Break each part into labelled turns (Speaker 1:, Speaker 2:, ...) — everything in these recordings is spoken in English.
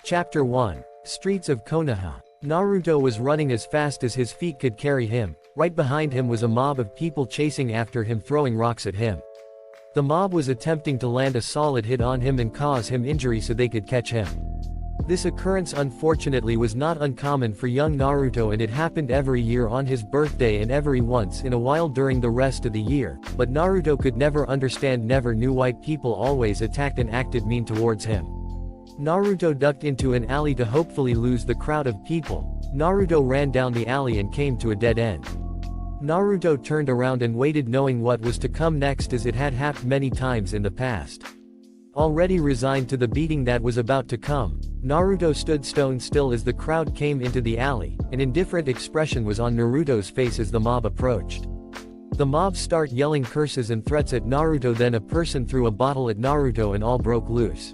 Speaker 1: Chapter 1. Streets of Konoha. Naruto was running as fast as his feet could carry him. Right behind him was a mob of people chasing after him, throwing rocks at him. The mob was attempting to land a solid hit on him and cause him injury so they could catch him. This occurrence unfortunately was not uncommon for young Naruto, and it happened every year on his birthday and every once in a while during the rest of the year, but Naruto could never knew why people always attacked and acted mean towards him. Naruto ducked into an alley to hopefully lose the crowd of people. Naruto ran down the alley and came to a dead end. Naruto turned around and waited, knowing what was to come next, as it had happened many times in the past. Already resigned to the beating that was about to come, Naruto stood stone still as the crowd came into the alley. An indifferent expression was on Naruto's face as the mob approached. The mob started yelling curses and threats at Naruto, then a person threw a bottle at Naruto and all broke loose.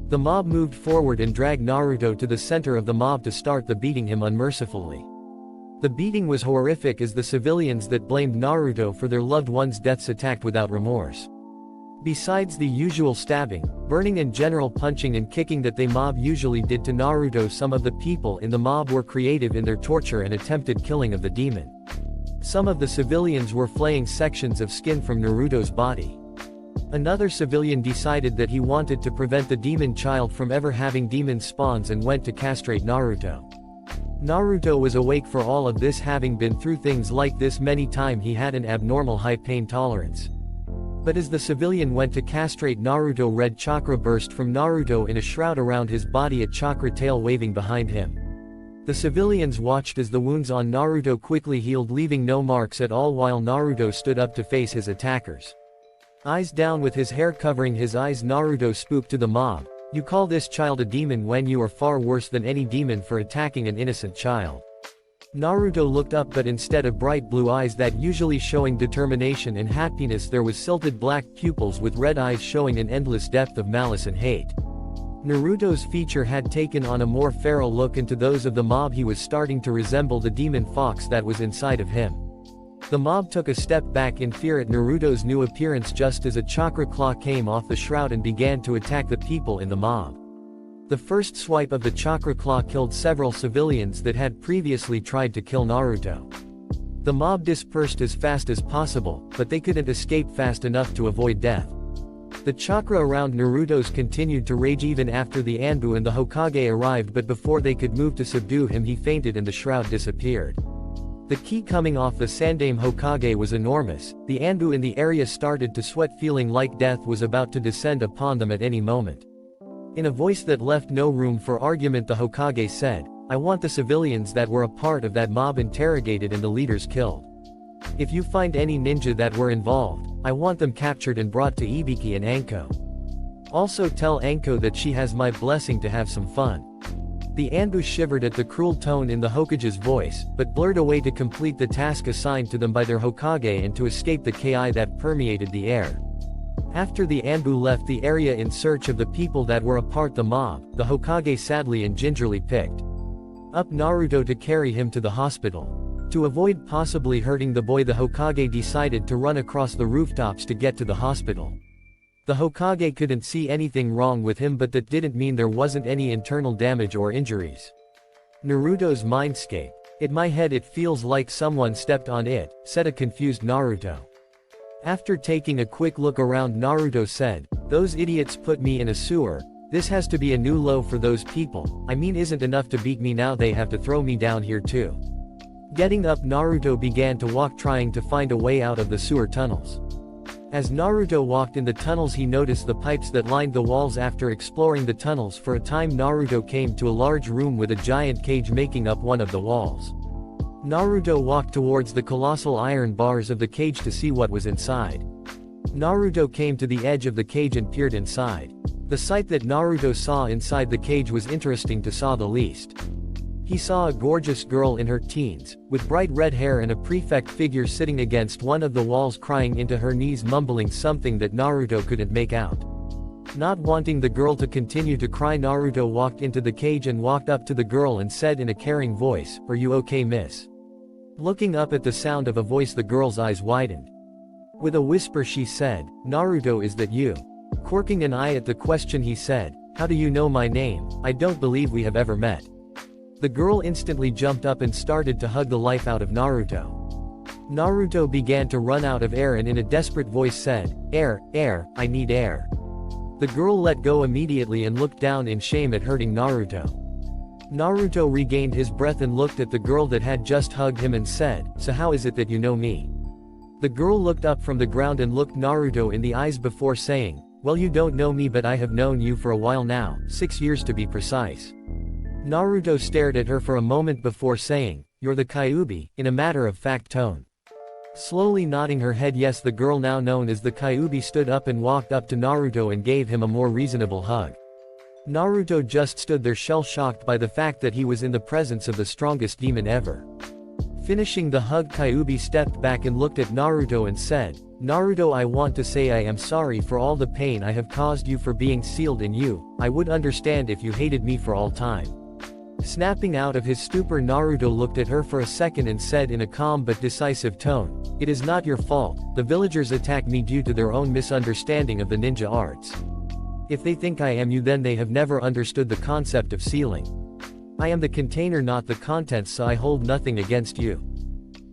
Speaker 1: The mob moved forward and dragged Naruto to the center of the mob to start the beating him unmercifully. The beating was horrific as the civilians that blamed Naruto for their loved ones' deaths attacked without remorse. Besides the usual stabbing, burning and general punching and kicking that the mob usually did to Naruto, some of the people in the mob were creative in their torture and attempted killing of the demon. Some of the civilians were flaying sections of skin from Naruto's body. Another civilian decided that he wanted to prevent the demon child from ever having demon spawns and went to castrate Naruto. Naruto was awake for all of this, having been through things like this many times. He had an abnormal high pain tolerance. But as the civilian went to castrate Naruto, red chakra burst from Naruto in a shroud around his body, a chakra tail waving behind him. The civilians watched as the wounds on Naruto quickly healed, leaving no marks at all, while Naruto stood up to face his attackers. Eyes down with his hair covering his eyes, Naruto spoke to the mob. "You call this child a demon when you are far worse than any demon for attacking an innocent child." Naruto looked up, but instead of bright blue eyes that usually showing determination and happiness, there was silted black pupils with red eyes showing an endless depth of malice and hate. Naruto's feature had taken on a more feral look into those of the mob. He was starting to resemble the demon fox that was inside of him. The mob took a step back in fear at Naruto's new appearance just as a chakra claw came off the shroud and began to attack the people in the mob. The first swipe of the chakra claw killed several civilians that had previously tried to kill Naruto. The mob dispersed as fast as possible, but they couldn't escape fast enough to avoid death. The chakra around Naruto's continued to rage even after the Anbu and the Hokage arrived, but before they could move to subdue him, he fainted and the shroud disappeared. The ki coming off the Sandaime Hokage was enormous. The Anbu in the area started to sweat, feeling like death was about to descend upon them at any moment. In a voice that left no room for argument, the Hokage said, "I want the civilians that were a part of that mob interrogated and the leaders killed. If you find any ninja that were involved, I want them captured and brought to Ibiki and Anko. Also tell Anko that she has my blessing to have some fun." The Anbu shivered at the cruel tone in the Hokage's voice, but blurred away to complete the task assigned to them by their Hokage and to escape the ki that permeated the air. After the Anbu left the area in search of the people that were a part the mob, the Hokage sadly and gingerly picked up Naruto to carry him to the hospital. To avoid possibly hurting the boy, the Hokage decided to run across the rooftops to get to the hospital. The Hokage couldn't see anything wrong with him, but that didn't mean there wasn't any internal damage or injuries. Naruto's mindscape. "In my head it feels like someone stepped on it," said a confused Naruto. After taking a quick look around, Naruto said, "Those idiots put me in a sewer. This has to be a new low for those people. I mean, isn't enough to beat me, now they have to throw me down here too." Getting up, Naruto began to walk, trying to find a way out of the sewer tunnels. As Naruto walked in the tunnels, he noticed the pipes that lined the walls. After exploring the tunnels for a time, Naruto came to a large room with a giant cage making up one of the walls. Naruto walked towards the colossal iron bars of the cage to see what was inside. Naruto came to the edge of the cage and peered inside. The sight that Naruto saw inside the cage was interesting to say the least. He saw a gorgeous girl in her teens, with bright red hair and a prefect figure sitting against one of the walls, crying into her knees, mumbling something that Naruto couldn't make out. Not wanting the girl to continue to cry, Naruto walked into the cage and walked up to the girl and said in a caring voice, "Are you okay, miss?" Looking up at the sound of a voice, the girl's eyes widened. With a whisper she said, "Naruto, is that you?" Quirking an eye at the question, he said, How do you know my name? I don't believe we have ever met. The girl instantly jumped up and started to hug the life out of Naruto. Naruto began to run out of air and in a desperate voice said, "Air, air, I need air." The girl let go immediately and looked down in shame at hurting Naruto. Naruto regained his breath and looked at the girl that had just hugged him and said, "So how is it that you know me?" The girl looked up from the ground and looked Naruto in the eyes before saying, "Well, you don't know me, but I have known you for a while now, 6 years to be precise." Naruto stared at her for a moment before saying, "You're the Kyuubi," in a matter-of-fact tone. Slowly nodding her head yes, the girl now known as the Kyuubi stood up and walked up to Naruto and gave him a more reasonable hug. Naruto just stood there shell-shocked by the fact that he was in the presence of the strongest demon ever. Finishing the hug, Kyuubi stepped back and looked at Naruto and said, "Naruto, I want to say I am sorry for all the pain I have caused you, for being sealed in you. I would understand if you hated me for all time." Snapping out of his stupor, Naruto looked at her for a second and said in a calm but decisive tone, "It is not your fault. The villagers attack me due to their own misunderstanding of the ninja arts. If they think I am you, then they have never understood the concept of sealing. I am the container, not the contents, so I hold nothing against you."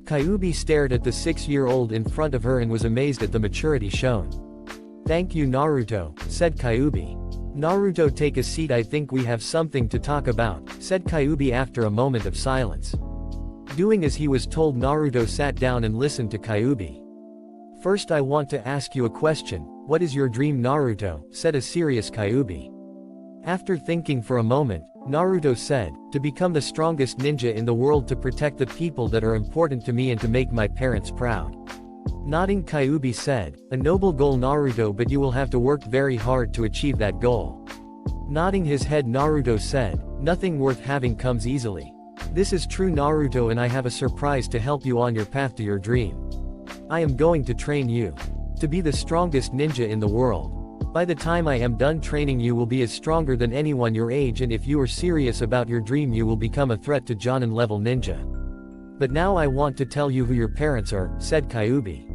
Speaker 1: Kyuubi stared at the 6-year-old in front of her and was amazed at the maturity shown. "Thank you, Naruto," said Kyuubi. "Naruto, take a seat, I think we have something to talk about," said Kyuubi after a moment of silence. Doing as he was told, Naruto sat down and listened to Kyuubi. "First, I want to ask you a question. What is your dream, Naruto?" said a serious Kyuubi. After thinking for a moment, Naruto said, "To become the strongest ninja in the world, to protect the people that are important to me, and to make my parents proud." Nodding, Kyuubi said, "A noble goal, Naruto, but you will have to work very hard to achieve that goal." Nodding his head, Naruto said, "Nothing worth having comes easily. This is true, Naruto, and I have a surprise to help you on your path to your dream. I am going to train you to be the strongest ninja in the world. By the time I am done training, you will be as stronger than anyone your age, and if you are serious about your dream, you will become a threat to Jonin level ninja. But now I want to tell you who your parents are," said Kyuubi.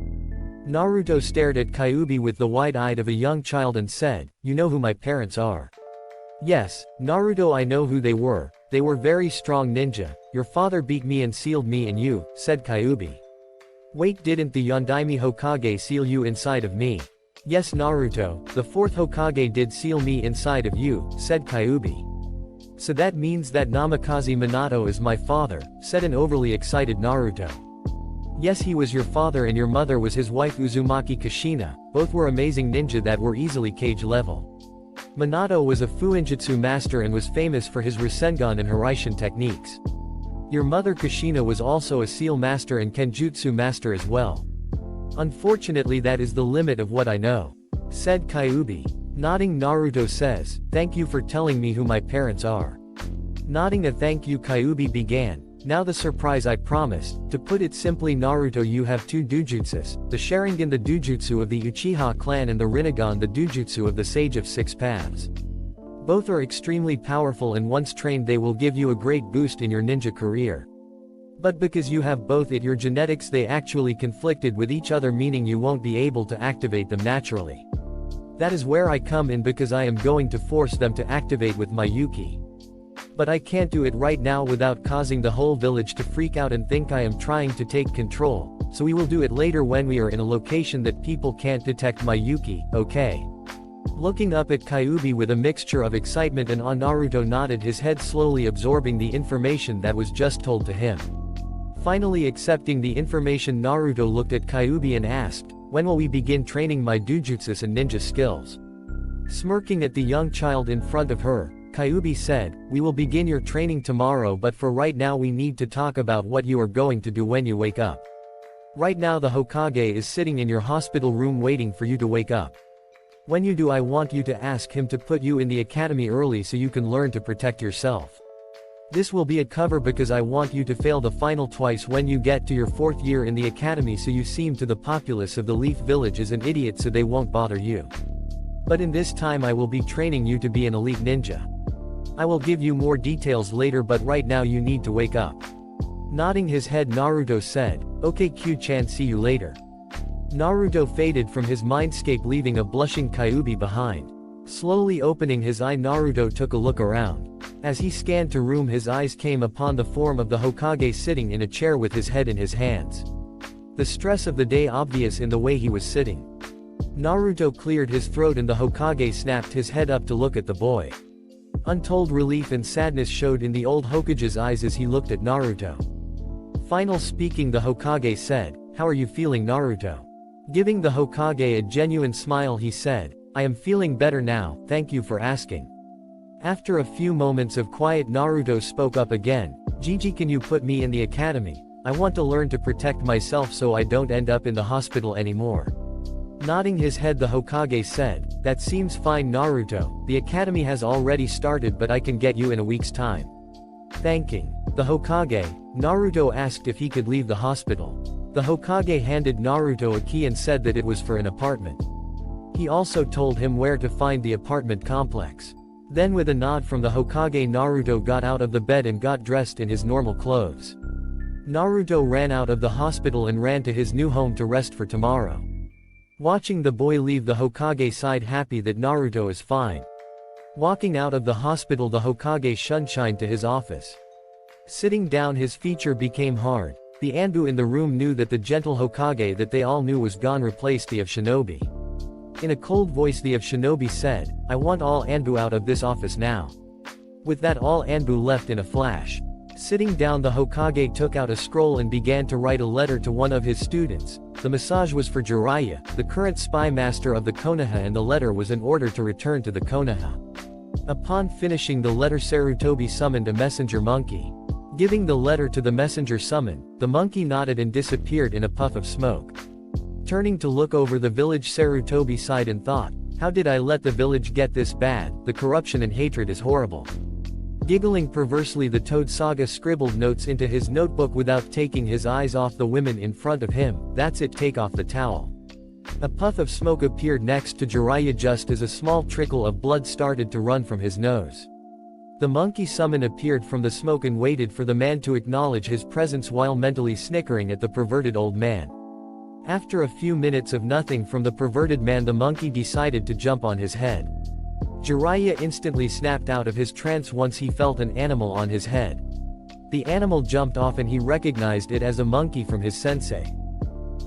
Speaker 1: Naruto stared at Kyuubi with the wide-eyed of a young child and said, "You know who my parents are?" "Yes, Naruto, I know who they were. They were very strong ninja. Your father beat me and sealed me in you," said Kyuubi. "Wait, didn't the Yondaime Hokage seal you inside of me?" "Yes, Naruto, the 4th Hokage did seal me inside of you," said Kyuubi. "So that means that Namikaze Minato is my father," said an overly excited Naruto. "Yes, he was your father, and your mother was his wife Uzumaki Kushina. Both were amazing ninja that were easily cage level. Minato was a Fuinjutsu master and was famous for his Rasengan and Hiraishin techniques. Your mother Kushina was also a seal master and Kenjutsu master as well. Unfortunately, that is the limit of what I know," said Kyuubi. Nodding, Naruto says, "Thank you for telling me who my parents are." Nodding a thank you, Kyuubi began, "Now the surprise I promised. To put it simply, Naruto, you have 2 dujutsus, the Sharingan, the dujutsu of the Uchiha clan, and the Rinnegan, the dujutsu of the Sage of 6 Paths. Both are extremely powerful, and once trained they will give you a great boost in your ninja career. But because you have both, your genetics, they actually conflicted with each other, meaning you won't be able to activate them naturally. That is where I come in, because I am going to force them to activate with my Yuki. But I can't do it right now without causing the whole village to freak out and think I am trying to take control, so we will do it later when we are in a location that people can't detect my Yuki, okay?" Looking up at Kyuubi with a mixture of excitement and awe, Naruto nodded his head, slowly absorbing the information that was just told to him. Finally accepting the information, Naruto looked at Kyuubi and asked, "When will we begin training my dujutsus and ninja skills?" Smirking at the young child in front of her, Kyuubi said, "We will begin your training tomorrow, but for right now we need to talk about what you are going to do when you wake up. Right now the Hokage is sitting in your hospital room waiting for you to wake up. When you do, I want you to ask him to put you in the academy early so you can learn to protect yourself. This will be a cover because I want you to fail the final twice when you get to your 4th year in the academy, so you seem to the populace of the Leaf Village as an idiot, so they won't bother you. But in this time I will be training you to be an elite ninja. I will give you more details later, but right now you need to wake up." Nodding his head, Naruto said, "Okay, Q-chan, see you later." Naruto faded from his mindscape, leaving a blushing Kyuubi behind. Slowly opening his eye, Naruto took a look around. As he scanned the room, his eyes came upon the form of the Hokage sitting in a chair with his head in his hands. The stress of the day obvious in the way he was sitting. Naruto cleared his throat and the Hokage snapped his head up to look at the boy. Untold relief and sadness showed in the old Hokage's eyes as he looked at Naruto. Final speaking, the Hokage said, "How are you feeling, Naruto?" Giving the Hokage a genuine smile, he said, "I am feeling better now, thank you for asking." After a few moments of quiet, Naruto spoke up again, "Gigi, can you put me in the academy? I want to learn to protect myself so I don't end up in the hospital anymore." Nodding his head, the Hokage said, "That seems fine, Naruto. The academy has already started, but I can get you in a week's time." Thanking the Hokage, Naruto asked if he could leave the hospital. The Hokage handed Naruto a key and said that it was for an apartment. He also told him where to find the apartment complex. Then with a nod from the Hokage, Naruto got out of the bed and got dressed in his normal clothes. Naruto ran out of the hospital and ran to his new home to rest for tomorrow. Watching the boy leave, the Hokage sighed, happy that Naruto is fine. Walking out of the hospital, the Hokage shunshined to his office. Sitting down, his feature became hard. The Anbu in the room knew that the gentle Hokage that they all knew was gone, replaced the of Shinobi. In a cold voice, the of Shinobi said, "I want all Anbu out of this office now." With that, all Anbu left in a flash. Sitting down, the Hokage took out a scroll and began to write a letter to one of his students. The message was for Jiraiya, the current spy master of the Konoha, and the letter was an order to return to the Konoha. Upon finishing the letter, Sarutobi summoned a messenger monkey. Giving the letter to the messenger summon, the monkey nodded and disappeared in a puff of smoke. Turning to look over the village, Sarutobi sighed and thought, "How did I let the village get this bad? The corruption and hatred is horrible." Giggling perversely, the Toad Saga scribbled notes into his notebook without taking his eyes off the women in front of him. "That's it, take off the towel." A puff of smoke appeared next to Jiraiya just as a small trickle of blood started to run from his nose. The monkey summon appeared from the smoke and waited for the man to acknowledge his presence while mentally snickering at the perverted old man. After a few minutes of nothing from the perverted man, the monkey decided to jump on his head. Jiraiya instantly snapped out of his trance once he felt an animal on his head. The animal jumped off and he recognized it as a monkey from his sensei.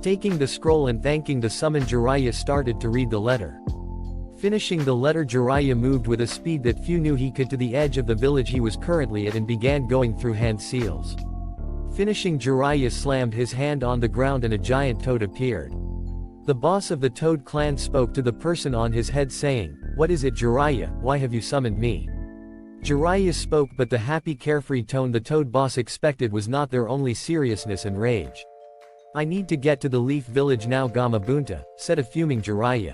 Speaker 1: Taking the scroll and thanking the summon, Jiraiya started to read the letter. Finishing the letter, Jiraiya moved with a speed that few knew he could to the edge of the village he was currently at and began going through hand seals. Finishing, Jiraiya slammed his hand on the ground and a giant toad appeared. The boss of the Toad clan spoke to the person on his head saying, "What is it, Jiraiya? Why have you summoned me?" Jiraiya spoke, but the happy carefree tone the Toad boss expected was not there, only seriousness and rage. "I need to get to the Leaf Village now, Gamabunta," said a fuming Jiraiya.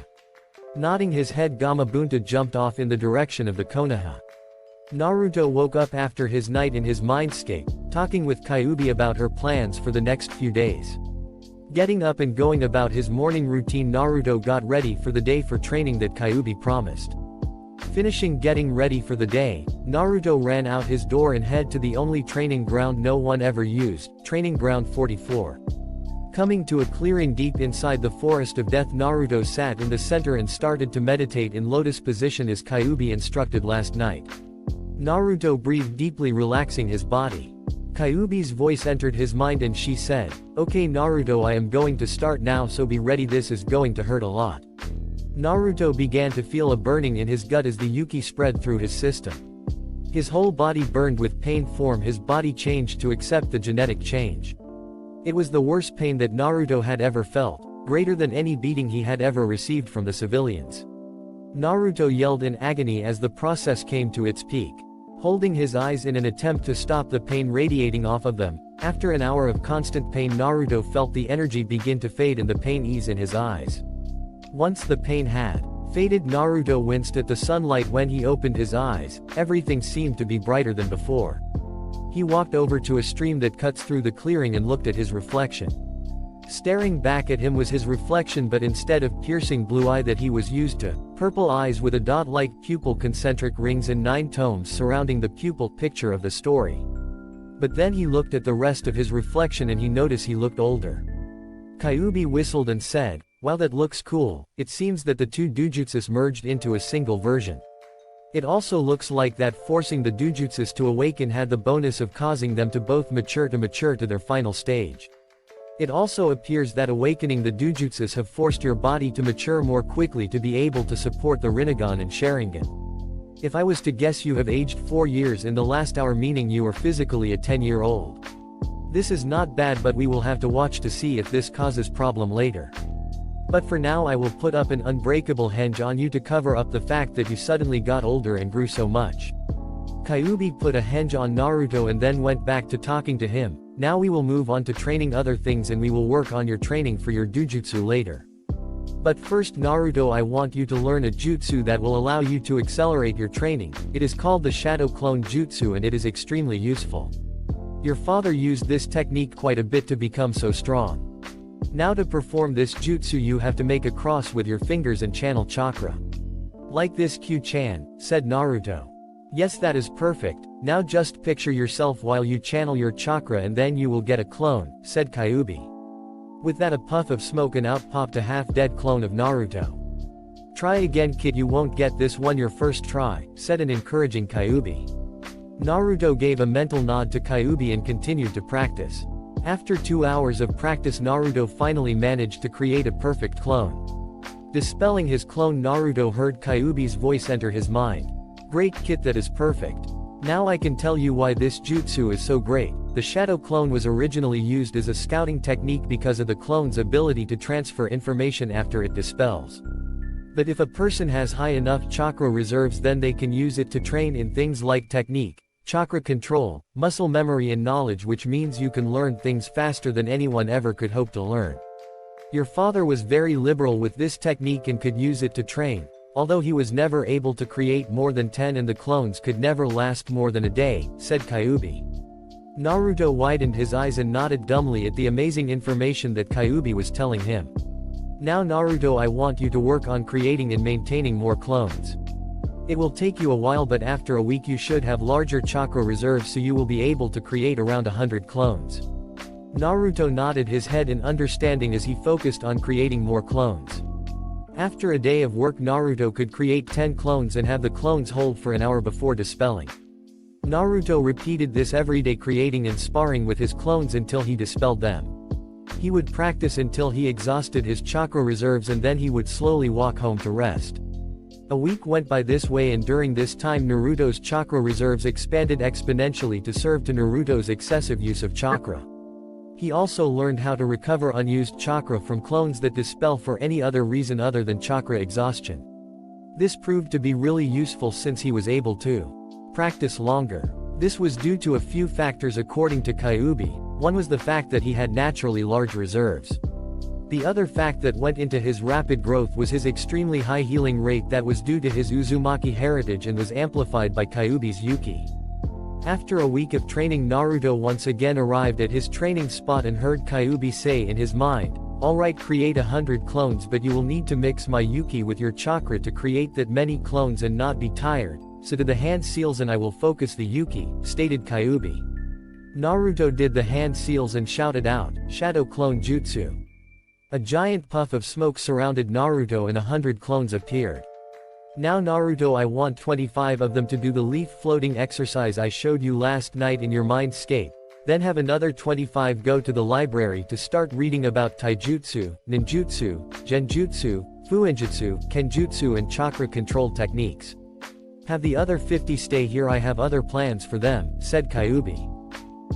Speaker 1: Nodding his head, Gamabunta jumped off in the direction of the Konoha. Naruto woke up after his night in his mindscape, talking with Kyuubi about her plans for the next few days. Getting up and going about his morning routine, Naruto got ready for the day for training that Kyuubi promised. Finishing getting ready for the day, Naruto ran out his door and head to the only training ground no one ever used, Training Ground 44. Coming to a clearing deep inside the Forest of Death, Naruto sat in the center and started to meditate in lotus position as Kyuubi instructed last night. Naruto breathed deeply, relaxing his body. Kyuubi's voice entered his mind and she said, "Okay Naruto, I am going to start now, so be ready, this is going to hurt a lot." Naruto began to feel a burning in his gut as the Yuki spread through his system. His whole body burned with pain. His body changed to accept the genetic change. It was the worst pain that Naruto had ever felt, greater than any beating he had ever received from the civilians. Naruto yelled in agony as the process came to its peak. Holding his eyes in an attempt to stop the pain radiating off of them, after an hour of constant pain, Naruto felt the energy begin to fade and the pain ease in his eyes. Once the pain had faded, Naruto winced at the sunlight. When he opened his eyes, everything seemed to be brighter than before. He walked over to a stream that cuts through the clearing and looked at his reflection. Staring back at him was his reflection, but instead of piercing blue eye that he was used to, purple eyes with a dot-like pupil, concentric rings and 9 tomes surrounding the pupil, picture of the story. But then he looked at the rest of his reflection and he noticed he looked older. Kyuubi whistled and said, While that looks cool, it seems that the two dojutsus merged into a single version. It also looks like that forcing the dojutsus to awaken had the bonus of causing them to both mature to their final stage. It also appears that awakening the dojutsus have forced your body to mature more quickly to be able to support the Rinnegan and Sharingan. If I was to guess, you have aged 4 years in the last hour, meaning you are physically a 10-year-old. This is not bad, but we will have to watch to see if this causes problem later. But for now I will put up an unbreakable henge on you to cover up the fact that you suddenly got older and grew so much. Kyuubi put a henge on Naruto and then went back to talking to him. Now we will move on to training other things, and we will work on your training for your dojutsu later. But first, Naruto, I want you to learn a jutsu that will allow you to accelerate your training. It is called the Shadow Clone Jutsu and it is extremely useful. Your father used this technique quite a bit to become so strong. Now to perform this jutsu you have to make a cross with your fingers and channel chakra. Like this, Q-chan, said Naruto. Yes, that is perfect. Now just picture yourself while you channel your chakra and then you will get a clone, said Kyuubi. With that, a puff of smoke and out popped a half-dead clone of Naruto. Try again, kid, you won't get this one your first try, said an encouraging Kyuubi. Naruto gave a mental nod to Kyuubi and continued to practice. After 2 hours of practice, Naruto finally managed to create a perfect clone. Dispelling his clone, Naruto heard Kyuubi's voice enter his mind. Great, kid, that is perfect. Now I can tell you why this jutsu is so great. The shadow clone was originally used as a scouting technique because of the clone's ability to transfer information after it dispels. But if a person has high enough chakra reserves, then they can use it to train in things like technique, chakra control, muscle memory and knowledge, which means you can learn things faster than anyone ever could hope to learn. Your father was very liberal with this technique and could use it to train, although he was never able to create more than 10 and the clones could never last more than a day, said Kyuubi. Naruto widened his eyes and nodded dumbly at the amazing information that Kyuubi was telling him. Now Naruto, I want you to work on creating and maintaining more clones. It will take you a while, but after a week you should have larger chakra reserves, so you will be able to create around 100 clones. Naruto nodded his head in understanding as he focused on creating more clones. After a day of work, Naruto could create 10 clones and have the clones hold for an hour before dispelling. Naruto repeated this every day, creating and sparring with his clones until he dispelled them. He would practice until he exhausted his chakra reserves and then he would slowly walk home to rest. A week went by this way, and during this time Naruto's chakra reserves expanded exponentially to serve to Naruto's excessive use of chakra. He also learned how to recover unused chakra from clones that dispel for any other reason other than chakra exhaustion. This proved to be really useful since he was able to practice longer. This was due to a few factors according to Kyuubi. One was the fact that he had naturally large reserves. The other fact that went into his rapid growth was his extremely high healing rate that was due to his Uzumaki heritage and was amplified by Kyuubi's Yuki. After a week of training, Naruto once again arrived at his training spot and heard Kyuubi say in his mind, "Alright, create 100 clones, but you will need to mix my Yuki with your chakra to create that many clones and not be tired, so do the hand seals and I will focus the Yuki," stated Kyuubi. Naruto did the hand seals and shouted out, "Shadow Clone Jutsu." A giant puff of smoke surrounded Naruto and 100 clones appeared. Now Naruto, I want 25 of them to do the leaf floating exercise I showed you last night in your mindscape. Then have another 25 go to the library to start reading about taijutsu, ninjutsu, genjutsu, fuinjutsu, kenjutsu and chakra control techniques. Have the other 50 stay here, I have other plans for them, said Kyuubi.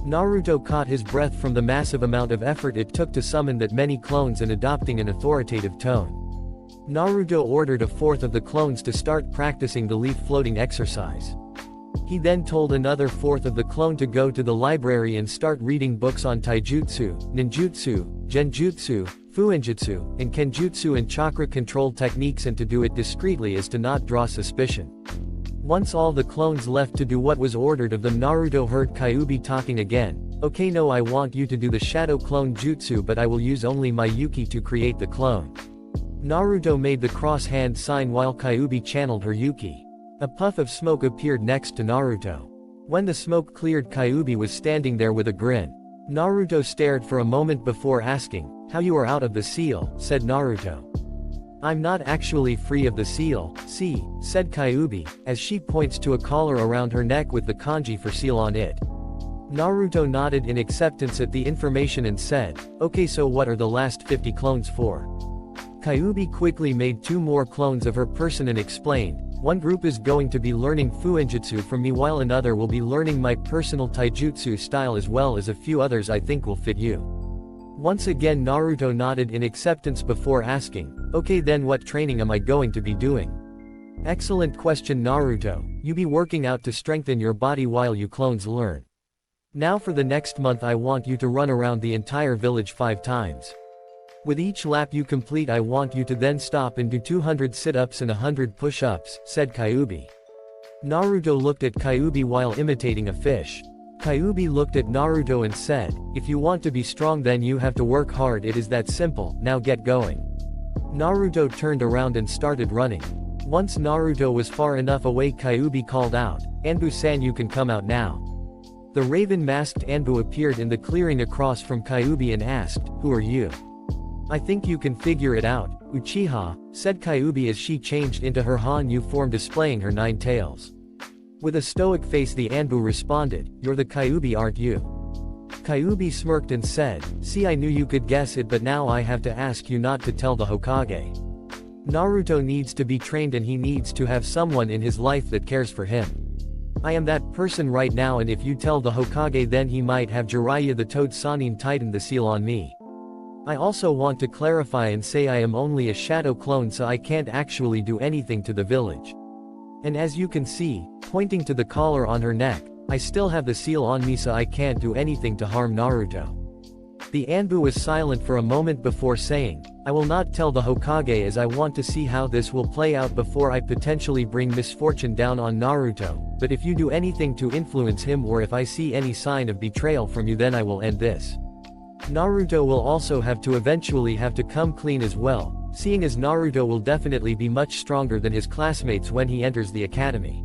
Speaker 1: Naruto caught his breath from the massive amount of effort it took to summon that many clones and adopting an authoritative tone. Naruto ordered a fourth of the clones to start practicing the leaf floating exercise. He then told another fourth of the clone to go to the library and start reading books on taijutsu, ninjutsu, genjutsu, fuinjutsu, and kenjutsu and chakra control techniques, and to do it discreetly as to not draw suspicion. Once all the clones left to do what was ordered of them, Naruto heard Kyuubi talking again. "Okay, no, I want you to do the shadow clone jutsu, but I will use only my Yuki to create the clone." Naruto made the cross hand sign while Kyuubi channeled her Yuki. A puff of smoke appeared next to Naruto. When the smoke cleared, Kyuubi was standing there with a grin. Naruto stared for a moment before asking, How you are out of the seal, said Naruto. I'm not actually free of the seal, see, said Kyuubi, as she points to a collar around her neck with the kanji for seal on it. Naruto nodded in acceptance at the information and said, okay, so what are the last 50 clones for? Kyuubi quickly made 2 more clones of her person and explained, one group is going to be learning Fuinjutsu from me while another will be learning my personal taijutsu style as well as a few others I think will fit you. Once again Naruto nodded in acceptance before asking, okay then what training am I going to be doing? Excellent question Naruto, you be working out to strengthen your body while you clones learn. Now for the next month I want you to run around the entire village 5 times. With each lap you complete I want you to then stop and do 200 sit-ups and 100 push-ups, said Kyuubi. Naruto looked at Kyuubi while imitating a fish. Kyuubi looked at Naruto and said, if you want to be strong then you have to work hard, it is that simple, now get going. Naruto turned around and started running. Once Naruto was far enough away Kyuubi called out, Anbu-san you can come out now. The raven-masked Anbu appeared in the clearing across from Kyuubi and asked, who are you? I think you can figure it out, Uchiha, said Kyuubi as she changed into her Hanyu form displaying her 9 tails. With a stoic face the Anbu responded, you're the Kyuubi aren't you? Kyuubi smirked and said, see I knew you could guess it but now I have to ask you not to tell the Hokage. Naruto needs to be trained and he needs to have someone in his life that cares for him. I am that person right now and if you tell the Hokage then he might have Jiraiya the Toad Sannin tighten the seal on me. I also want to clarify and say I am only a shadow clone so I can't actually do anything to the village. And as you can see, pointing to the collar on her neck, I still have the seal on me so I can't do anything to harm Naruto. The Anbu was silent for a moment before saying, I will not tell the Hokage as I want to see how this will play out before I potentially bring misfortune down on Naruto, but if you do anything to influence him or if I see any sign of betrayal from you then I will end this. Naruto will also have to come clean as well, seeing as Naruto will definitely be much stronger than his classmates when he enters the academy.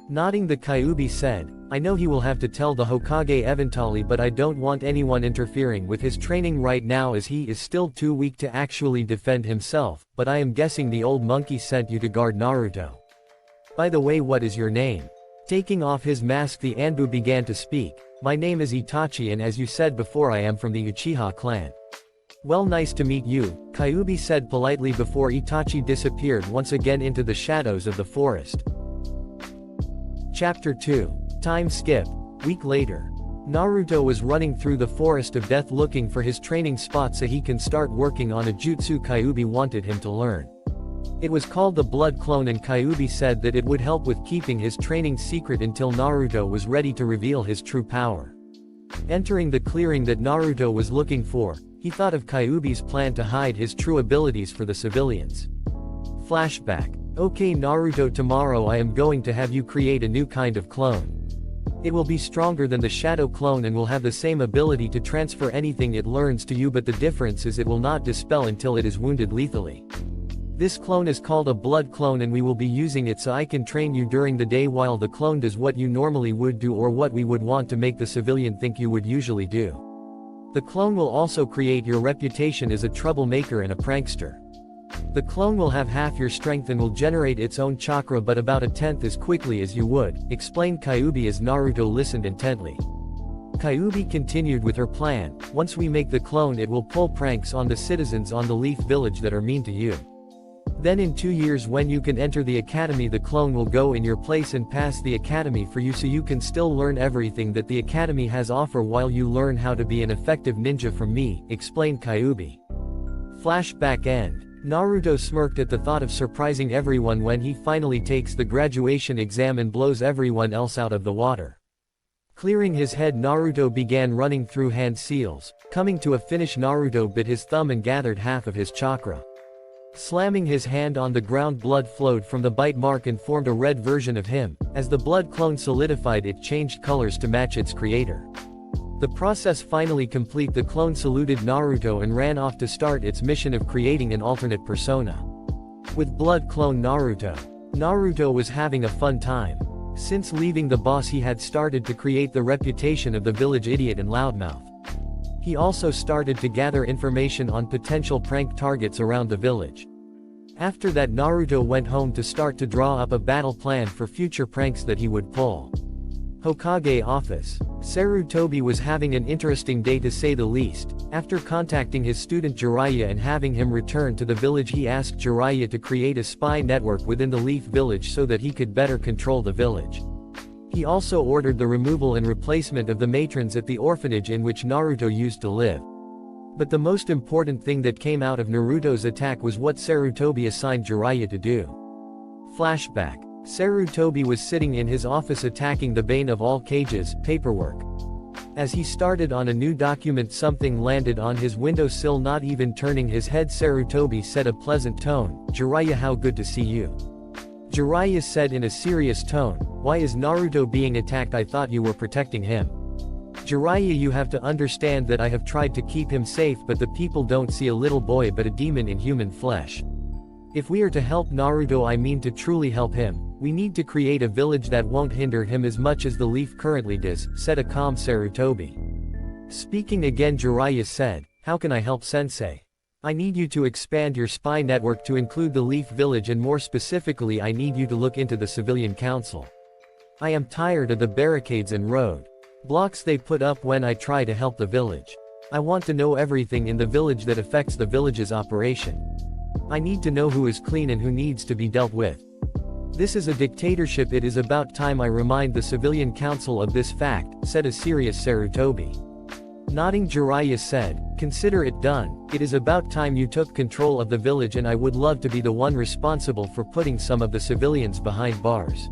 Speaker 1: Nodding the Kyuubi said, I know he will have to tell the Hokage eventually but I don't want anyone interfering with his training right now as he is still too weak to actually defend himself, but I am guessing the old monkey sent you to guard Naruto. By the way what is your name? Taking off his mask the Anbu began to speak, my name is Itachi and as you said before I am from the Uchiha clan. Well nice to meet you, Kyuubi said politely before Itachi disappeared once again into the shadows of the forest. Chapter 2. Time skip. Week later. Naruto was running through the forest of death looking for his training spot so he can start working on a jutsu Kyuubi wanted him to learn. It was called the Blood Clone and Kyuubi said that it would help with keeping his training secret until Naruto was ready to reveal his true power. Entering the clearing that Naruto was looking for, he thought of Kyuubi's plan to hide his true abilities for the civilians. Flashback. Okay Naruto, tomorrow I am going to have you create a new kind of clone. It will be stronger than the shadow clone and will have the same ability to transfer anything it learns to you, but the difference is it will not dispel until it is wounded lethally. This clone is called a blood clone and we will be using it so I can train you during the day while the clone does what you normally would do or what we would want to make the civilian think you would usually do. The clone will also create your reputation as a troublemaker and a prankster. The clone will have half your strength and will generate its own chakra but about a tenth as quickly as you would, explained Kyuubi as Naruto listened intently. Kyuubi continued with her plan, once we make the clone it will pull pranks on the citizens on the Leaf Village that are mean to you. Then in 2 years when you can enter the academy the clone will go in your place and pass the academy for you so you can still learn everything that the academy has offer while you learn how to be an effective ninja from me, explained Kyuubi. Flashback end. Naruto smirked at the thought of surprising everyone when he finally takes the graduation exam and blows everyone else out of the water. Clearing his head Naruto began running through hand seals. Coming to a finish Naruto bit his thumb and gathered half of his chakra. Slamming his hand on the ground blood flowed from the bite mark and formed a red version of him. As the blood clone solidified it changed colors to match its creator. The process finally complete the clone saluted Naruto and ran off to start its mission of creating an alternate persona. With blood clone Naruto was having a fun time. Since leaving the boss he had started to create the reputation of the village idiot and loudmouth. He also started to gather information on potential prank targets around the village. After that, Naruto went home to start to draw up a battle plan for future pranks that he would pull. Hokage office. Sarutobi was having an interesting day to say the least. After contacting his student Jiraiya and having him return to the village, he asked Jiraiya to create a spy network within the Leaf Village so that he could better control the village. He also ordered the removal and replacement of the matrons at the orphanage in which Naruto used to live. But the most important thing that came out of Naruto's attack was what Sarutobi assigned Jiraiya to do. Flashback. Sarutobi was sitting in his office attacking the bane of all cages, paperwork. As he started on a new document, something landed on his windowsill. Not even turning his head, Sarutobi said a pleasant tone, "Jiraiya, how good to see you." Jiraiya said in a serious tone, "Why is Naruto being attacked? I thought you were protecting him." Jiraiya, you have to understand that I have tried to keep him safe, but the people don't see a little boy but a demon in human flesh. If we are to help Naruto, I mean to truly help him, we need to create a village that won't hinder him as much as the leaf currently does, said a calm Sarutobi. Speaking again, Jiraiya said, "How can I help, sensei? I need you to expand your spy network to include the Leaf Village, and more specifically I need you to look into the Civilian Council. I am tired of the barricades and road blocks they put up when I try to help the village. I want to know everything in the village that affects the village's operation. I need to know who is clean and who needs to be dealt with. This is a dictatorship. It is about time I remind the Civilian Council of this fact," said a serious Sarutobi. Nodding, Jiraiya said, "Consider it done. It is about time you took control of the village, and I would love to be the one responsible for putting some of the civilians behind bars."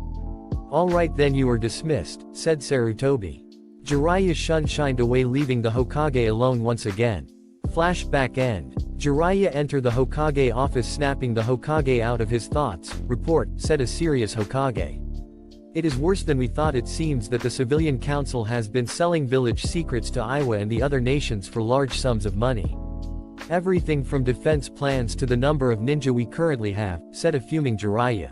Speaker 1: "All right then, you are dismissed," said Sarutobi. Jiraiya shined away, leaving the Hokage alone once again. Flashback end. Jiraiya entered the Hokage office, snapping the Hokage out of his thoughts. "Report," said a serious Hokage. "It is worse than we thought. It seems that the Civilian Council has been selling village secrets to Iowa and the other nations for large sums of money. Everything from defense plans to the number of ninja we currently have," said a fuming Jiraiya.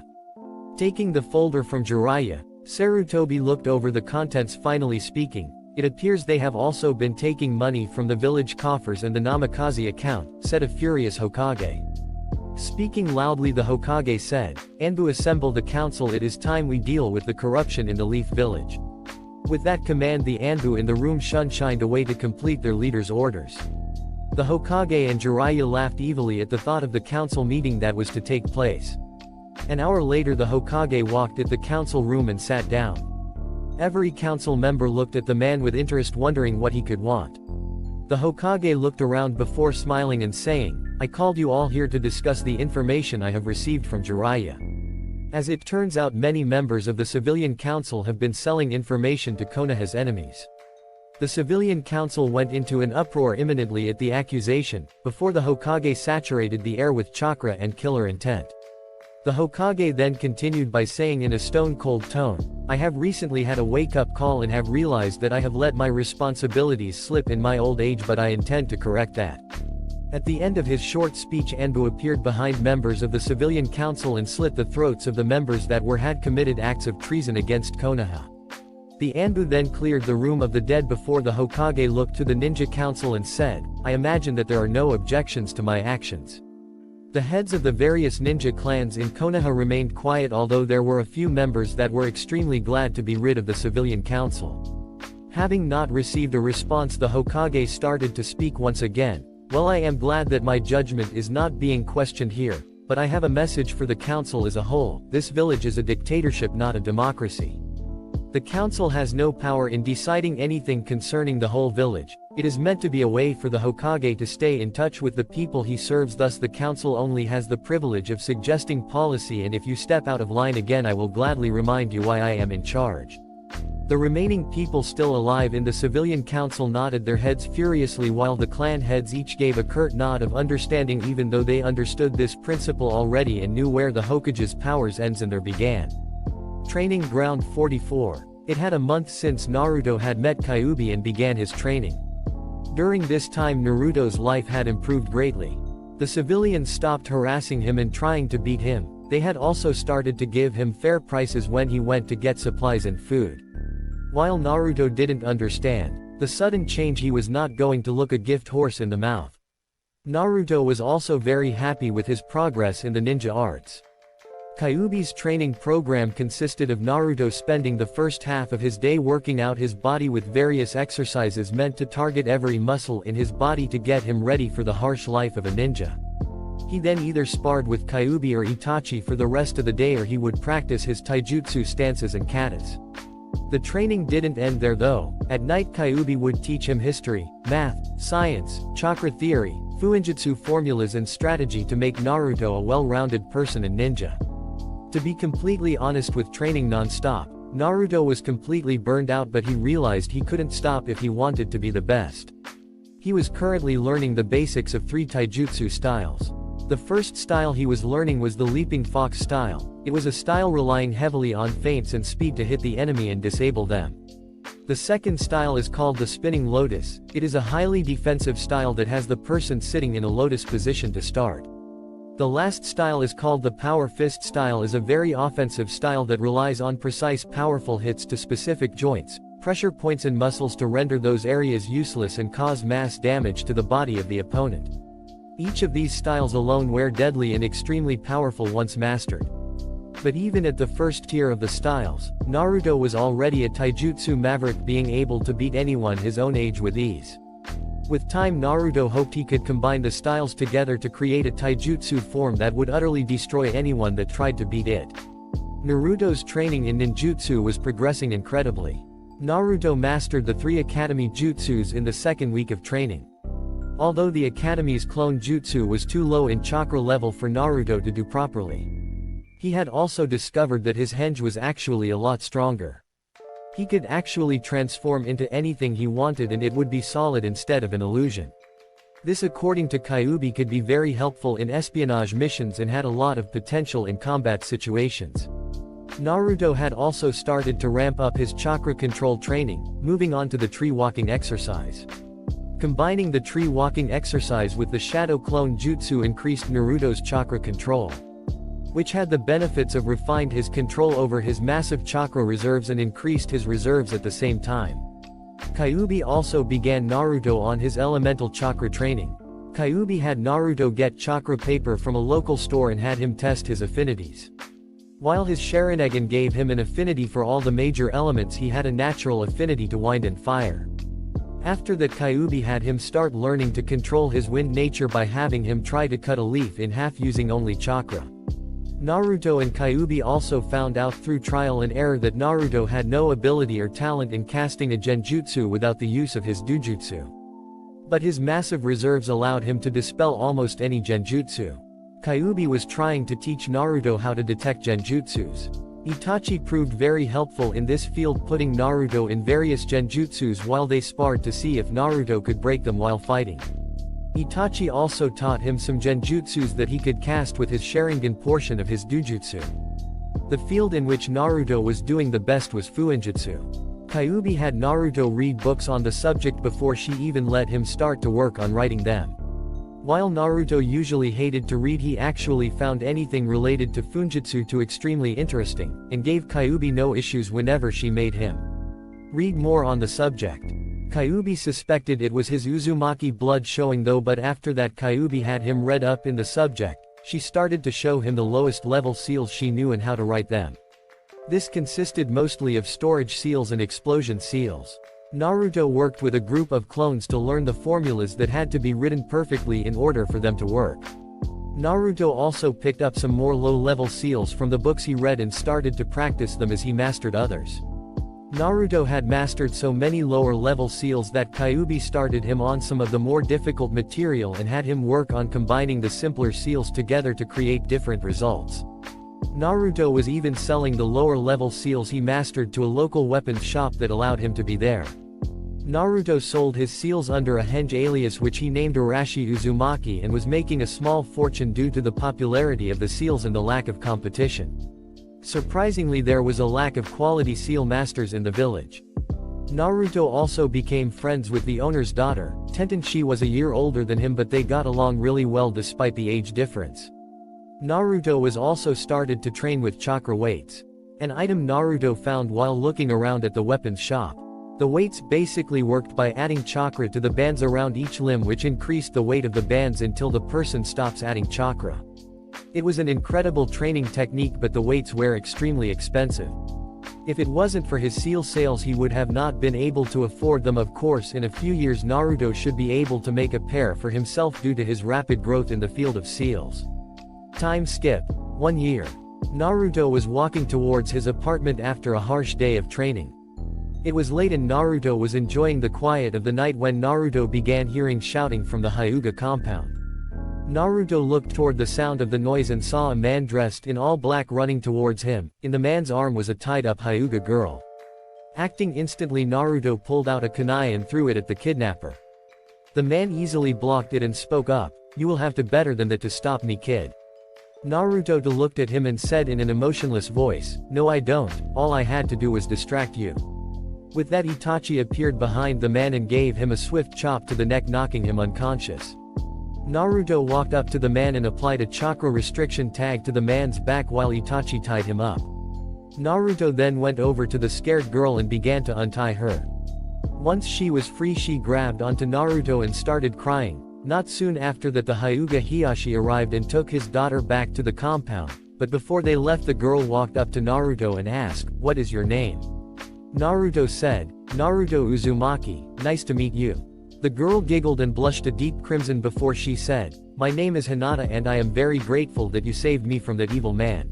Speaker 1: Taking the folder from Jiraiya, Sarutobi looked over the contents, finally speaking. "It appears they have also been taking money from the village coffers and the Namikaze account," said a furious Hokage. Speaking loudly, the Hokage said, "Anbu, assemble the council. It is time we deal with the corruption in the Leaf Village." With that command, the Anbu in the room shined away to complete their leader's orders. The Hokage and Jiraiya laughed evilly at the thought of the council meeting that was to take place. An hour later, the Hokage walked at the council room and sat down. Every council member looked at the man with interest, wondering what he could want. The Hokage looked around before smiling and saying, "I called you all here to discuss the information I have received from Jiraiya. As it turns out, many members of the Civilian Council have been selling information to Konoha's enemies." The Civilian Council went into an uproar imminently at the accusation, before the Hokage saturated the air with chakra and killer intent. The Hokage then continued by saying in a stone-cold tone, "I have recently had a wake-up call and have realized that I have let my responsibilities slip in my old age, but I intend to correct that." At the end of his short speech, Anbu appeared behind members of the Civilian Council and slit the throats of the members that had committed acts of treason against Konoha. The Anbu then cleared the room of the dead before the Hokage looked to the Ninja Council and said, "I imagine that there are no objections to my actions." The heads of the various ninja clans in Konoha remained quiet, although there were a few members that were extremely glad to be rid of the Civilian Council. Having not received a response, the Hokage started to speak once again. "Well, I am glad that my judgment is not being questioned here, but I have a message for the council as a whole. This village is a dictatorship, not a democracy. The council has no power in deciding anything concerning the whole village. It is meant to be a way for the Hokage to stay in touch with the people he serves. Thus the council only has the privilege of suggesting policy, and if you step out of line again, I will gladly remind you why I am in charge." The remaining people still alive in the Civilian Council nodded their heads furiously, while the clan heads each gave a curt nod of understanding, even though they understood this principle already and knew where the Hokage's powers ends and their began. Training Ground 44. It had a month since Naruto had met Kyuubi and began his training. During this time, Naruto's life had improved greatly. The civilians stopped harassing him and trying to beat him. They had also started to give him fair prices when he went to get supplies and food. While Naruto didn't understand, The sudden change, he was not going to look a gift horse in the mouth. Naruto was also very happy with his progress in the ninja arts. Kyuubi's training program consisted of Naruto spending the first half of his day working out his body with various exercises meant to target every muscle in his body to get him ready for the harsh life of a ninja. He then either sparred with Kyuubi or Itachi for the rest of the day, or he would practice his taijutsu stances and katas. The training didn't end there though. At night Kyuubi would teach him history, math, science, chakra theory, fuinjutsu formulas and strategy to make Naruto a well-rounded person and ninja. To be completely honest, with training non-stop, Naruto was completely burned out, but he realized he couldn't stop if he wanted to be the best. He was currently learning the basics of 3 taijutsu styles. The first style he was learning was the leaping fox style. It was a style relying heavily on feints and speed to hit the enemy and disable them. The second style is called the spinning lotus. It is a highly defensive style that has the person sitting in a lotus position to start. The last style is called the power fist style, is a very offensive style that relies on precise powerful hits to specific joints, pressure points and muscles to render those areas useless and cause mass damage to the body of the opponent. Each of these styles alone were deadly and extremely powerful once mastered. But even at the first tier of the styles, Naruto was already a taijutsu maverick, being able to beat anyone his own age with ease. With time, Naruto hoped he could combine the styles together to create a taijutsu form that would utterly destroy anyone that tried to beat it. Naruto's training in ninjutsu was progressing incredibly. Naruto mastered the 3 academy jutsus in the second week of training. Although the academy's clone jutsu was too low in chakra level for Naruto to do properly, he had also discovered that his henge was actually a lot stronger. He could actually transform into anything he wanted and it would be solid instead of an illusion. This, according to Kyuubi, could be very helpful in espionage missions and had a lot of potential in combat situations. Naruto had also started to ramp up his chakra control training, moving on to the tree walking exercise. Combining the tree walking exercise with the shadow clone jutsu increased Naruto's chakra control, which had the benefits of refined his control over his massive chakra reserves and increased his reserves at the same time. Kyuubi also began Naruto on his elemental chakra training. Kyuubi had Naruto get chakra paper from a local store and had him test his affinities. While his Sharingan gave him an affinity for all the major elements, he had a natural affinity to wind and fire. After that, Kyuubi had him start learning to control his wind nature by having him try to cut a leaf in half using only chakra. Naruto and Kyuubi also found out through trial and error that Naruto had no ability or talent in casting a genjutsu without the use of his dujutsu. But his massive reserves allowed him to dispel almost any genjutsu. Kyuubi was trying to teach Naruto how to detect genjutsus. Itachi proved very helpful in this field, putting Naruto in various genjutsus while they sparred to see if Naruto could break them while fighting. Itachi also taught him some genjutsus that he could cast with his Sharingan portion of his dujutsu. The field in which Naruto was doing the best was fuinjutsu. Kyuubi had Naruto read books on the subject before she even let him start to work on writing them. While Naruto usually hated to read, he actually found anything related to fuinjutsu too extremely interesting, and gave Kyuubi no issues whenever she made him read more on the subject. Kyuubi suspected it was his Uzumaki blood showing though, but after that Kyuubi had him read up in the subject, she started to show him the lowest level seals she knew and how to write them. This consisted mostly of storage seals and explosion seals. Naruto worked with a group of clones to learn the formulas that had to be written perfectly in order for them to work. Naruto also picked up some more low-level seals from the books he read and started to practice them as he mastered others. Naruto had mastered so many lower-level seals that Kyuubi started him on some of the more difficult material and had him work on combining the simpler seals together to create different results. Naruto was even selling the lower-level seals he mastered to a local weapons shop that allowed him to be there. Naruto sold his seals under a henge alias which he named Arashi Uzumaki and was making a small fortune due to the popularity of the seals and the lack of competition. Surprisingly, there was a lack of quality seal masters in the village. Naruto also became friends with the owner's daughter. Tenten. She was a year older than him, but they got along really well despite the age difference. Naruto was also started to train with chakra weights, an item Naruto found while looking around at the weapons shop. The weights basically worked by adding chakra to the bands around each limb, which increased the weight of the bands until the person stops adding chakra. It was an incredible training technique, but the weights were extremely expensive. If it wasn't for his seal sales, he would have not been able to afford them. Of course, in a few years Naruto should be able to make a pair for himself due to his rapid growth in the field of seals. Time skip 1 year. Naruto was walking towards his apartment after a harsh day of training. It was late and Naruto was enjoying the quiet of the night when Naruto began hearing shouting from the Hyuga compound. Naruto looked toward the sound of the noise and saw a man dressed in all black running towards him. In the man's arm was a tied-up Hyuga girl. Acting instantly, Naruto pulled out a kunai and threw it at the kidnapper. The man easily blocked it and spoke up, "You will have to better than that to stop me, kid." Naruto looked at him and said in an emotionless voice, "No, I don't, all I had to do was distract you." With that, Itachi appeared behind the man and gave him a swift chop to the neck, knocking him unconscious. Naruto walked up to the man and applied a chakra restriction tag to the man's back while Itachi tied him up. Naruto then went over to the scared girl and began to untie her. Once she was free, she grabbed onto Naruto and started crying. Not soon after that, the Hyuga Hiyashi arrived and took his daughter back to the compound, but before they left, the girl walked up to Naruto and asked, "What is your name?" Naruto said, "Naruto Uzumaki, nice to meet you." The girl giggled and blushed a deep crimson before she said, "My name is Hinata and I am very grateful that you saved me from that evil man."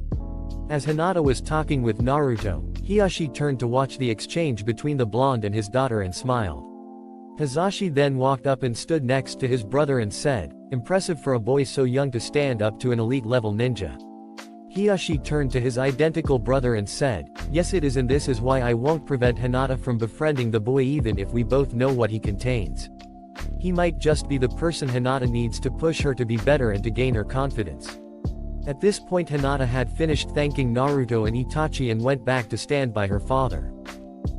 Speaker 1: As Hinata was talking with Naruto, Hiyashi turned to watch the exchange between the blonde and his daughter and smiled. Hizashi then walked up and stood next to his brother and said, "Impressive for a boy so young to stand up to an elite-level ninja." Hiyashi turned to his identical brother and said, "Yes, it is, and this is why I won't prevent Hinata from befriending the boy even if we both know what he contains. He might just be the person Hinata needs to push her to be better and to gain her confidence." At this point, Hinata had finished thanking Naruto and Itachi and went back to stand by her father.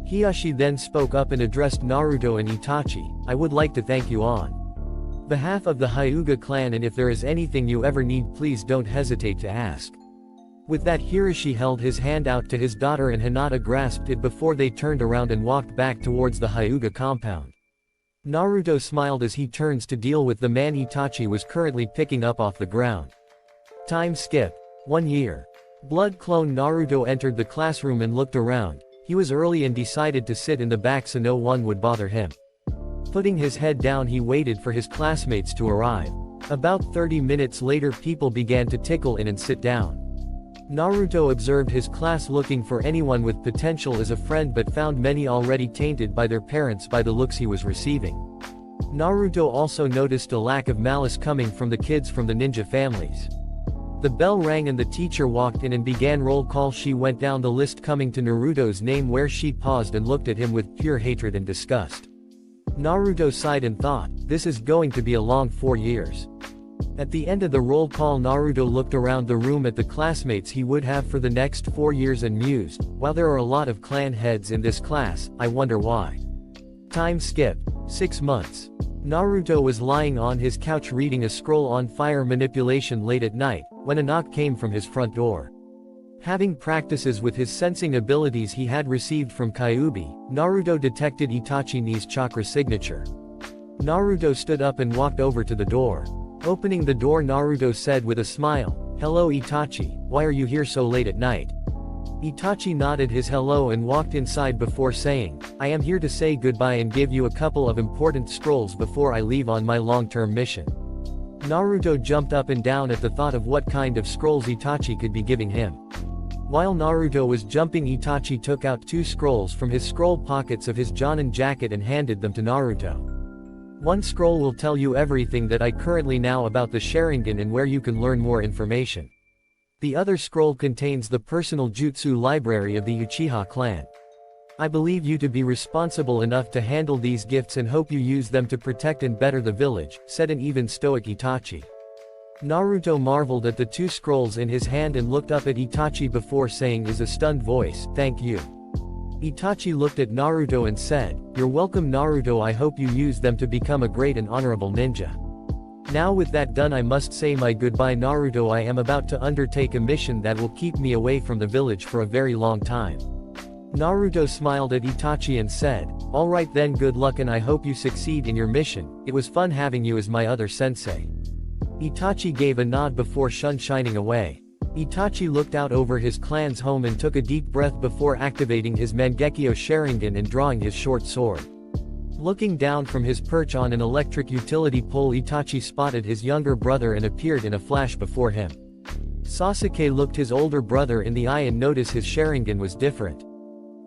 Speaker 1: Hiyashi then spoke up and addressed Naruto and Itachi, "I would like to thank you on behalf of the Hyuga clan, and if there is anything you ever need, please don't hesitate to ask." With that, Hiroshi held his hand out to his daughter and Hinata grasped it before they turned around and walked back towards the Hyuga compound. Naruto smiled as he turns to deal with the man Itachi was currently picking up off the ground. Time skip 1 year. Blood clone Naruto entered the classroom and looked around. He was early and decided to sit in the back so no one would bother him. Putting his head down, he waited for his classmates to arrive. About 30 minutes later, people began to trickle in and sit down. Naruto observed his class looking for anyone with potential as a friend, but found many already tainted by their parents by the looks he was receiving. Naruto also noticed a lack of malice coming from the kids from the ninja families. The bell rang and the teacher walked in and began roll call. She went down the list coming to Naruto's name, where she paused and looked at him with pure hatred and disgust. Naruto sighed and thought, this is going to be a long 4 years. At the end of the roll call, Naruto looked around the room at the classmates he would have for the next 4 years and mused, while there are a lot of clan heads in this class, I wonder why. Time skip 6 months. Naruto was lying on his couch reading a scroll on fire manipulation late at night, when a knock came from his front door. Having practices with his sensing abilities he had received from Kyuubi, Naruto detected Itachi's chakra signature. Naruto stood up and walked over to the door. Opening the door, Naruto said with a smile, "Hello Itachi, why are you here so late at night?" Itachi nodded his hello and walked inside before saying, "I am here to say goodbye and give you a couple of important scrolls before I leave on my long-term mission." Naruto jumped up and down at the thought of what kind of scrolls Itachi could be giving him. While Naruto was jumping, Itachi took out 2 scrolls from his scroll pockets of his Jonin jacket and handed them to Naruto. "One scroll will tell you everything that I currently know about the Sharingan and where you can learn more information. The other scroll contains the personal jutsu library of the Uchiha clan. I believe you to be responsible enough to handle these gifts and hope you use them to protect and better the village," said an even stoic Itachi. Naruto marveled at the 2 scrolls in his hand and looked up at Itachi before saying in a stunned voice, "Thank you." Itachi looked at Naruto and said, "You're welcome Naruto, I hope you use them to become a great and honorable ninja. Now with that done, I must say my goodbye Naruto, I am about to undertake a mission that will keep me away from the village for a very long time." Naruto smiled at Itachi and said, Alright then, good luck and I hope you succeed in your mission. It was fun having you as my other sensei. Itachi gave a nod before shining away. Itachi looked out over his clan's home and took a deep breath before activating his Mangekyo Sharingan and drawing his short sword. Looking down from his perch on an electric utility pole, Itachi spotted his younger brother and appeared in a flash before him. Sasuke looked his older brother in the eye and noticed his Sharingan was different.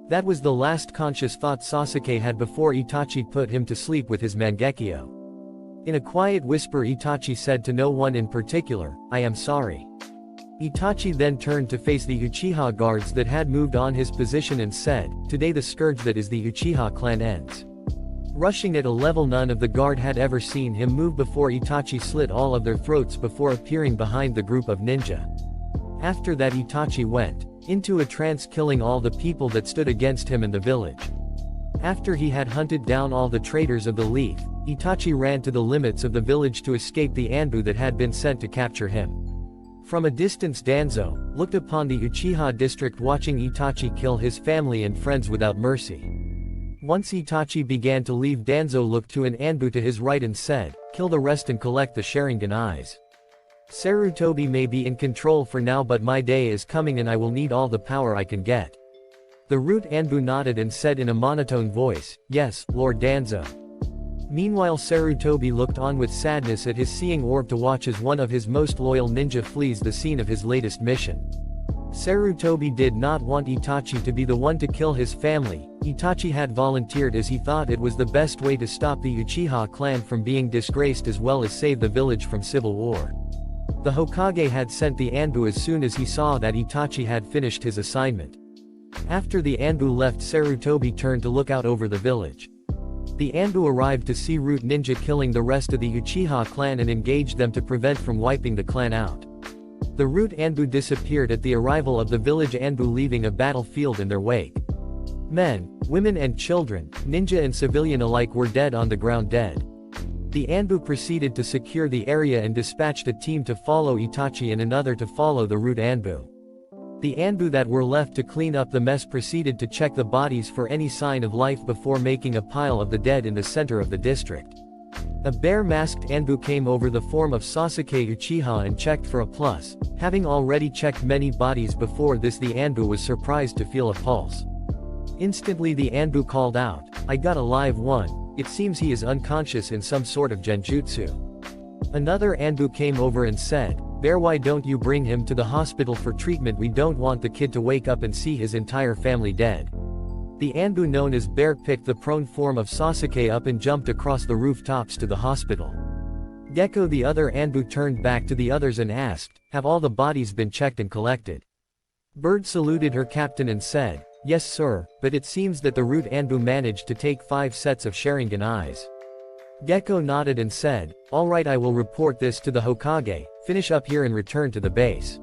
Speaker 1: That was the last conscious thought Sasuke had before Itachi put him to sleep with his Mangekyo. In a quiet whisper, Itachi said to no one in particular, "I am sorry." Itachi then turned to face the Uchiha guards that had moved on his position and said, "Today the scourge that is the Uchiha clan ends." Rushing at a level none of the guard had ever seen him move before, Itachi slit all of their throats before appearing behind the group of ninja. After that, Itachi went into a trance, killing all the people that stood against him in the village. After he had hunted down all the traitors of the Leaf, Itachi ran to the limits of the village to escape the Anbu that had been sent to capture him. From a distance, Danzo looked upon the Uchiha district, watching Itachi kill his family and friends without mercy. Once Itachi began to leave, Danzo looked to an Anbu to his right and said, "Kill the rest and collect the Sharingan eyes. Sarutobi may be in control for now, but my day is coming and I will need all the power I can get." The Root Anbu nodded and said in a monotone voice, "Yes, Lord Danzo." Meanwhile, Sarutobi looked on with sadness at his seeing orb to watch as one of his most loyal ninja flees the scene of his latest mission. Sarutobi did not want Itachi to be the one to kill his family. Itachi had volunteered as he thought it was the best way to stop the Uchiha clan from being disgraced as well as save the village from civil war. The Hokage had sent the Anbu as soon as he saw that Itachi had finished his assignment. After the Anbu left, Sarutobi turned to look out over the village. The Anbu arrived to see Root Ninja killing the rest of the Uchiha clan and engaged them to prevent from wiping the clan out. The Root Anbu disappeared at the arrival of the village Anbu, leaving a battlefield in their wake. Men, women and children, ninja and civilian alike, were dead on the ground, dead. The Anbu proceeded to secure the area and dispatched a team to follow Itachi and another to follow the Root Anbu. The Anbu that were left to clean up the mess proceeded to check the bodies for any sign of life before making a pile of the dead in the center of the district. A bare-masked Anbu came over the form of Sasuke Uchiha and checked for a plus. Having already checked many bodies before this, the Anbu was surprised to feel a pulse. Instantly the Anbu called out, "I got a live one. It seems he is unconscious in some sort of genjutsu." Another Anbu came over and said, "Bear, why don't you bring him to the hospital for treatment? We don't want the kid to wake up and see his entire family dead." The Anbu known as Bear picked the prone form of Sasuke up and jumped across the rooftops to the hospital. Gecko, the other Anbu, turned back to the others and asked, "Have all the bodies been checked and collected?" Bird saluted her captain and said, "Yes sir, but it seems that the Root Anbu managed to take 5 sets of Sharingan eyes." Gecko nodded and said, "Alright, I will report this to the Hokage, finish up here and return to the base."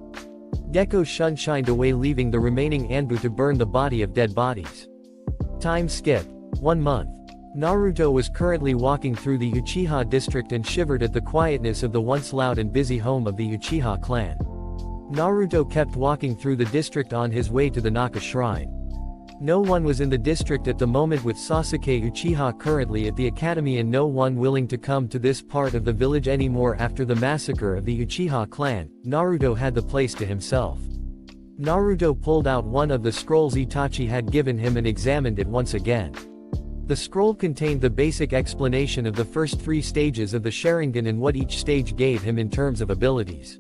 Speaker 1: Gecko shined away, leaving the remaining Anbu to burn the body of dead bodies. Time skip 1 month. Naruto was currently walking through the Uchiha district and shivered at the quietness of the once loud and busy home of the Uchiha clan. Naruto kept walking through the district on his way to the Naka Shrine. No one was in the district at the moment, with Sasuke Uchiha currently at the academy and no one willing to come to this part of the village anymore after the massacre of the Uchiha clan. Naruto had the place to himself. Naruto pulled out one of the scrolls Itachi had given him and examined it once again. The scroll contained the basic explanation of the first 3 stages of the Sharingan and what each stage gave him in terms of abilities.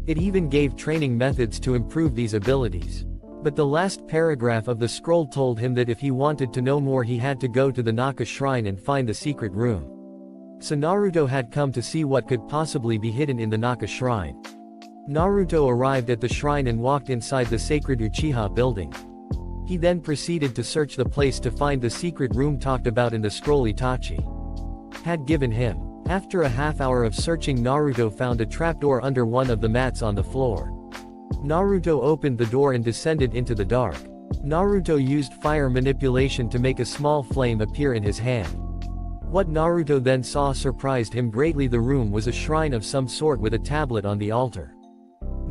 Speaker 1: It even gave training methods to improve these abilities. But the last paragraph of the scroll told him that if he wanted to know more, he had to go to the Naka Shrine and find the secret room. So Naruto had come to see what could possibly be hidden in the Naka Shrine. Naruto arrived at the shrine and walked inside the sacred Uchiha building. He then proceeded to search the place to find the secret room talked about in the scroll Itachi had given him. After a half-hour of searching, Naruto found a trapdoor under one of the mats on the floor. Naruto opened the door and descended into the dark. Naruto used fire manipulation to make a small flame appear in his hand. What Naruto then saw surprised him greatly. The room was a shrine of some sort with a tablet on the altar.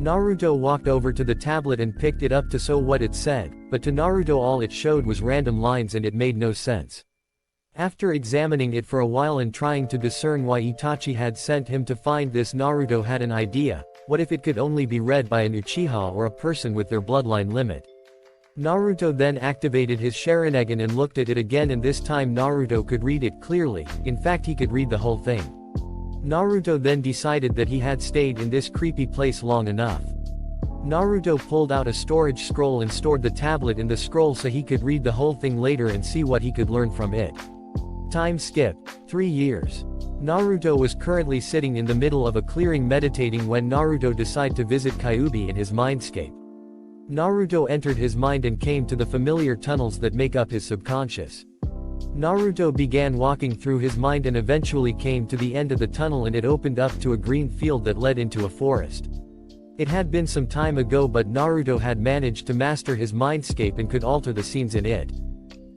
Speaker 1: Naruto walked over to the tablet and picked it up to show what it said, but to Naruto all it showed was random lines and it made no sense. After examining it for a while and trying to discern why Itachi had sent him to find this, Naruto had an idea. What if it could only be read by an Uchiha or a person with their bloodline limit? Naruto then activated his Sharingan and looked at it again, and this time Naruto could read it clearly. In fact, he could read the whole thing. Naruto then decided that he had stayed in this creepy place long enough. Naruto pulled out a storage scroll and stored the tablet in the scroll so he could read the whole thing later and see what he could learn from it. Time skip. 3 years. Naruto was currently sitting in the middle of a clearing meditating when Naruto decided to visit Kyuubi in his mindscape. Naruto entered his mind and came to the familiar tunnels that make up his subconscious. Naruto began walking through his mind and eventually came to the end of the tunnel, and it opened up to a green field that led into a forest. It had been some time ago, but Naruto had managed to master his mindscape and could alter the scenes in it.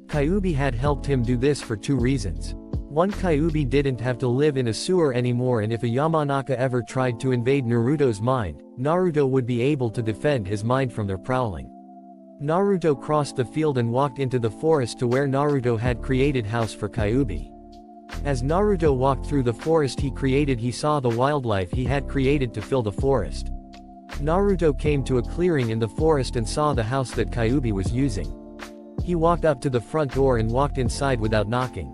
Speaker 1: Kyuubi had helped him do this for 2 reasons. One, Kyuubi didn't have to live in a sewer anymore, and if a Yamanaka ever tried to invade Naruto's mind, Naruto would be able to defend his mind from their prowling. Naruto crossed the field and walked into the forest to where Naruto had created house for Kyuubi. As Naruto walked through the forest he saw the wildlife he had created to fill the forest. Naruto came to a clearing in the forest and saw the house that Kyuubi was using. He walked up to the front door and walked inside without knocking.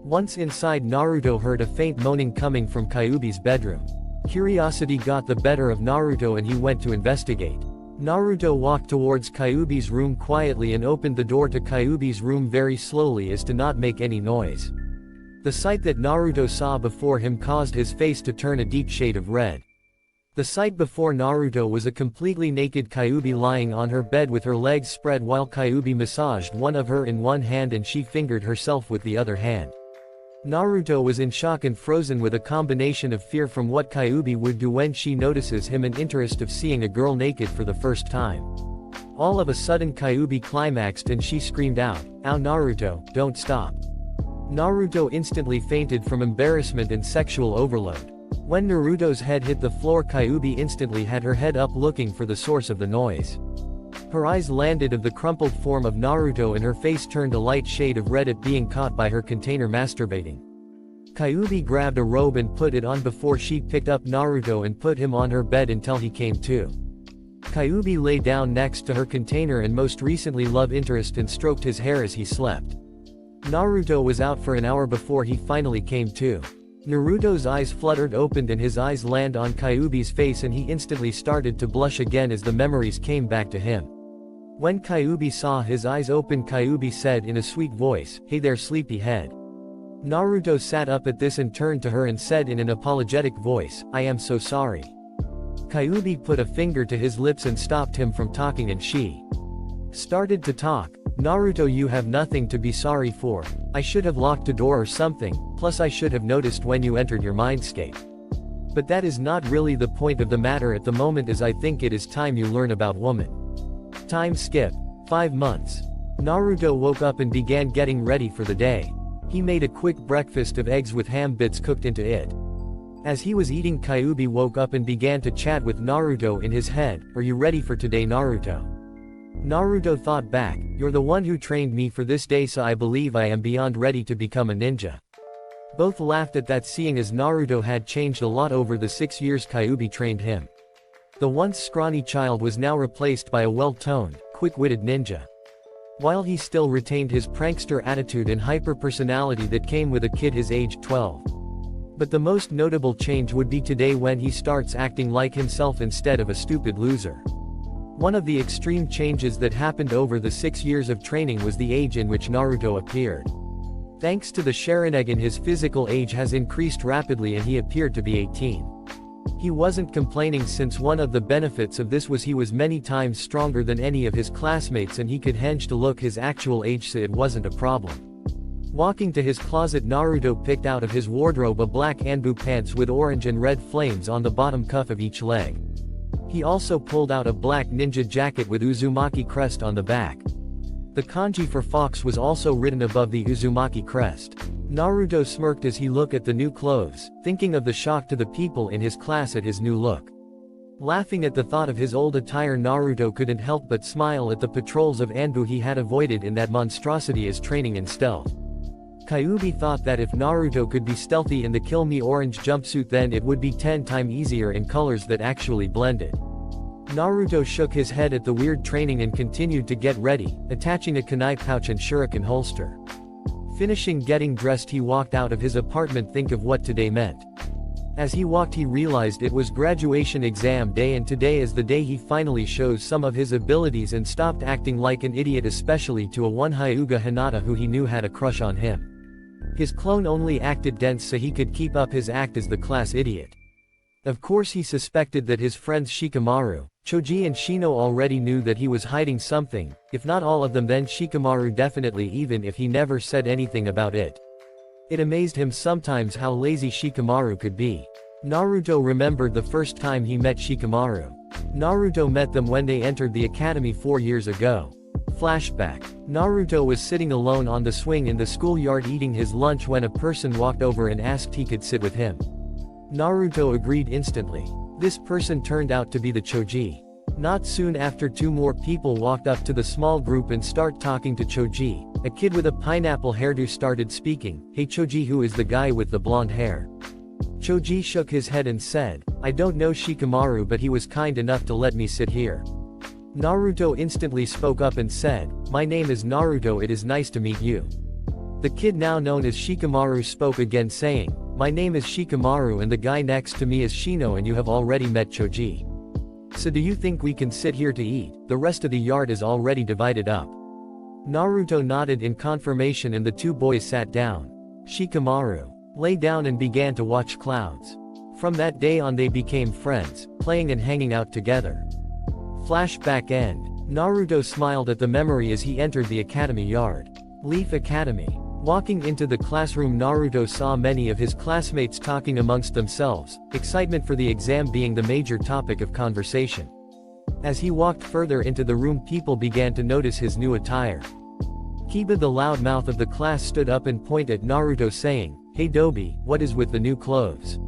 Speaker 1: Once inside, Naruto heard a faint moaning coming from Kyuubi's bedroom. Curiosity got the better of Naruto and he went to investigate. Naruto walked towards Kyuubi's room quietly and opened the door to Kyuubi's room very slowly as to not make any noise. The sight that Naruto saw before him caused his face to turn a deep shade of red. The sight before Naruto was a completely naked Kyuubi lying on her bed with her legs spread while Kyuubi massaged one of her in one hand and she fingered herself with the other hand. Naruto was in shock and frozen with a combination of fear from what Kyuubi would do when she notices him and interest of seeing a girl naked for the first time. All of a sudden Kyuubi climaxed and she screamed out, "Ow Naruto, don't stop." Naruto instantly fainted from embarrassment and sexual overload. When Naruto's head hit the floor, Kyuubi instantly had her head up looking for the source of the noise. Her eyes landed of the crumpled form of Naruto and her face turned a light shade of red at being caught by her container masturbating. Kyuubi grabbed a robe and put it on before she picked up Naruto and put him on her bed until he came to. Kyuubi lay down next to her container and most recently love interest and stroked his hair as he slept. Naruto was out for an hour before he finally came to. Naruto's eyes fluttered open and his eyes land on Kyuubi's face and he instantly started to blush again as the memories came back to him. When Kyuubi saw his eyes open, Kyuubi said in a sweet voice, "Hey there sleepyhead." Naruto sat up at this and turned to her and said in an apologetic voice, "I am so sorry." Kyuubi put a finger to his lips and stopped him from talking and she started to talk. "Naruto, you have nothing to be sorry for. I should have locked a door or something, plus I should have noticed when you entered your mindscape. But that is not really the point of the matter at the moment, as I think it is time you learn about woman." Time skip. 5 months. Naruto woke up and began getting ready for the day. He made a quick breakfast of eggs with ham bits cooked into it. As he was eating, Kyuubi woke up and began to chat with Naruto in his head. "Are you ready for today, Naruto?" Naruto thought back, "You're the one who trained me for this day, so I believe I am beyond ready to become a ninja." Both laughed at that, seeing as Naruto had changed a lot over the 6 years Kyuubi trained him. The once scrawny child was now replaced by a well-toned, quick-witted ninja. While he still retained his prankster attitude and hyper-personality that came with a kid his age 12. But the most notable change would be today when he starts acting like himself instead of a stupid loser. One of the extreme changes that happened over the 6 years of training was the age in which Naruto appeared. Thanks to the Sharingan, his physical age has increased rapidly and he appeared to be 18. He wasn't complaining, since one of the benefits of this was he was many times stronger than any of his classmates and he could henge to look his actual age, so it wasn't a problem. Walking to his closet, Naruto picked out of his wardrobe a black Anbu pants with orange and red flames on the bottom cuff of each leg. He also pulled out a black ninja jacket with Uzumaki crest on the back. The kanji for fox was also written above the Uzumaki crest. Naruto smirked as he looked at the new clothes, thinking of the shock to the people in his class at his new look. Laughing at the thought of his old attire, Naruto couldn't help but smile at the patrols of Anbu he had avoided in that monstrosity as training in stealth. Kyuubi thought that if Naruto could be stealthy in the Kill Me orange jumpsuit, then it would be 10 times easier in colors that actually blended. Naruto shook his head at the weird training and continued to get ready, attaching a kunai pouch and shuriken holster. Finishing getting dressed, he walked out of his apartment. Think of what today meant. As he walked, he realized it was graduation exam day, and today is the day he finally shows some of his abilities and stopped acting like an idiot, especially to a one Hyuga Hinata who he knew had a crush on him. His clone only acted dense so he could keep up his act as the class idiot. Of course he suspected that his friends Shikamaru, Choji and Shino already knew that he was hiding something, if not all of them then Shikamaru definitely, even if he never said anything about it. It amazed him sometimes how lazy Shikamaru could be. Naruto remembered the first time he met Shikamaru. Naruto met them when they entered the academy 4 years ago. Flashback. Naruto was sitting alone on the swing in the schoolyard eating his lunch when a person walked over and asked he could sit with him. Naruto agreed instantly. This person turned out to be the Choji. Not soon after, 2 more people walked up to the small group and start talking to Choji. A kid with a pineapple hairdo started speaking. "Hey Choji, who is the guy with the blonde hair?" Choji shook his head and said, "I don't know Shikamaru, but he was kind enough to let me sit here." Naruto instantly spoke up and said, "My name is Naruto, it is nice to meet you." The kid now known as Shikamaru spoke again saying, "My name is Shikamaru and the guy next to me is Shino, and you have already met Choji. So do you think we can sit here to eat? The rest of the yard is already divided up." Naruto nodded in confirmation and the 2 boys sat down. Shikamaru lay down and began to watch clouds. From that day on they became friends, playing and hanging out together. Flashback end. Naruto smiled at the memory as he entered the academy yard. Leaf Academy. Walking into the classroom, Naruto saw many of his classmates talking amongst themselves, excitement for the exam being the major topic of conversation. As he walked further into the room, people began to notice his new attire. Kiba, the loudmouth of the class, stood up and pointed at Naruto saying, "Hey Dobi, what is with the new clothes?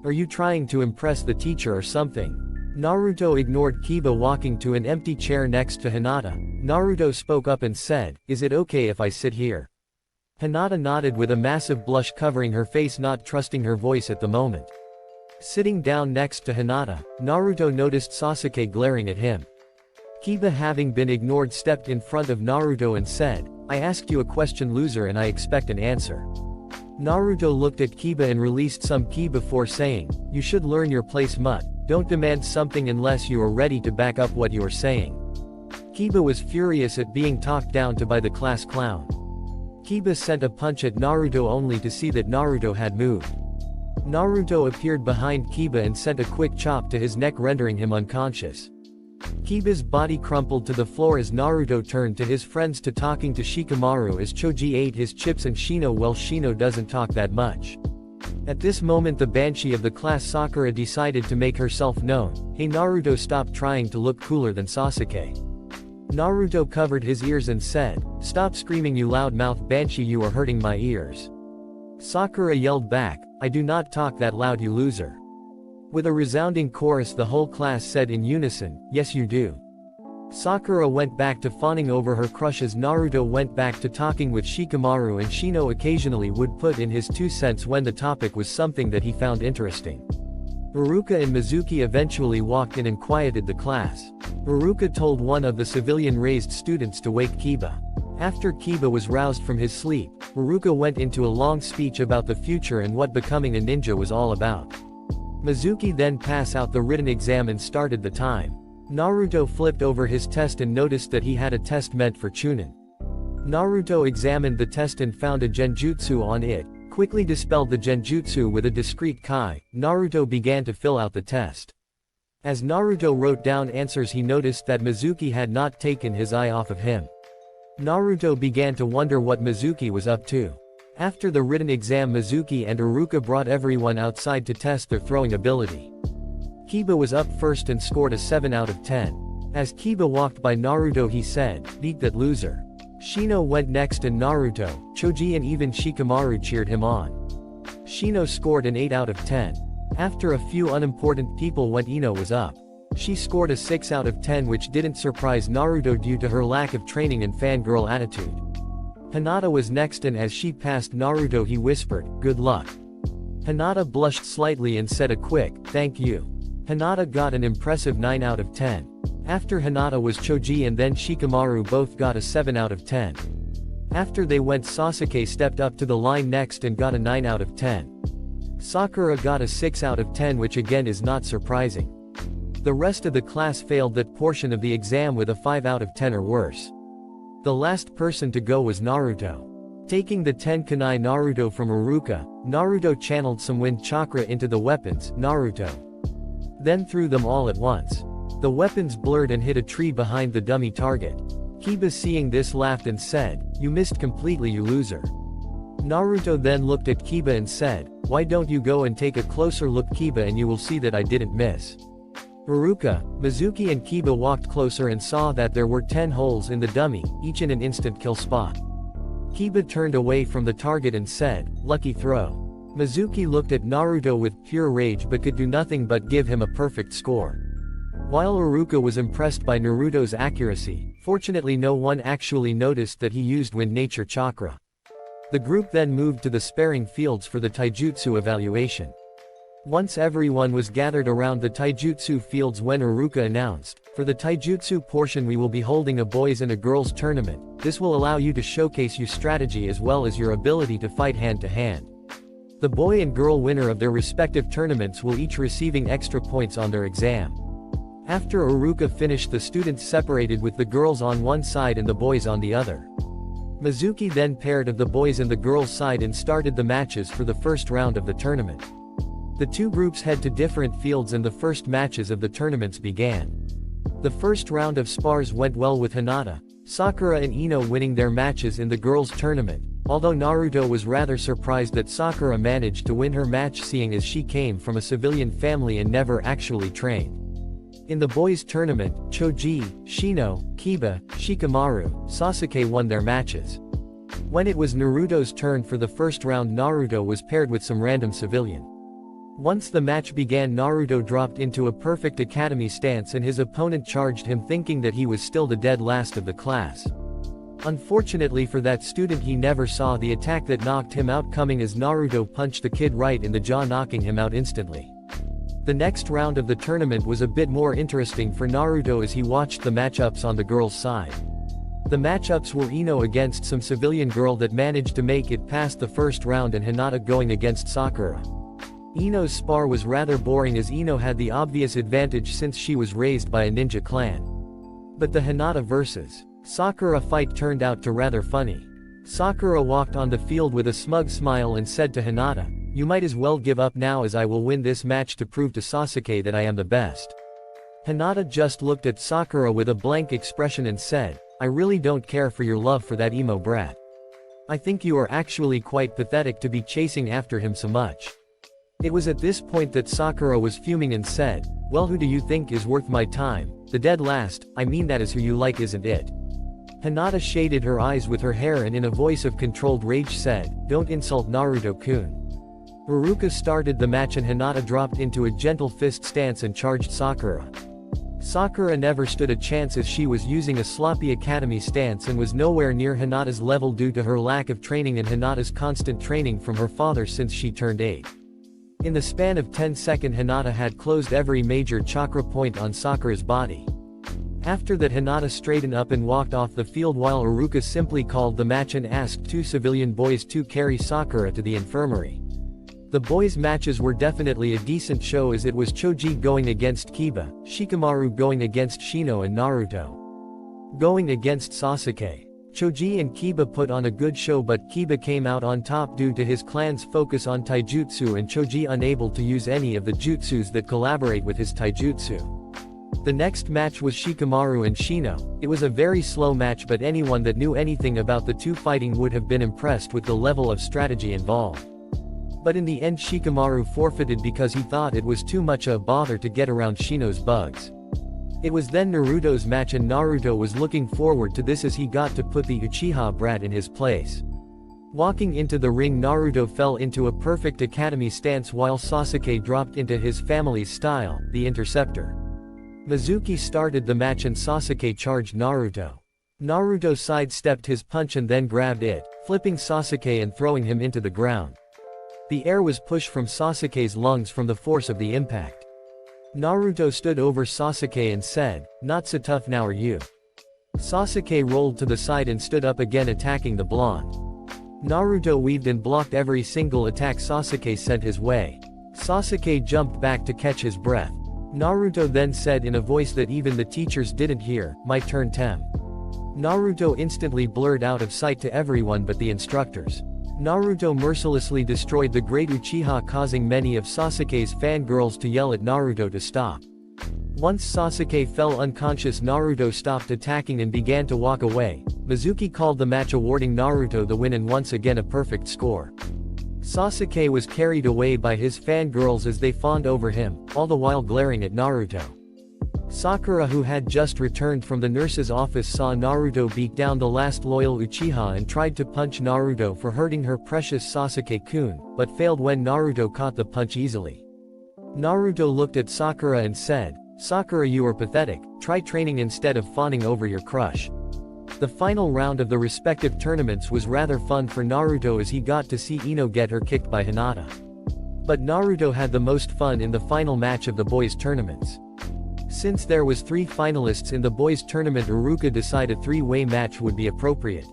Speaker 1: Are you trying to impress the teacher or something?" Naruto ignored Kiba, walking to an empty chair next to Hinata. Naruto spoke up and said, "Is it okay if I sit here?" Hinata nodded with a massive blush covering her face, not trusting her voice at the moment. Sitting down next to Hinata, Naruto noticed Sasuke glaring at him. Kiba, having been ignored, stepped in front of Naruto and said, "I asked you a question, loser, and I expect an answer." Naruto looked at Kiba and released some ki before saying, "You should learn your place, mutt. Don't demand something unless you are ready to back up what you are saying." Kiba was furious at being talked down to by the class clown. Kiba sent a punch at Naruto only to see that Naruto had moved. Naruto appeared behind Kiba and sent a quick chop to his neck, rendering him unconscious. Kiba's body crumpled to the floor as Naruto turned to his friends to talking to Shikamaru as Choji ate his chips and Shino, well, Shino doesn't talk that much. At this moment the banshee of the class, Sakura, decided to make herself known. "Hey Naruto, stop trying to look cooler than Sasuke." Naruto covered his ears and said, "Stop screaming, you loudmouth banshee, you are hurting my ears." Sakura yelled back, "I do not talk that loud, you loser." With a resounding chorus the whole class said in unison, "Yes you do." Sakura went back to fawning over her crush as Naruto went back to talking with Shikamaru, and Shino occasionally would put in his 2 cents when the topic was something that he found interesting. Iruka and Mizuki eventually walked in and quieted the class. Iruka told one of the civilian-raised students to wake Kiba. After Kiba was roused from his sleep, Iruka went into a long speech about the future and what becoming a ninja was all about. Mizuki then passed out the written exam and started the time. Naruto flipped over his test and noticed that he had a test meant for Chunin. Naruto examined the test and found a genjutsu on it, quickly dispelled the genjutsu with a discreet kai. Naruto began to fill out the test. As Naruto wrote down answers, he noticed that Mizuki had not taken his eye off of him. Naruto began to wonder what Mizuki was up to. After the written exam, Mizuki and Iruka brought everyone outside to test their throwing ability. Kiba was up first and scored a 7 out of 10. As Kiba walked by Naruto he said, "Beat that loser." Shino went next and Naruto, Choji and even Shikamaru cheered him on. Shino scored an 8 out of 10. After a few unimportant people went, Ino was up. She scored a 6 out of 10, which didn't surprise Naruto due to her lack of training and fangirl attitude. Hinata was next, and as she passed Naruto he whispered, "Good luck." Hinata blushed slightly and said a quick, "Thank you." Hinata got an impressive 9 out of 10. After Hinata was Choji and then Shikamaru, both got a 7 out of 10. After they went, Sasuke stepped up to the line next and got a 9 out of 10. Sakura got a 6 out of 10, which again is not surprising. The rest of the class failed that portion of the exam with a 5 out of 10 or worse. The last person to go was Naruto. Taking the Tenkanai Naruto from Iruka, Naruto channeled some wind chakra into the weapons, Naruto then threw them all at once. The weapons blurred and hit a tree behind the dummy target. Kiba, seeing this, laughed and said, "You missed completely, you loser." Naruto then looked at Kiba and said, "Why don't you go and take a closer look, Kiba, and you will see that I didn't miss." Iruka, Mizuki and Kiba walked closer and saw that there were 10 holes in the dummy, each in an instant kill spot. Kiba turned away from the target and said, "Lucky throw." Mizuki looked at Naruto with pure rage but could do nothing but give him a perfect score. While Iruka was impressed by Naruto's accuracy, fortunately no one actually noticed that he used wind nature chakra. The group then moved to the sparring fields for the taijutsu evaluation. Once everyone was gathered around the taijutsu fields when Iruka announced, "For the taijutsu portion we will be holding a boys and a girls tournament. This will allow you to showcase your strategy as well as your ability to fight hand to hand. The boy and girl winner of their respective tournaments will each receiving extra points on their exam." After Iruka finished, the students separated with the girls on one side and the boys on the other. Mizuki then paired of the boys and the girls side and started the matches for the first round of the tournament. The two groups head to different fields and the first matches of the tournaments began. The first round of spars went well with Hinata, Sakura and Ino winning their matches in the girls' tournament, although Naruto was rather surprised that Sakura managed to win her match, seeing as she came from a civilian family and never actually trained. In the boys' tournament, Choji, Shino, Kiba, Shikamaru, Sasuke won their matches. When it was Naruto's turn for the first round, Naruto was paired with some random civilian. Once the match began, Naruto dropped into a perfect academy stance and his opponent charged him, thinking that he was still the dead last of the class. Unfortunately for that student, he never saw the attack that knocked him out coming as Naruto punched the kid right in the jaw, knocking him out instantly. The next round of the tournament was a bit more interesting for Naruto as he watched the matchups on the girls' side. The matchups were Ino against some civilian girl that managed to make it past the first round, and Hinata going against Sakura. Ino's spar was rather boring as Ino had the obvious advantage since she was raised by a ninja clan. But the Hinata vs. Sakura fight turned out to rather funny. Sakura walked on the field with a smug smile and said to Hinata, "You might as well give up now, as I will win this match to prove to Sasuke that I am the best." Hinata just looked at Sakura with a blank expression and said, "I really don't care for your love for that emo brat. I think you are actually quite pathetic to be chasing after him so much." It was at this point that Sakura was fuming and said, "Well, who do you think is worth my time? The dead last, I mean, that is who you like, isn't it?" Hinata shaded her eyes with her hair and in a voice of controlled rage said, "Don't insult Naruto-kun." Iruka started the match and Hinata dropped into a gentle fist stance and charged Sakura. Sakura never stood a chance as she was using a sloppy academy stance and was nowhere near Hinata's level due to her lack of training and Hinata's constant training from her father since she turned 8. In the span of 10 seconds, Hinata had closed every major chakra point on Sakura's body. After that, Hinata straightened up and walked off the field while Iruka simply called the match and asked 2 civilian boys to carry Sakura to the infirmary. The boys' matches were definitely a decent show as it was Choji going against Kiba, Shikamaru going against Shino and Naruto going against Sasuke. Choji and Kiba put on a good show, but Kiba came out on top due to his clan's focus on taijutsu and Choji unable to use any of the jutsus that collaborate with his taijutsu. The next match was Shikamaru and Shino. It was a very slow match, but anyone that knew anything about the two fighting would have been impressed with the level of strategy involved. But in the end, Shikamaru forfeited because he thought it was too much a bother to get around Shino's bugs. It was then Naruto's match and Naruto was looking forward to this as he got to put the Uchiha brat in his place. Walking into the ring, Naruto fell into a perfect academy stance while Sasuke dropped into his family's style, the interceptor. Mizuki started the match and Sasuke charged Naruto. Naruto sidestepped his punch and then grabbed it, flipping Sasuke and throwing him into the ground. The air was pushed from Sasuke's lungs from the force of the impact. Naruto stood over Sasuke and said, "Not so tough now are you?" Sasuke rolled to the side and stood up again, attacking the blonde. Naruto weaved and blocked every single attack Sasuke sent his way. Sasuke jumped back to catch his breath. Naruto then said in a voice that even the teachers didn't hear, "My turn Tem." Naruto instantly blurred out of sight to everyone but the instructors. Naruto mercilessly destroyed the great Uchiha, causing many of Sasuke's fangirls to yell at Naruto to stop. Once Sasuke fell unconscious, Naruto stopped attacking and began to walk away. Mizuki called the match, awarding Naruto the win and once again a perfect score. Sasuke was carried away by his fangirls as they fawned over him, all the while glaring at Naruto. Sakura, who had just returned from the nurse's office, saw Naruto beat down the last loyal Uchiha and tried to punch Naruto for hurting her precious Sasuke-kun, but failed when Naruto caught the punch easily. Naruto looked at Sakura and said, "Sakura, you are pathetic, try training instead of fawning over your crush." The final round of the respective tournaments was rather fun for Naruto as he got to see Ino get her kicked by Hinata. But Naruto had the most fun in the final match of the boys' tournaments. Since there was 3 finalists in the boys' tournament, Iruka decided a 3-way match would be appropriate.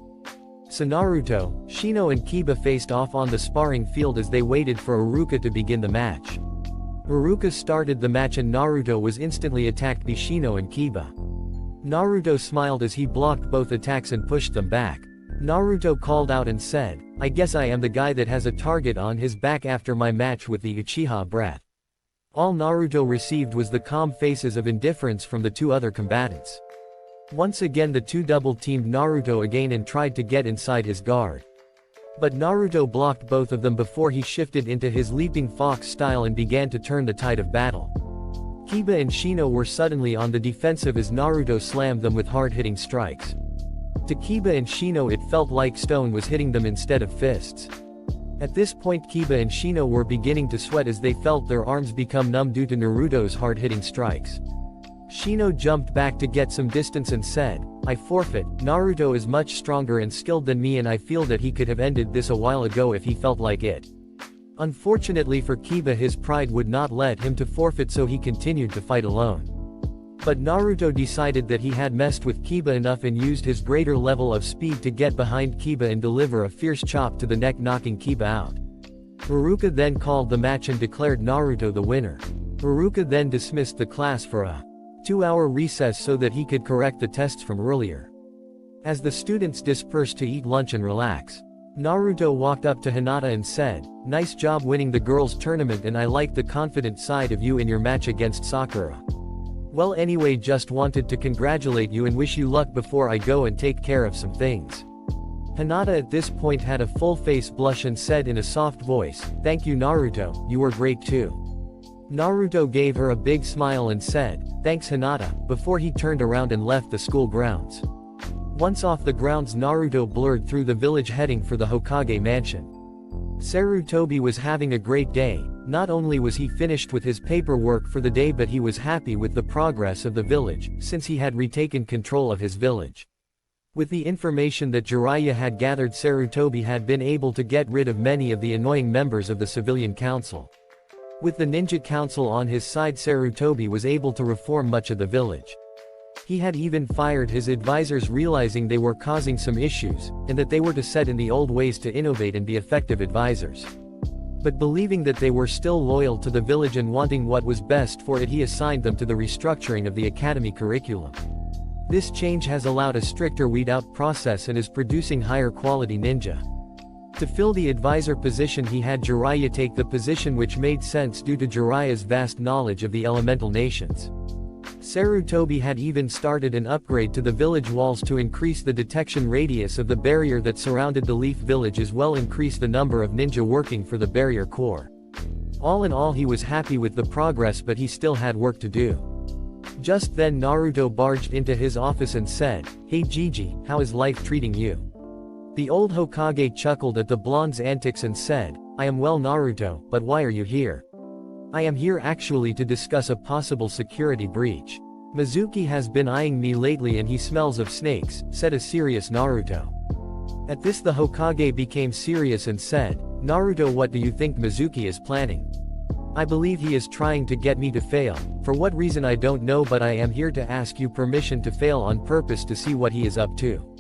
Speaker 1: So Naruto, Shino and Kiba faced off on the sparring field as they waited for Iruka to begin the match. Iruka started the match and Naruto was instantly attacked by Shino and Kiba. Naruto smiled as he blocked both attacks and pushed them back. Naruto called out and said, "I guess I am the guy that has a target on his back after my match with the Uchiha brat." All Naruto received was the calm faces of indifference from the 2 other combatants. Once again the 2 double-teamed Naruto again and tried to get inside his guard. But Naruto blocked both of them before he shifted into his leaping fox style and began to turn the tide of battle. Kiba and Shino were suddenly on the defensive as Naruto slammed them with hard-hitting strikes. To Kiba and Shino it felt like stone was hitting them instead of fists. At this point Kiba and Shino were beginning to sweat as they felt their arms become numb due to Naruto's hard-hitting strikes. Shino jumped back to get some distance and said, "I forfeit, Naruto is much stronger and skilled than me and I feel that he could have ended this a while ago if he felt like it." Unfortunately for Kiba, his pride would not let him to forfeit, so he continued to fight alone. But Naruto decided that he had messed with Kiba enough and used his greater level of speed to get behind Kiba and deliver a fierce chop to the neck, knocking Kiba out. Iruka then called the match and declared Naruto the winner. Iruka then dismissed the class for a 2-hour recess so that he could correct the tests from earlier. As the students dispersed to eat lunch and relax, Naruto walked up to Hinata and said, "Nice job winning the girls' tournament and I like the confident side of you in your match against Sakura. Well, anyway, just wanted to congratulate you and wish you luck before I go and take care of some things." Hinata at this point had a full face blush and said in a soft voice, "Thank you Naruto, you were great too." Naruto gave her a big smile and said, "Thanks Hinata," before he turned around and left the school grounds. Once off the grounds, Naruto blurred through the village heading for the Hokage mansion. Sarutobi was having a great day. Not only was he finished with his paperwork for the day, but he was happy with the progress of the village, since he had retaken control of his village. With the information that Jiraiya had gathered, Sarutobi had been able to get rid of many of the annoying members of the civilian council. With the ninja council on his side, Sarutobi was able to reform much of the village. He had even fired his advisors, realizing they were causing some issues, and that they were to set in the old ways to innovate and be effective advisors. But believing that they were still loyal to the village and wanting what was best for it, he assigned them to the restructuring of the academy curriculum. This change has allowed a stricter weed-out process and is producing higher quality ninja. To fill the advisor position, he had Jiraiya take the position, which made sense due to Jiraiya's vast knowledge of the elemental nations. Sarutobi had even started an upgrade to the village walls to increase the detection radius of the barrier that surrounded the Leaf Village, as well increase the number of ninja working for the barrier core. All in all, he was happy with the progress, but he still had work to do. Just then Naruto barged into his office and said, "Hey Gigi, how is life treating you?" The old Hokage chuckled at the blonde's antics and said, "I am well Naruto, but why are you here?" "I am here actually to discuss a possible security breach." Mizuki has been eyeing me lately and he smells of snakes, said a serious Naruto. At this the Hokage became serious and said, Naruto, what do you think Mizuki is planning? I believe he is trying to get me to fail. For what reason I don't know, but I am here to ask you permission to fail on purpose to see what he is up to.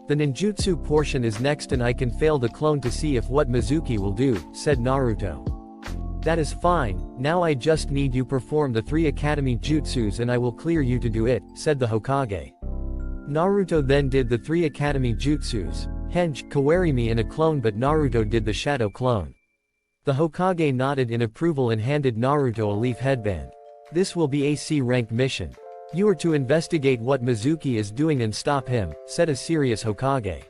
Speaker 1: The ninjutsu portion is next and I can fail the clone to see if what Mizuki will do, said Naruto. That is fine, now I just need you perform the 3 academy jutsus and I will clear you to do it, said the Hokage. Naruto then did the 3 academy jutsus, Henge, Kawarimi and a clone, but Naruto did the shadow clone. The Hokage nodded in approval and handed Naruto a leaf headband. This will be a C-rank mission. You are to investigate what Mizuki is doing and stop him, said a serious Hokage.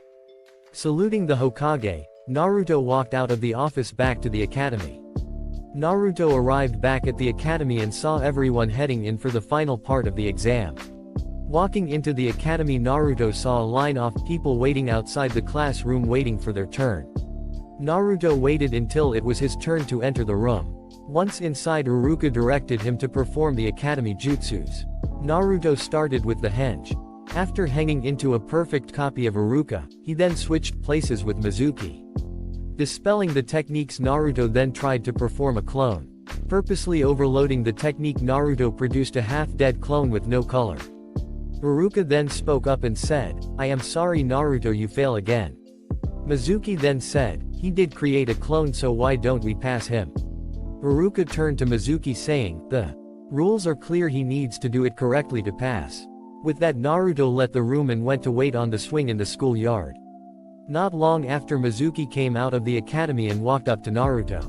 Speaker 1: Saluting the Hokage, Naruto walked out of the office back to the academy. Naruto arrived back at the academy and saw everyone heading in for the final part of the exam. Walking into the academy, Naruto saw a line of people waiting outside the classroom waiting for their turn. Naruto waited until it was his turn to enter the room. Once inside, Iruka directed him to perform the academy jutsus. Naruto started with the henge. After hanging into a perfect copy of Iruka, he then switched places with Mizuki. Dispelling the techniques, Naruto then tried to perform a clone. Purposely overloading the technique, Naruto produced a half-dead clone with no color. Iruka then spoke up and said, I am sorry Naruto, you fail again. Mizuki then said, he did create a clone, so why don't we pass him? Iruka turned to Mizuki saying, the rules are clear, he needs to do it correctly to pass. With that, Naruto left the room and went to wait on the swing in the schoolyard. Not long after, Mizuki came out of the academy and walked up to Naruto.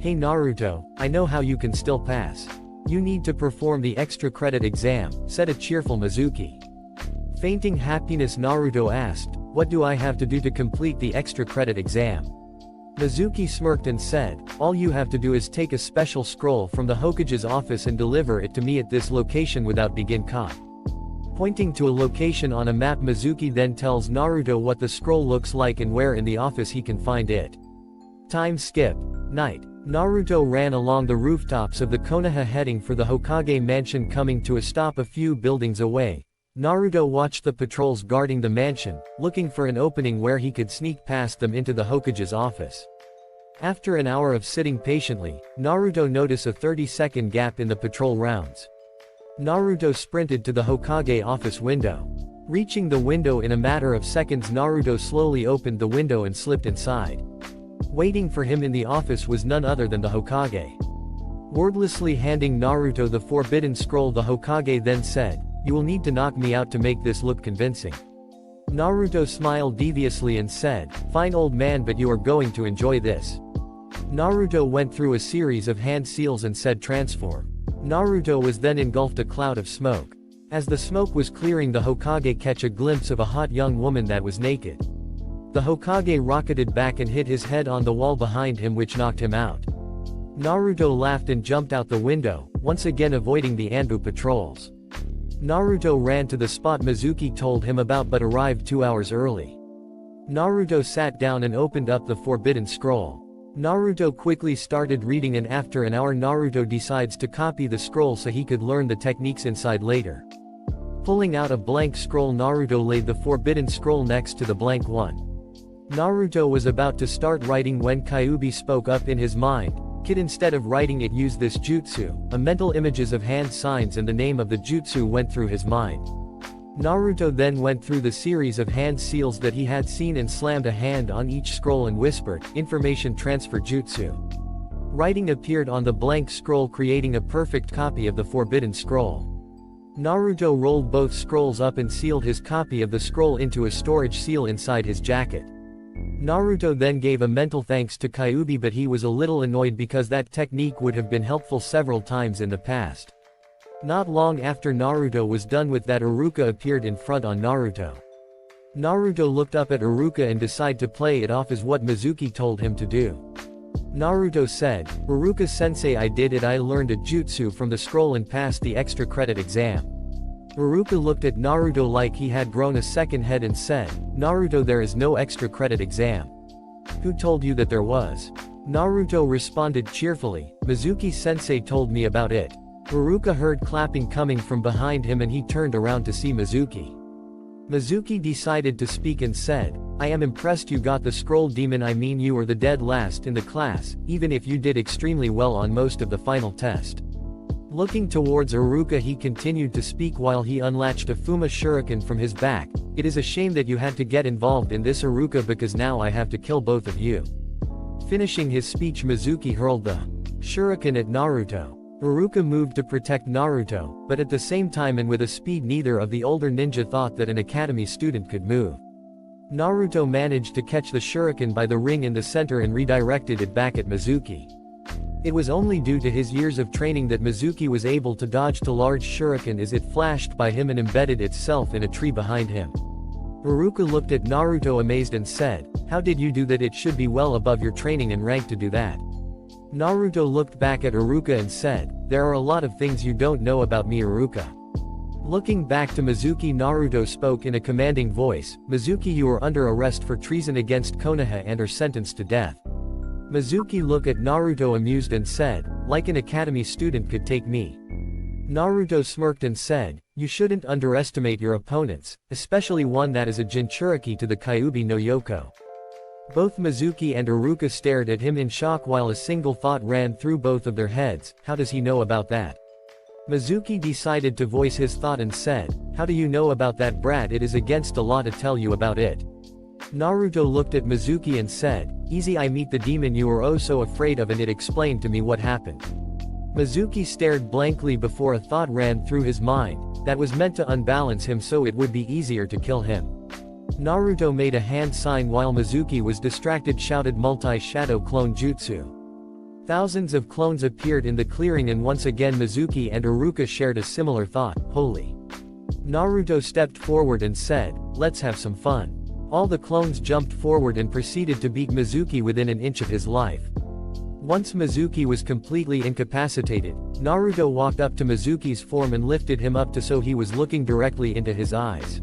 Speaker 1: Hey Naruto, I know how you can still pass. You need to perform the extra credit exam, said a cheerful Mizuki. Fainting happiness, Naruto asked, what do I have to do to complete the extra credit exam? Mizuki smirked and said, all you have to do is take a special scroll from the Hokage's office and deliver it to me at this location without being caught. Pointing to a location on a map, Mizuki then tells Naruto what the scroll looks like and where in the office he can find it. Time skip. Night. Naruto ran along the rooftops of the Konoha heading for the Hokage mansion. Coming to a stop a few buildings away, Naruto watched the patrols guarding the mansion, looking for an opening where he could sneak past them into the Hokage's office. After an hour of sitting patiently, Naruto noticed a 30-second gap in the patrol rounds. Naruto sprinted to the Hokage office window. Reaching the window in a matter of seconds, Naruto slowly opened the window and slipped inside. Waiting for him in the office was none other than the Hokage. Wordlessly handing Naruto the forbidden scroll, the Hokage then said, you will need to knock me out to make this look convincing. Naruto smiled deviously and said, fine old man, but you are going to enjoy this. Naruto went through a series of hand seals and said transform. Naruto was then engulfed a cloud of smoke. As the smoke was clearing, the Hokage catch a glimpse of a hot young woman that was naked. The Hokage rocketed back and hit his head on the wall behind him, which knocked him out. Naruto laughed and jumped out the window, once again avoiding the Anbu patrols. Naruto ran to the spot Mizuki told him about but arrived 2 hours early. Naruto sat down and opened up the forbidden scroll. Naruto quickly started reading, and after an hour Naruto decides to copy the scroll so he could learn the techniques inside later. Pulling out a blank scroll, Naruto laid the forbidden scroll next to the blank one. Naruto was about to start writing when Kyuubi spoke up in his mind, Kid, instead of writing it, use this jutsu. A mental images of hand signs and the name of the jutsu went through his mind. Naruto then went through the series of hand seals that he had seen and slammed a hand on each scroll and whispered, information transfer jutsu. Writing appeared on the blank scroll, creating a perfect copy of the forbidden scroll. Naruto rolled both scrolls up and sealed his copy of the scroll into a storage seal inside his jacket. Naruto then gave a mental thanks to Kyuubi, but he was a little annoyed because that technique would have been helpful several times in the past. Not long after Naruto was done with that, Iruka appeared in front on Naruto. Naruto looked up at Iruka and decided to play it off as what Mizuki told him to do. Naruto said, Iruka-sensei, I did it, I learned a jutsu from the scroll and passed the extra credit exam. Iruka looked at Naruto like he had grown a second head and said, Naruto, there is no extra credit exam. Who told you that there was? Naruto responded cheerfully, Mizuki-sensei told me about it. Haruka heard clapping coming from behind him and he turned around to see Mizuki. Mizuki decided to speak and said, I am impressed you got the scroll demon. I mean you were the dead last in the class, even if you did extremely well on most of the final test. Looking towards Haruka he continued to speak while he unlatched a Fuma shuriken from his back. It is a shame that you had to get involved in this Haruka because now I have to kill both of you. Finishing his speech Mizuki hurled the shuriken at Naruto. Haruka moved to protect Naruto, but at the same time and with a speed neither of the older ninja thought that an academy student could move. Naruto managed to catch the shuriken by the ring in the center and redirected it back at Mizuki. It was only due to his years of training that Mizuki was able to dodge the large shuriken as it flashed by him and embedded itself in a tree behind him. Haruka looked at Naruto amazed and said, how did you do that? It should be well above your training and rank to do that. Naruto looked back at Haruka and said, there are a lot of things you don't know about me Haruka. Looking back to Mizuki Naruto spoke in a commanding voice, Mizuki you are under arrest for treason against Konoha and are sentenced to death. Mizuki looked at Naruto amused and said, like an academy student could take me. Naruto smirked and said, you shouldn't underestimate your opponents, especially one that is a Jinchuriki to the Kyuubi no Yoko. Both Mizuki and Haruka stared at him in shock while a single thought ran through both of their heads, how does he know about that? Mizuki decided to voice his thought and said, how do you know about that brat? It is against the law to tell you about it. Naruto looked at Mizuki and said, easy I meet the demon you were oh so afraid of and it explained to me what happened. Mizuki stared blankly before a thought ran through his mind, that was meant to unbalance him so it would be easier to kill him. Naruto made a hand sign while Mizuki was distracted shouted multi-shadow clone jutsu. Thousands of clones appeared in the clearing and once again Mizuki and Haruka shared a similar thought, holy. Naruto stepped forward and said, let's have some fun. All the clones jumped forward and proceeded to beat Mizuki within an inch of his life. Once Mizuki was completely incapacitated, Naruto walked up to Mizuki's form and lifted him up to so he was looking directly into his eyes.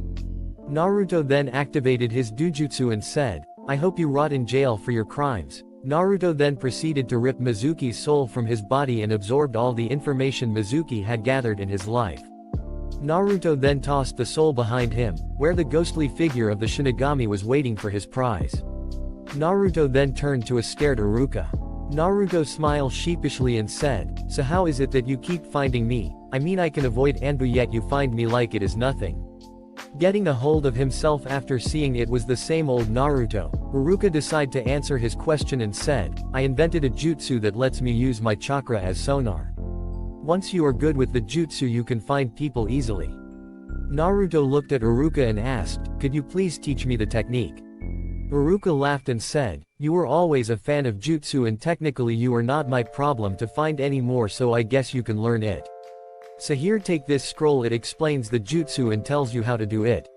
Speaker 1: Naruto then activated his dujutsu and said, I hope you rot in jail for your crimes. Naruto then proceeded to rip Mizuki's soul from his body and absorbed all the information Mizuki had gathered in his life. Naruto then tossed the soul behind him, where the ghostly figure of the Shinigami was waiting for his prize. Naruto then turned to a scared Haruka. Naruto smiled sheepishly and said, so how is it that you keep finding me? I mean I can avoid Anbu yet you find me like it is nothing. Getting a hold of himself after seeing it was the same old Naruto, Haruka decided to answer his question and said, I invented a jutsu that lets me use my chakra as sonar. Once you are good with the jutsu you can find people easily. Naruto looked at Haruka and asked, could you please teach me the technique? Haruka laughed and said, you were always a fan of jutsu and technically you are not my problem to find anymore so I guess you can learn it. So here take this scroll it explains the jutsu and tells you how to do it.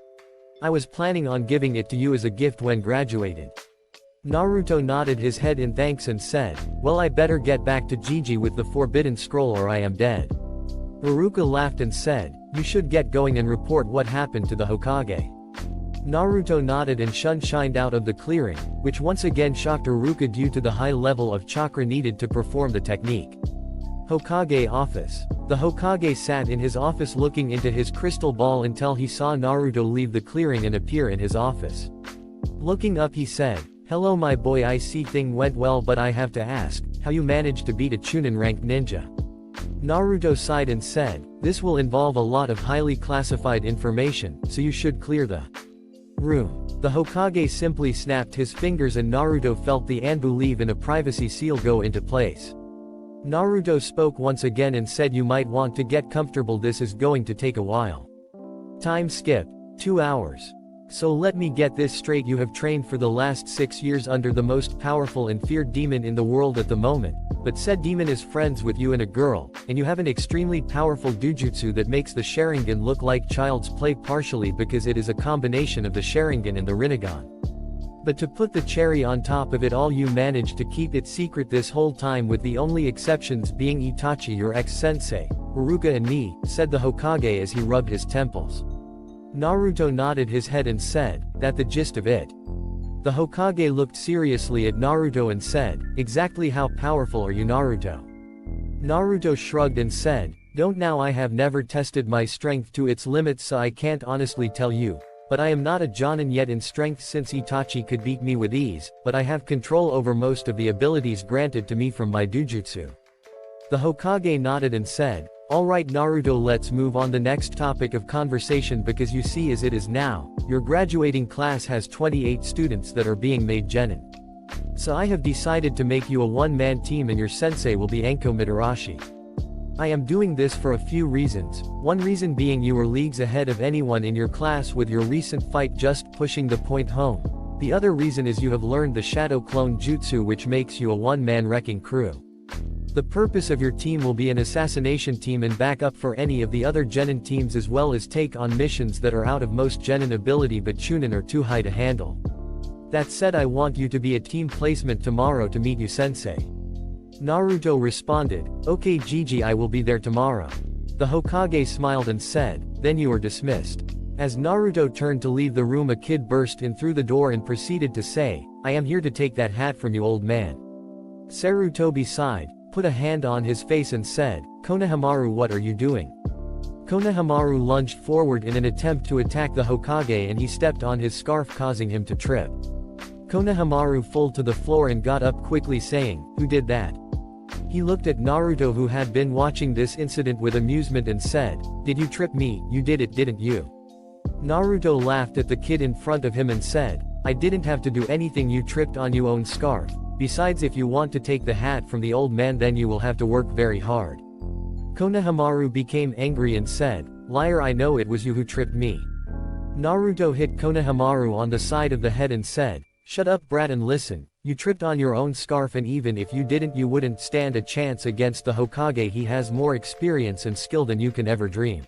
Speaker 1: I was planning on giving it to you as a gift when graduated. Naruto nodded his head in thanks and said, well I better get back to Gigi with the forbidden scroll or I am dead. Haruka laughed and said, you should get going and report what happened to the Hokage. Naruto nodded and shined out of the clearing, which once again shocked Haruka due to the high level of chakra needed to perform the technique. Hokage office. The Hokage sat in his office looking into his crystal ball until he saw Naruto leave the clearing and appear in his office. Looking up he said, hello my boy I see thing went well but I have to ask, how you managed to beat a Chunin ranked ninja? Naruto sighed and said, this will involve a lot of highly classified information, so you should clear the room. The Hokage simply snapped his fingers and Naruto felt the Anbu leave and a privacy seal go into place. Naruto spoke once again and said you might want to get comfortable this is going to take a while. Time skip. 2 hours. So let me get this straight you have trained for the last 6 years under the most powerful and feared demon in the world at the moment, but said demon is friends with you and a girl, and you have an extremely powerful dujutsu that makes the Sharingan look like child's play partially because it is a combination of the Sharingan and the Rinnegan. But to put the cherry on top of it all you managed to keep it secret this whole time with the only exceptions being Itachi your ex-sensei, Haruka and me, said the Hokage as he rubbed his temples. Naruto nodded his head and said, that the gist of it. The Hokage looked seriously at Naruto and said, exactly how powerful are you Naruto? Naruto shrugged and said, Don't now. I have never tested my strength to its limits, so I can't honestly tell you. But I am not a Jonin yet in strength, since Itachi could beat me with ease, but I have control over most of the abilities granted to me from my Dujutsu. The Hokage nodded and said, "Alright Naruto, let's move on the next topic of conversation, because you see as it is now, your graduating class has 28 students that are being made genin. So I have decided to make you a one-man team and your sensei will be Anko Mitarashi. I am doing this for a few reasons, one reason being you are leagues ahead of anyone in your class with your recent fight just pushing the point home. The other reason is you have learned the Shadow Clone Jutsu, which makes you a one-man wrecking crew. The purpose of your team will be an assassination team and backup for any of the other genin teams, as well as take on missions that are out of most genin ability but chunin are too high to handle. That said, I want you to be a team placement tomorrow to meet you sensei." Naruto responded, "Okay Gigi, I will be there tomorrow." The Hokage smiled and said, "Then you are dismissed." As Naruto turned to leave the room, a kid burst in through the door and proceeded to say, "I am here to take that hat from you, old man." Sarutobi sighed, put a hand on his face and said, "Konohamaru, what are you doing?" Konohamaru lunged forward in an attempt to attack the Hokage and he stepped on his scarf, causing him to trip. Konohamaru fell to the floor and got up quickly, saying, "Who did that?" He looked at Naruto, who had been watching this incident with amusement, and said, "Did you trip me? You did it, didn't you?" Naruto laughed at the kid in front of him and said, "I didn't have to do anything, you tripped on your own scarf. Besides, if you want to take the hat from the old man, then you will have to work very hard." Konohamaru became angry and said, "Liar, I know it was you who tripped me." Naruto hit Konohamaru on the side of the head and said, "Shut up, brat, and listen. You tripped on your own scarf, and even if you didn't, you wouldn't stand a chance against the Hokage. He has more experience and skill than you can ever dream.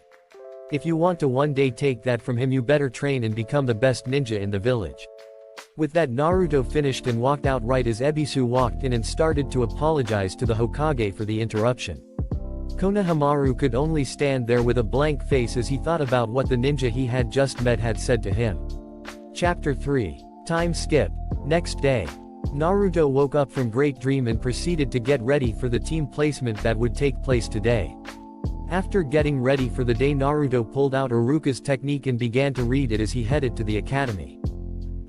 Speaker 1: If you want to one day take that from him, you better train and become the best ninja in the village." With that, Naruto finished and walked out right as Ebisu walked in and started to apologize to the Hokage for the interruption. Konohamaru could only stand there with a blank face as he thought about what the ninja he had just met had said to him. Chapter 3. Time skip. Next day. Naruto woke up from great dream and proceeded to get ready for the team placement that would take place today. After getting ready for the day, Naruto pulled out Iruka's technique and began to read it as he headed to the academy.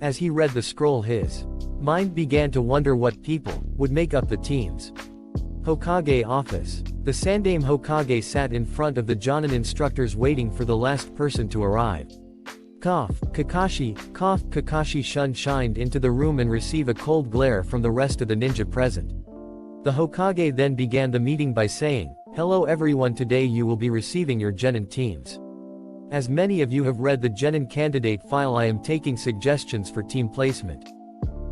Speaker 1: As he read the scroll, his mind began to wonder what people would make up the teams. Hokage office. The Sandaime Hokage sat in front of the Jonin instructors waiting for the last person to arrive. Cough, Kakashi shined into the room and received a cold glare from the rest of the ninja present. The Hokage then began the meeting by saying, "Hello everyone, today you will be receiving your genin teams. As many of you have read the genin candidate file, I am taking suggestions for team placement."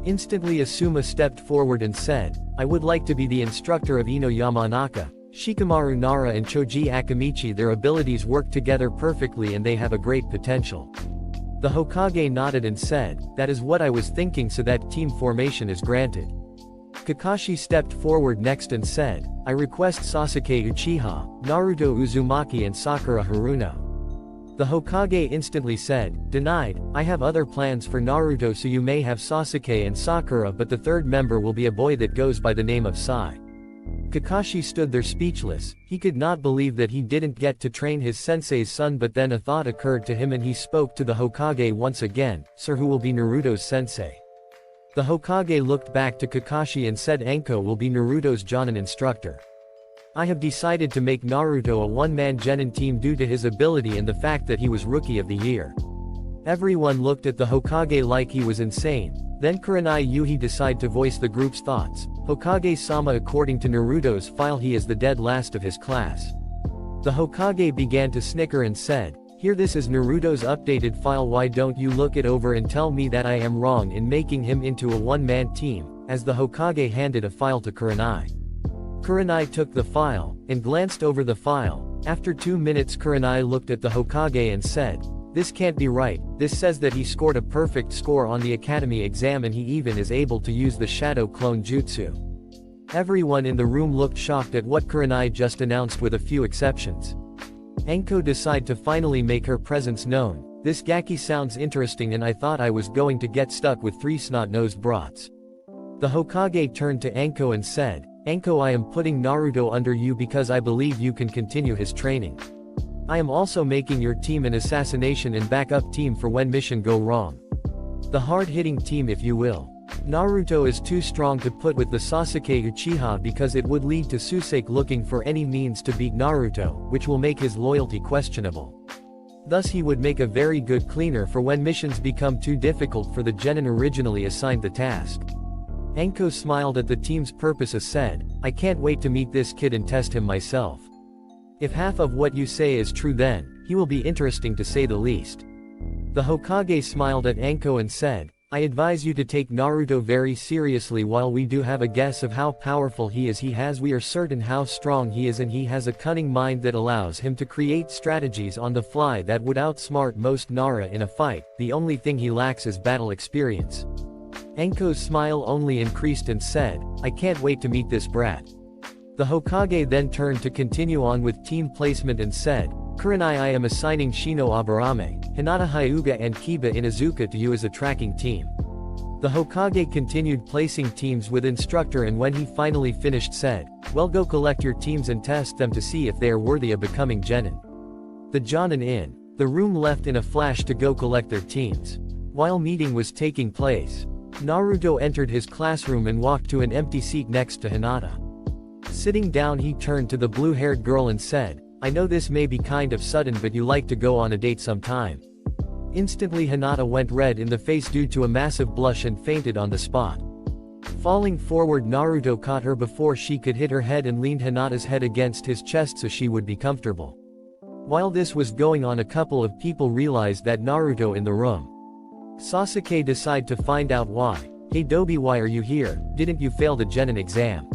Speaker 1: Instantly Asuma stepped forward and said, "I would like to be the instructor of Ino Yamanaka, Shikamaru Nara and Choji Akamichi. Their abilities work together perfectly and they have a great potential." The Hokage nodded and said, "That is what I was thinking, so that team formation is granted." Kakashi stepped forward next and said, "I request Sasuke Uchiha, Naruto Uzumaki and Sakura Haruno." The Hokage instantly said, "Denied. I have other plans for Naruto, so you may have Sasuke and Sakura, but the third member will be a boy that goes by the name of Sai." Kakashi stood there speechless. He could not believe that he didn't get to train his sensei's son, but then a thought occurred to him and he spoke to the Hokage once again, "Sir, who will be Naruto's sensei?" The Hokage looked back to Kakashi and said, "Anko will be Naruto's Jonin instructor. I have decided to make Naruto a one-man genin team due to his ability and the fact that he was Rookie of the Year." Everyone looked at the Hokage like he was insane. Then Kurenai Yuhi decided to voice the group's thoughts. "Hokage-sama, according to Naruto's file, he is the dead last of his class." The Hokage began to snicker and said, "Here, this is Naruto's updated file. Why don't you look it over and tell me that I am wrong in making him into a one-man team?" As the Hokage handed a file to Kurenai. Kurenai took the file, and glanced over the file. After 2 minutes, Kurenai looked at the Hokage and said, "This can't be right. This says that he scored a perfect score on the academy exam and he even is able to use the Shadow Clone Jutsu." Everyone in the room looked shocked at what Kurenai just announced, with a few exceptions. Anko decided to finally make her presence known. "This Gaki sounds interesting and I thought I was going to get stuck with 3 snot-nosed brats." The Hokage turned to Anko and said, Anko, I am putting Naruto under you because I believe you can continue his training. I am also making your team an assassination and backup team for when mission go wrong. The hard-hitting team, if you will. Naruto is too strong to put with the Sasuke Uchiha because it would lead to Suisake looking for any means to beat Naruto, which will make his loyalty questionable. Thus he would make a very good cleaner for when missions become too difficult for the genin originally assigned the task. Anko smiled at the team's purpose and said, I can't wait to meet this kid and test him myself. If half of what you say is true, then he will be interesting to say the least. The Hokage smiled at Anko and said, I advise you to take Naruto very seriously. While we do have a guess of how powerful he is, we are certain how strong he is, and he has a cunning mind that allows him to create strategies on the fly that would outsmart most Nara in a fight. The only thing he lacks is battle experience. Anko's smile only increased and said, I can't wait to meet this brat. The Hokage then turned to continue on with team placement and said, Kurenai, I am assigning Shino Aburame, Hinata Hyuga and Kiba Inuzuka to you as a tracking team. The Hokage continued placing teams with instructor, and when he finally finished said, well, go collect your teams and test them to see if they are worthy of becoming genin. The Jonin in the room left in a flash to go collect their teams. While meeting was taking place, Naruto entered his classroom and walked to an empty seat next to Hinata. Sitting down, he turned to the blue-haired girl and said, I know this may be kind of sudden, but you like to go on a date sometime. Instantly Hinata went red in the face due to a massive blush and fainted on the spot. Falling forward, Naruto caught her before she could hit her head and leaned Hinata's head against his chest so she would be comfortable. While this was going on, a couple of people realized that Naruto in the room. Sasuke decided to find out why. Hey Dobi, why are you here? Didn't you fail the genin exam?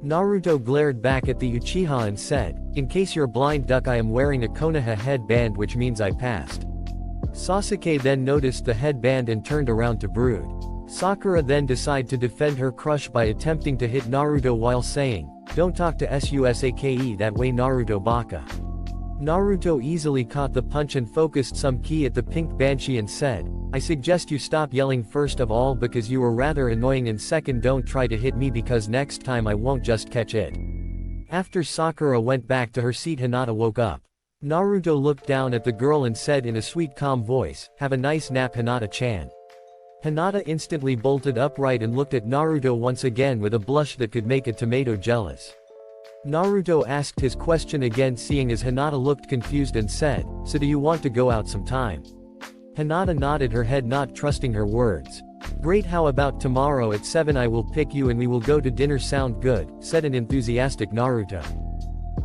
Speaker 1: Naruto glared back at the Uchiha and said, in case you're blind duck, I am wearing a Konoha headband, which means I passed. Sasuke then noticed the headband and turned around to brood. Sakura then decided to defend her crush by attempting to hit Naruto while saying, don't talk to Susake that way, Naruto baka. Naruto easily caught the punch and focused some ki at the pink banshee and said, I suggest you stop yelling first of all because you were rather annoying, and second, don't try to hit me because next time I won't just catch it. After Sakura went back to her seat, Hinata woke up. Naruto looked down at the girl and said in a sweet calm voice, have a nice nap, Hinata-chan. Hinata instantly bolted upright and looked at Naruto once again with a blush that could make a tomato jealous. Naruto asked his question again, seeing as Hinata looked confused, and said, so do you want to go out sometime? Hinata nodded her head, not trusting her words. Great, how about tomorrow at 7? I will pick you and we will go to dinner. Sound good, said an enthusiastic Naruto.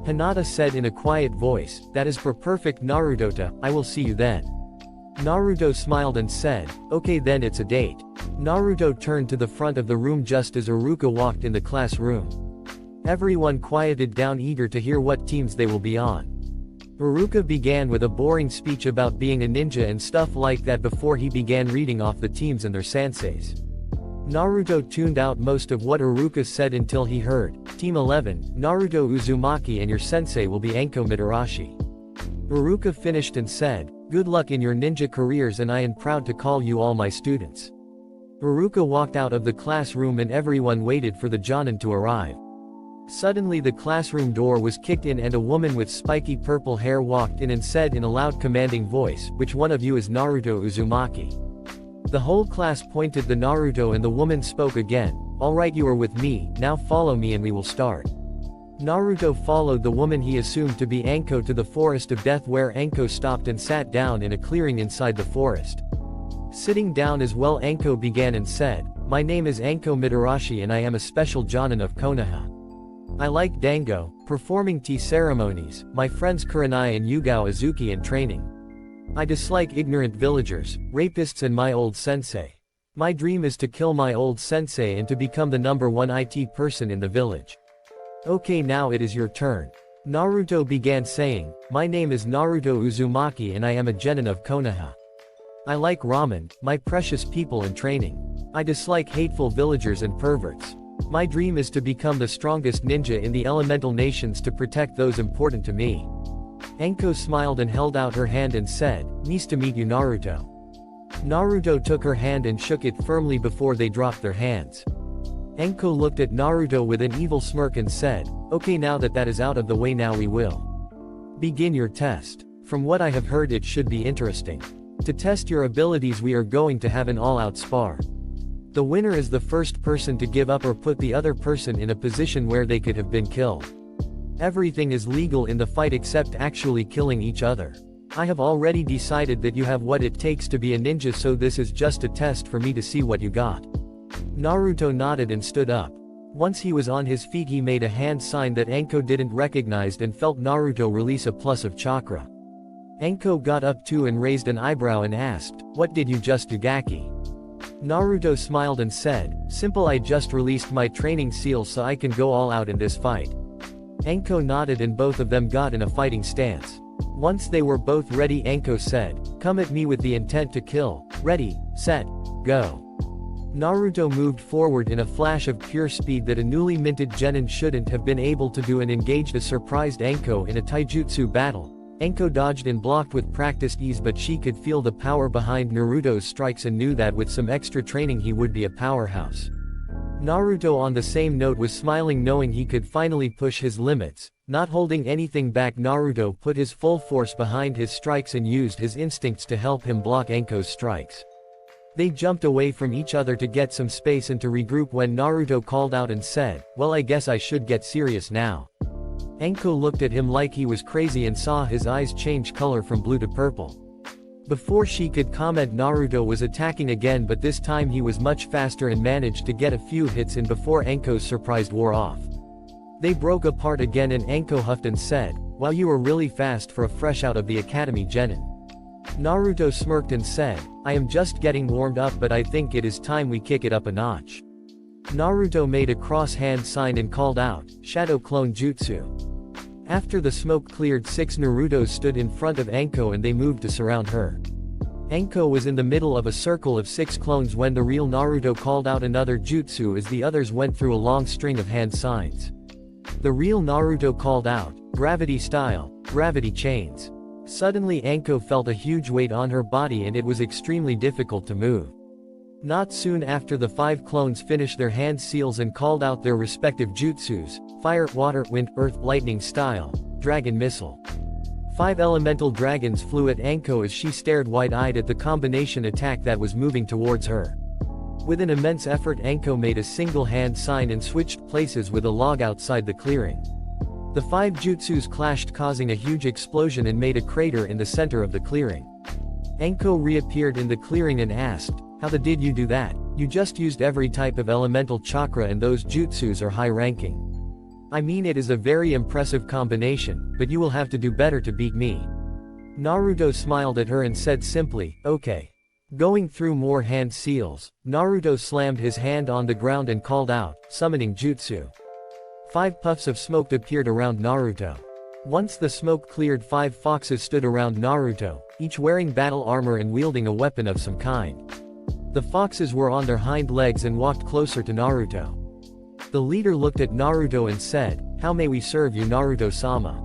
Speaker 1: Hinata said in a quiet voice, that is perfect, Naruto-ta, I will see you then. Naruto smiled and said, okay then, it's a date. Naruto turned to the front of the room just as Iruka walked in the classroom. Everyone quieted down, eager to hear what teams they will be on. Iruka began with a boring speech about being a ninja and stuff like that before he began reading off the teams and their senseis. Naruto tuned out most of what Iruka said until he heard, Team 11, Naruto Uzumaki, and your sensei will be Anko Mitarashi. Iruka finished and said, good luck in your ninja careers, and I am proud to call you all my students. Iruka walked out of the classroom and everyone waited for the Jonin to arrive. Suddenly the classroom door was kicked in and a woman with spiky purple hair walked in and said in a loud commanding voice, which one of you is Naruto Uzumaki? The whole class pointed to Naruto and the woman spoke again, alright, you are with me, now follow me and we will start. Naruto followed the woman he assumed to be Anko to the forest of death, where Anko stopped and sat down in a clearing inside the forest. Sitting down as well, Anko began and said, my name is Anko Mitarashi and I am a special Jonin of Konoha. I like dango, performing tea ceremonies, my friends Kurenai and Yugao Azuki, and training. I dislike ignorant villagers, rapists and my old sensei. My dream is to kill my old sensei and to become the #1 IT person in the village. Okay, now it is your turn. Naruto began saying, my name is Naruto Uzumaki and I am a genin of Konoha. I like ramen, my precious people, and training. I dislike hateful villagers and perverts. My dream is to become the strongest ninja in the elemental nations to protect those important to me. Anko smiled and held out her hand and said, nice to meet you, Naruto. Naruto took her hand and shook it firmly before they dropped their hands. Anko looked at Naruto with an evil smirk and said, "Okay, now that that is out of the way, now we will begin your test. From what I have heard, it should be interesting. To test your abilities, we are going to have an all-out spar. The winner is the first person to give up or put the other person in a position where they could have been killed. Everything is legal in the fight except actually killing each other. I have already decided that you have what it takes to be a ninja, so this is just a test for me to see what you got." Naruto nodded and stood up. Once he was on his feet, he made a hand sign that Anko didn't recognize and felt Naruto release a plus of chakra. Anko got up too and raised an eyebrow and asked, "What did you just do, Gaki?" Naruto smiled and said, "Simple, I just released my training seal so I can go all out in this fight." Anko nodded and both of them got in a fighting stance. Once they were both ready, Anko said, "Come at me with the intent to kill. Ready, set, go." Naruto moved forward in a flash of pure speed that a newly minted genin shouldn't have been able to do and engaged a surprised Anko in a taijutsu battle. Anko dodged and blocked with practiced ease, but she could feel the power behind Naruto's strikes and knew that with some extra training he would be a powerhouse. Naruto, on the same note, was smiling, knowing he could finally push his limits. Not holding anything back, Naruto put his full force behind his strikes and used his instincts to help him block Anko's strikes. They jumped away from each other to get some space and to regroup when Naruto called out and said, "Well, I guess I should get serious now." Anko looked at him like he was crazy and saw his eyes change color from blue to purple. Before she could comment, Naruto was attacking again, but this time he was much faster and managed to get a few hits in before Anko's surprise wore off. They broke apart again and Anko huffed and said, "Wow, you were really fast for a fresh out of the academy genin." Naruto smirked and said, "I am just getting warmed up, but I think it is time we kick it up a notch." Naruto made a cross hand sign and called out, "Shadow Clone Jutsu." After the smoke cleared, 6 Narutos stood in front of Anko and they moved to surround her. Anko was in the middle of a circle of 6 clones when the real Naruto called out another jutsu as the others went through a long string of hand signs. The real Naruto called out, "Gravity style, gravity chains." Suddenly Anko felt a huge weight on her body and it was extremely difficult to move. Not soon after, the 5 clones finished their hand seals and called out their respective jutsus: fire, water, wind, earth, lightning style, dragon missile. 5 elemental dragons flew at Anko as she stared wide-eyed at the combination attack that was moving towards her. With an immense effort, Anko made a single hand sign and switched places with a log outside the clearing. The 5 jutsus clashed, causing a huge explosion and made a crater in the center of the clearing. Anko reappeared in the clearing and asked, "How the did you do that? You just used every type of elemental chakra and those jutsus are high-ranking. I mean, it is a very impressive combination, but you will have to do better to beat me." Naruto smiled at her and said simply, "Okay." Going through more hand seals, Naruto slammed his hand on the ground and called out, "Summoning jutsu." 5 puffs of smoke appeared around Naruto. Once the smoke cleared, 5 foxes stood around Naruto, each wearing battle armor and wielding a weapon of some kind. The foxes were on their hind legs and walked closer to Naruto. The leader looked at Naruto and said, "How may we serve you, Naruto-sama?"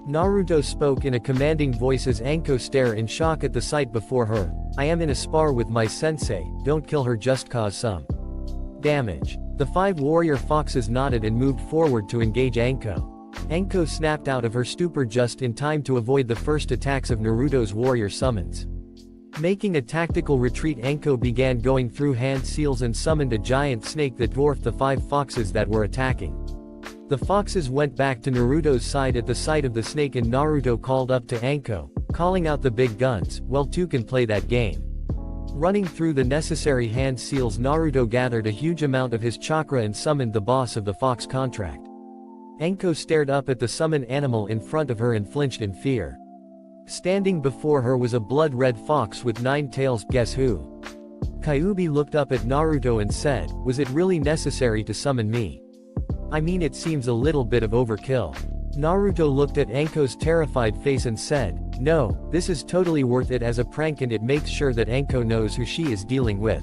Speaker 1: Naruto spoke in a commanding voice as Anko stared in shock at the sight before her. "I am in a spar with my sensei, don't kill her just cause some damage." The 5 warrior foxes nodded and moved forward to engage Anko. Anko snapped out of her stupor just in time to avoid the first attacks of Naruto's warrior summons. Making a tactical retreat, Anko began going through hand seals and summoned a giant snake that dwarfed the 5 foxes that were attacking. The foxes went back to Naruto's side at the sight of the snake and Naruto called up to Anko, calling out the big guns, "Well, 2 can play that game." Running through the necessary hand seals, Naruto gathered a huge amount of his chakra and summoned the boss of the fox contract. Anko stared up at the summoned animal in front of her and flinched in fear. Standing before her was a blood-red fox with 9 tails. Guess who? Kyuubi looked up at Naruto and said, "Was it really necessary to summon me? I mean, it seems a little bit of overkill." Naruto looked at Anko's terrified face and said, "No, this is totally worth it as a prank and it makes sure that Anko knows who she is dealing with."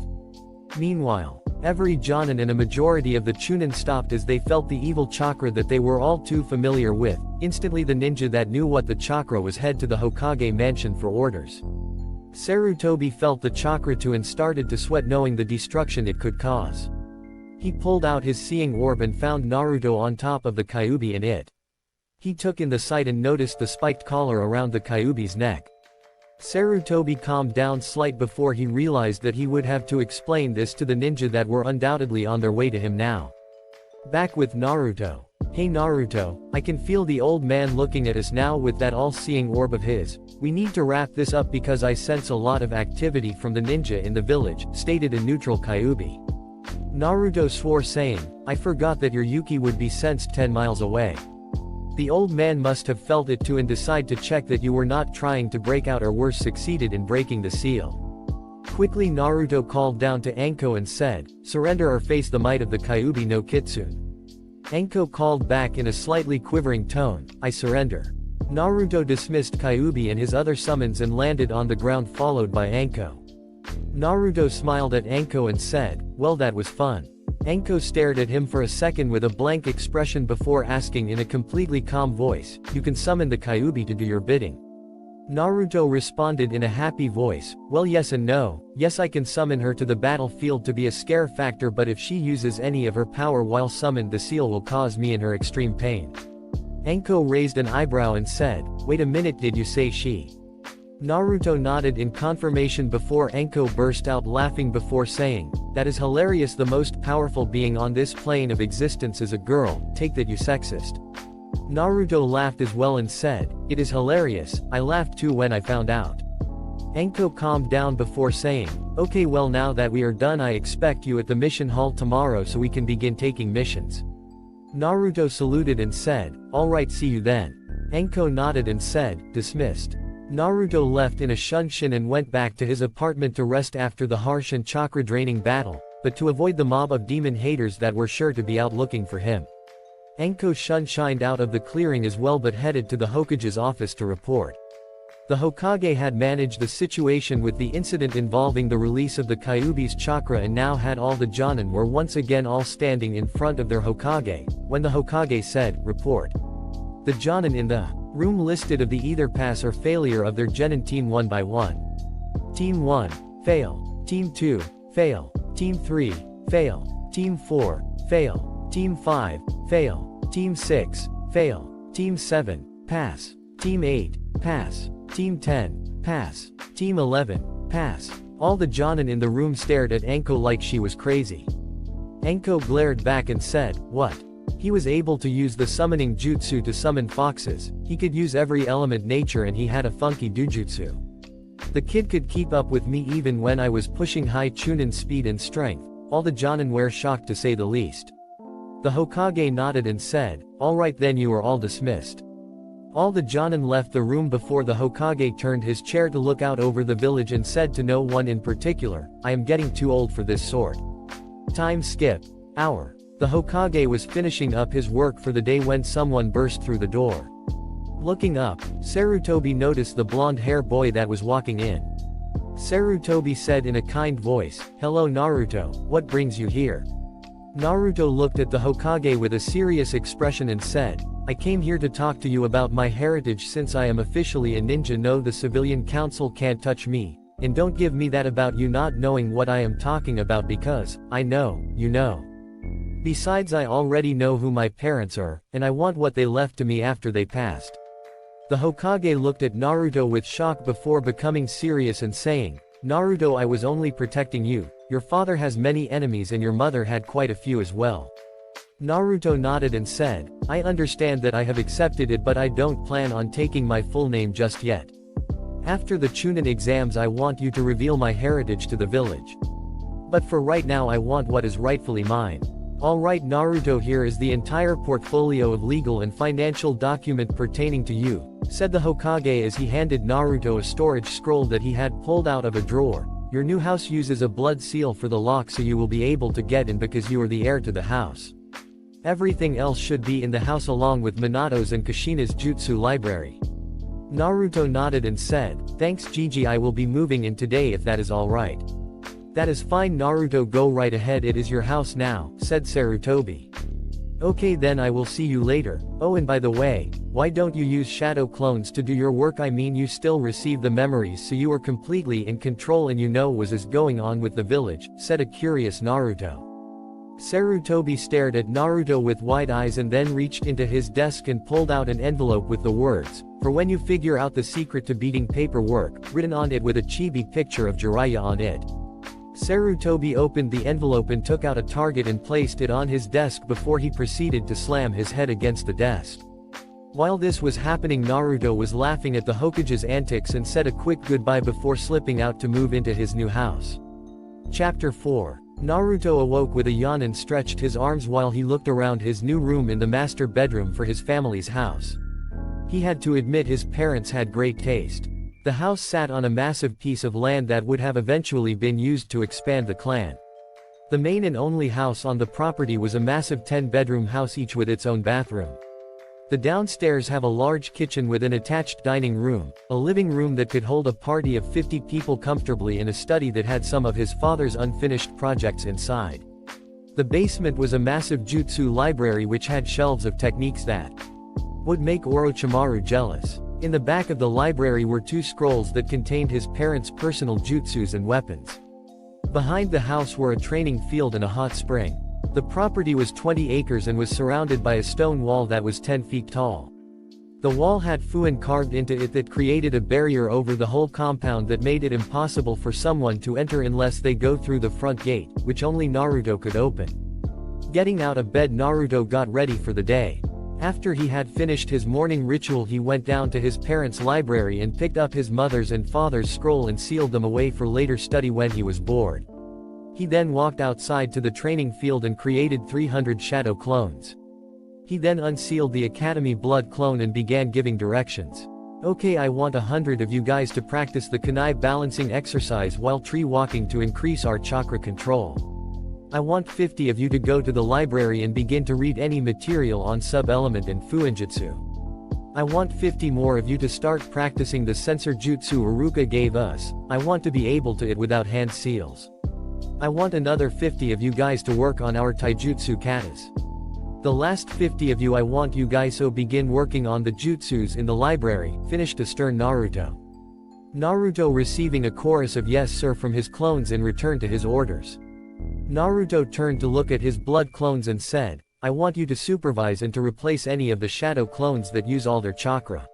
Speaker 1: Meanwhile, every Jonin and a majority of the Chunin stopped as they felt the evil chakra that they were all too familiar with. Instantly the ninja that knew what the chakra was head to the Hokage mansion for orders. Sarutobi felt the chakra too and started to sweat, knowing the destruction it could cause. He pulled out his seeing orb and found Naruto on top of the Kyuubi and it. He took in the sight and noticed the spiked collar around the Kyuubi's neck. Sarutobi calmed down slight before he realized that he would have to explain this to the ninja that were undoubtedly on their way to him now. Back with Naruto. Hey Naruto, I can feel the old man looking at us now with that all-seeing orb of his. We need to wrap this up because I sense a lot of activity from the ninja in the village, stated a neutral Kyuubi. Naruto swore saying, I forgot that your Yuki would be sensed 10 miles away. The old man must have felt it too and decided to check that you were not trying to break out or worse succeeded in breaking the seal. Quickly Naruto called down to Anko and said, surrender or face the might of the Kyuubi no Kitsune. Anko called back in a slightly quivering tone, I surrender. Naruto dismissed Kyuubi and his other summons and landed on the ground followed by Anko. Naruto smiled at Anko and said, well that was fun. Anko stared at him for a second with a blank expression before asking in a completely calm voice, you can summon the Kyuubi to do your bidding. Naruto responded in a happy voice, well yes and no, yes I can summon her to the battlefield to be a scare factor but if she uses any of her power while summoned the seal will cause me and her extreme pain. Anko raised an eyebrow and said, wait a minute did you say she? Naruto nodded in confirmation before Anko burst out laughing before saying, that is hilarious the most powerful being on this plane of existence is a girl, take that you sexist. Naruto laughed as well and said, it is hilarious, I laughed too when I found out. Anko calmed down before saying, okay well now that we are done I expect you at the mission hall tomorrow so we can begin taking missions. Naruto saluted and said, alright see you then. Anko nodded and said, dismissed. Naruto left in a shunshin and went back to his apartment to rest after the harsh and chakra-draining battle, but to avoid the mob of demon haters that were sure to be out looking for him. Anko shunshined out of the clearing as well but headed to the Hokage's office to report. The Hokage had managed the situation with the incident involving the release of the Kyuubi's chakra and now had all the Jonin were once again all standing in front of their Hokage, when the Hokage said, report. The Jonin in the room listed of the either pass or failure of their genin team 1 by 1. Team 1, fail. Team 2, fail. Team 3, fail. Team 4, fail. Team 5, fail. Team 6, fail. Team 7, pass. Team 8, pass. Team 10, pass. Team 11, pass. All the Jonin in the room stared at Anko like she was crazy. Anko glared back and said, what? He was able to use the summoning jutsu to summon foxes, he could use every element nature and he had a funky dojutsu. The kid could keep up with me even when I was pushing high chunin speed and strength, all the Jonin were shocked to say the least. The Hokage nodded and said, alright then you are all dismissed. All the Jonin left the room before the Hokage turned his chair to look out over the village and said to no one in particular, I am getting too old for this sort. Time skip. Hour. The Hokage was finishing up his work for the day when someone burst through the door. Looking up, Sarutobi noticed the blonde-haired boy that was walking in. Sarutobi said in a kind voice, hello Naruto, what brings you here? Naruto looked at the Hokage with a serious expression and said, I came here to talk to you about my heritage since I am officially a ninja. No, the civilian council can't touch me, and don't give me that about you not knowing what I am talking about because, I know, you know. Besides I already know who my parents are, and I want what they left to me after they passed. The Hokage looked at Naruto with shock before becoming serious and saying, Naruto I was only protecting you, your father has many enemies and your mother had quite a few as well. Naruto nodded and said, I understand that I have accepted it but I don't plan on taking my full name just yet. After the Chunin exams I want you to reveal my heritage to the village. But for right now I want what is rightfully mine. Alright Naruto, here is the entire portfolio of legal and financial document pertaining to you, said the Hokage as he handed Naruto a storage scroll that he had pulled out of a drawer. Your new house uses a blood seal for the lock so you will be able to get in because you are the heir to the house. Everything else should be in the house along with Minato's and Kushina's jutsu library. Naruto nodded and said, thanks Gigi, I will be moving in today if that is alright. That is fine Naruto, go right ahead, it is your house now, said Sarutobi. Okay then I will see you later. Oh and by the way, why don't you use shadow clones to do your work? I mean you still receive the memories so you are completely in control and you know what is going on with the village, said a curious Naruto. Sarutobi stared at Naruto with wide eyes and then reached into his desk and pulled out an envelope with the words, "For when you figure out the secret to beating paperwork," written on it with a chibi picture of Jiraiya on it. Sarutobi opened the envelope and took out a target and placed it on his desk before he proceeded to slam his head against the desk. While this was happening, Naruto was laughing at the Hokage's antics and said a quick goodbye before slipping out to move into his new house. Chapter 4. Naruto awoke with a yawn and stretched his arms while he looked around his new room in the master bedroom for his family's house. He had to admit his parents had great taste. The house sat on a massive piece of land that would have eventually been used to expand the clan. The main and only house on the property was a massive 10-bedroom house, each with its own bathroom. The downstairs have a large kitchen with an attached dining room, a living room that could hold a party of 50 people comfortably, and a study that had some of his father's unfinished projects inside. The basement was a massive jutsu library which had shelves of techniques that would make Orochimaru jealous. In the back of the library were 2 scrolls that contained his parents' personal jutsus and weapons. Behind the house were a training field and a hot spring. The property was 20 acres and was surrounded by a stone wall that was 10 feet tall. The wall had fuin carved into it that created a barrier over the whole compound that made it impossible for someone to enter unless they go through the front gate, which only Naruto could open. Getting out of bed, Naruto got ready for the day. After he had finished his morning ritual, he went down to his parents' library and picked up his mother's and father's scroll and sealed them away for later study when he was bored. He then walked outside to the training field and created 300 shadow clones. He then unsealed the Academy Blood clone and began giving directions. "Okay, I want 100 of you guys to practice the kunai balancing exercise while tree walking to increase our chakra control. I want 50 of you to go to the library and begin to read any material on sub-element and fuinjutsu. I want 50 more of you to start practicing the sensor jutsu Iruka gave us. I want to be able to it without hand seals. I want another 50 of you guys to work on our taijutsu katas. The last 50 of you, I want you guys to begin working on the jutsus in the library," finished a stern Naruto. Naruto receiving a chorus of "yes sir" from his clones in return to his orders. Naruto turned to look at his blood clones and said, "I want you to supervise and to replace any of the shadow clones that use all their chakra."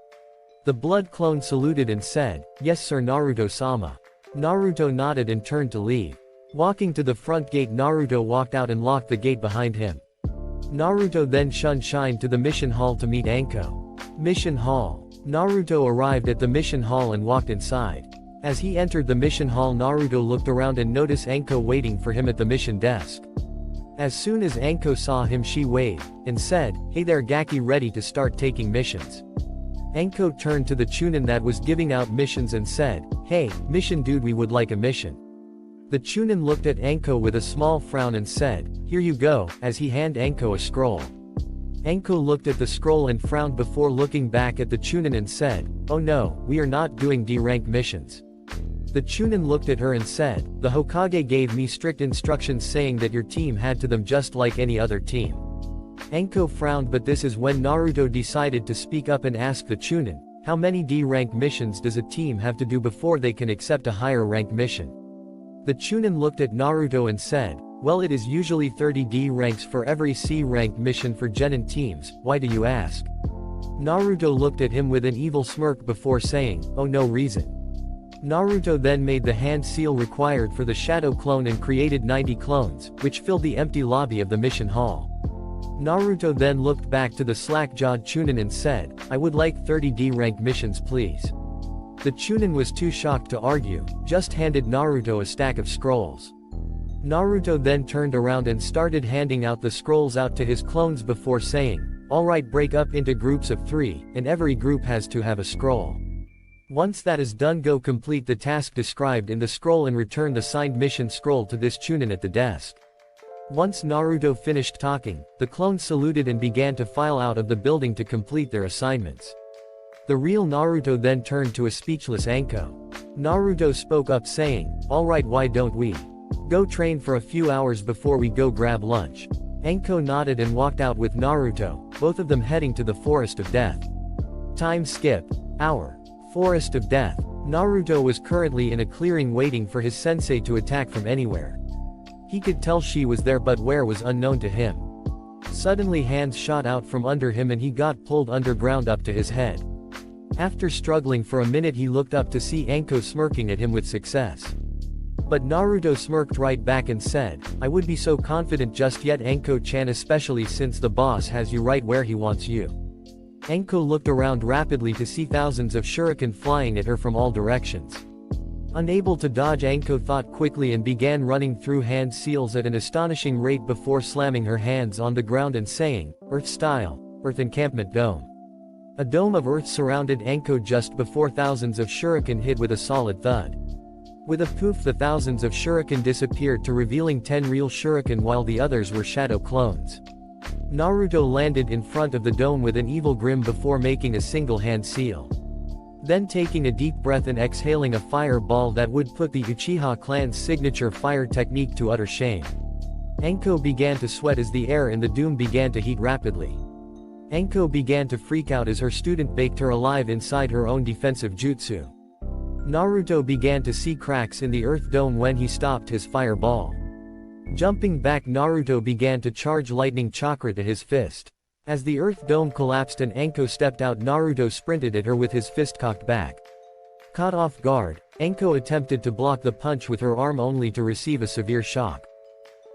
Speaker 1: The blood clone saluted and said, "Yes sir, Naruto-sama." Naruto nodded and turned to leave. Walking to the front gate, Naruto walked out and locked the gate behind him. Naruto then shined to the mission hall to meet Anko. Mission hall. Naruto arrived at the mission hall and walked inside. As he entered the mission hall, Naruto looked around and noticed Anko waiting for him at the mission desk. As soon as Anko saw him, she waved and said, "Hey there Gaki, ready to start taking missions?" Anko turned to the Chunin that was giving out missions and said, "Hey, mission dude, we would like a mission." The Chunin looked at Anko with a small frown and said, "Here you go," as he handed Anko a scroll. Anko looked at the scroll and frowned before looking back at the Chunin and said, "Oh no, we are not doing D-rank missions." The Chunin looked at her and said, "The Hokage gave me strict instructions saying that your team had to them just like any other team." Anko frowned, but this is when Naruto decided to speak up and ask the Chunin, "How many D-rank missions does a team have to do before they can accept a higher rank mission?" The Chunin looked at Naruto and said, "Well, it is usually 30 D ranks for every C rank mission for Genin teams, why do you ask?" Naruto looked at him with an evil smirk before saying, "Oh, no reason." Naruto then made the hand seal required for the shadow clone and created 90 clones, which filled the empty lobby of the mission hall. Naruto then looked back to the slack-jawed Chunin and said, "I would like 30 D rank missions please." The Chunin was too shocked to argue, just handed Naruto a stack of scrolls. Naruto then turned around and started handing out the scrolls out to his clones before saying, "Alright, break up into groups of 3, and every group has to have a scroll. Once that is done, go complete the task described in the scroll and return the signed mission scroll to this Chunin at the desk." Once Naruto finished talking, the clones saluted and began to file out of the building to complete their assignments. The real Naruto then turned to a speechless Anko. Naruto spoke up saying, "Alright, why don't we go train for a few hours before we go grab lunch?" Anko nodded and walked out with Naruto, both of them heading to the Forest of Death. Time skip. Hour. Forest of Death. Naruto was currently in a clearing waiting for his sensei to attack from anywhere. He could tell she was there but where was unknown to him. Suddenly hands shot out from under him and he got pulled underground up to his head. After struggling for a minute he looked up to see Anko smirking at him with success. But Naruto smirked right back and said, "I would be so confident just yet Anko-chan, especially since the boss has you right where he wants you." Anko looked around rapidly to see thousands of shuriken flying at her from all directions. Unable to dodge, Anko thought quickly and began running through hand seals at an astonishing rate before slamming her hands on the ground and saying, "Earth style, Earth encampment dome." A dome of earth surrounded Anko just before thousands of shuriken hit with a solid thud. With a poof, the thousands of shuriken disappeared to revealing 10 real shuriken while the others were shadow clones. Naruto landed in front of the dome with an evil grin before making a single hand seal. Then taking a deep breath and exhaling a fireball that would put the Uchiha clan's signature fire technique to utter shame. Anko began to sweat as the air in the dome began to heat rapidly. Anko began to freak out as her student baked her alive inside her own defensive jutsu. Naruto began to see cracks in the earth dome when he stopped his fireball. Jumping back, Naruto began to charge lightning chakra to his fist. As the earth dome collapsed and Anko stepped out, Naruto sprinted at her with his fist cocked back. Caught off guard, Anko attempted to block the punch with her arm only to receive a severe shock.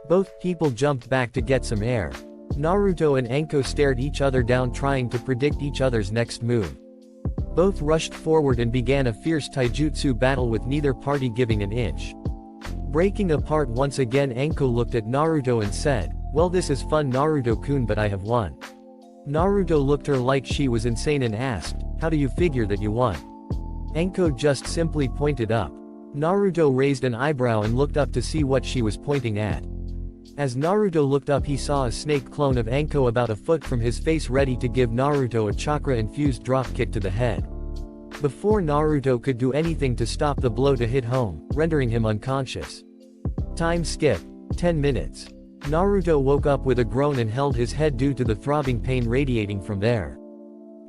Speaker 1: Both people jumped back to get some air. Naruto and Anko stared each other down, trying to predict each other's next move. Both rushed forward and began a fierce taijutsu battle with neither party giving an inch. Breaking apart once again, Anko looked at Naruto and said, "Well, this is fun, Naruto-kun, but I have won." Naruto looked her like she was insane and asked, "How do you figure that you won?" Anko just simply pointed up. Naruto raised an eyebrow and looked up to see what she was pointing at. As Naruto looked up, he saw a snake clone of Anko about a foot from his face, ready to give Naruto a chakra-infused drop kick to the head. Before Naruto could do anything to stop the blow to hit home, rendering him unconscious. Time skip. 10 minutes. Naruto woke up with a groan and held his head due to the throbbing pain radiating from there.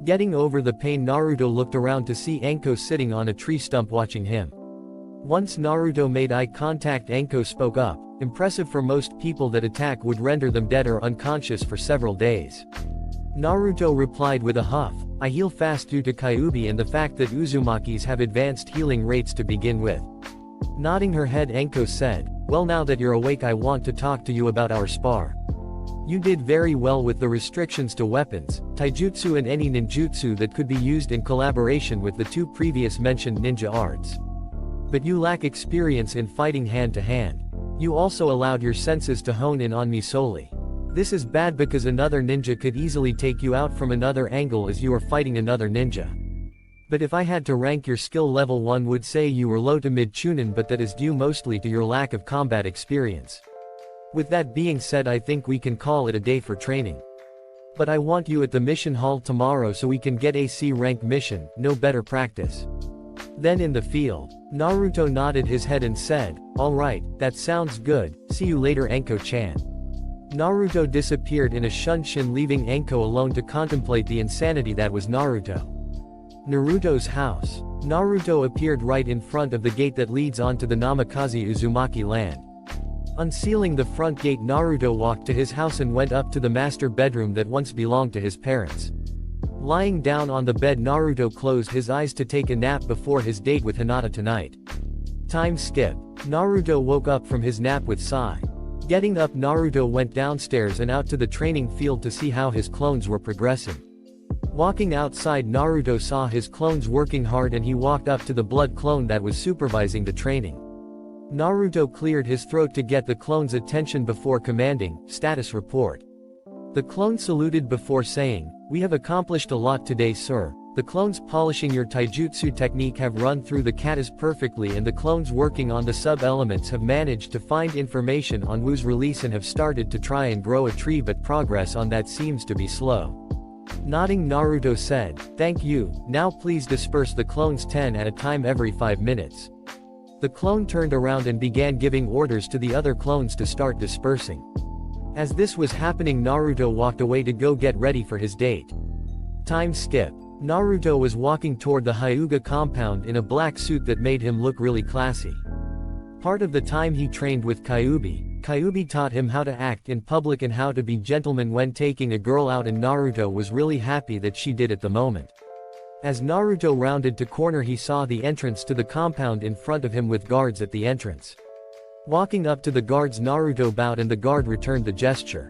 Speaker 1: Getting over the pain, Naruto looked around to see Anko sitting on a tree stump watching him. Once Naruto made eye contact, Anko spoke up. Impressive for most people, that attack would render them dead or unconscious for several days. Naruto replied with a huff, "I heal fast due to Kyuubi and the fact that Uzumakis have advanced healing rates to begin with." Nodding her head, Anko said, "Well, now that you're awake, I want to talk to you about our spar. You did very well with the restrictions to weapons, taijutsu and any ninjutsu that could be used in collaboration with the two previous mentioned ninja arts. But you lack experience in fighting hand to hand. You also allowed your senses to hone in on me solely. This is bad because another ninja could easily take you out from another angle as you are fighting another ninja. But if I had to rank your skill level, one would say you were low to mid chunin, but that is due mostly to your lack of combat experience. With that being said, I think we can call it a day for training. But I want you at the mission hall tomorrow so we can get a C rank mission, no better practice." Then in the field, Naruto nodded his head and said, "Alright, that sounds good, see you later, Anko-chan." Naruto disappeared in a shunshin, leaving Anko alone to contemplate the insanity that was Naruto. Naruto's house. Naruto appeared right in front of the gate that leads onto the Namikaze Uzumaki land. Unsealing the front gate, Naruto walked to his house and went up to the master bedroom that once belonged to his parents. Lying down on the bed, Naruto closed his eyes to take a nap before his date with Hinata tonight. Time skip. Naruto woke up from his nap with sigh. Getting up, Naruto went downstairs and out to the training field to see how his clones were progressing. Walking outside, Naruto saw his clones working hard and he walked up to the blood clone that was supervising the training. Naruto cleared his throat to get the clone's attention before commanding, "Status report." The clone saluted before saying, "We have accomplished a lot today, sir. The clones polishing your taijutsu technique have run through the katas perfectly, and the clones working on the sub-elements have managed to find information on Wu's release and have started to try and grow a tree, but progress on that seems to be slow." Nodding, Naruto said, "Thank you, now please disperse the clones 10 at a time every 5 minutes. The clone turned around and began giving orders to the other clones to start dispersing. As this was happening, Naruto walked away to go get ready for his date. Time skip. Naruto was walking toward the Hyuga compound in a black suit that made him look really classy. Part of the time he trained with Kyuubi Kyuubi taught him how to act in public and how to be gentleman when taking a girl out, and Naruto was really happy that she did at the moment. As Naruto rounded to corner, he saw the entrance to the compound in front of him with guards at the entrance. Walking up to the guards, Naruto bowed and the guard returned the gesture.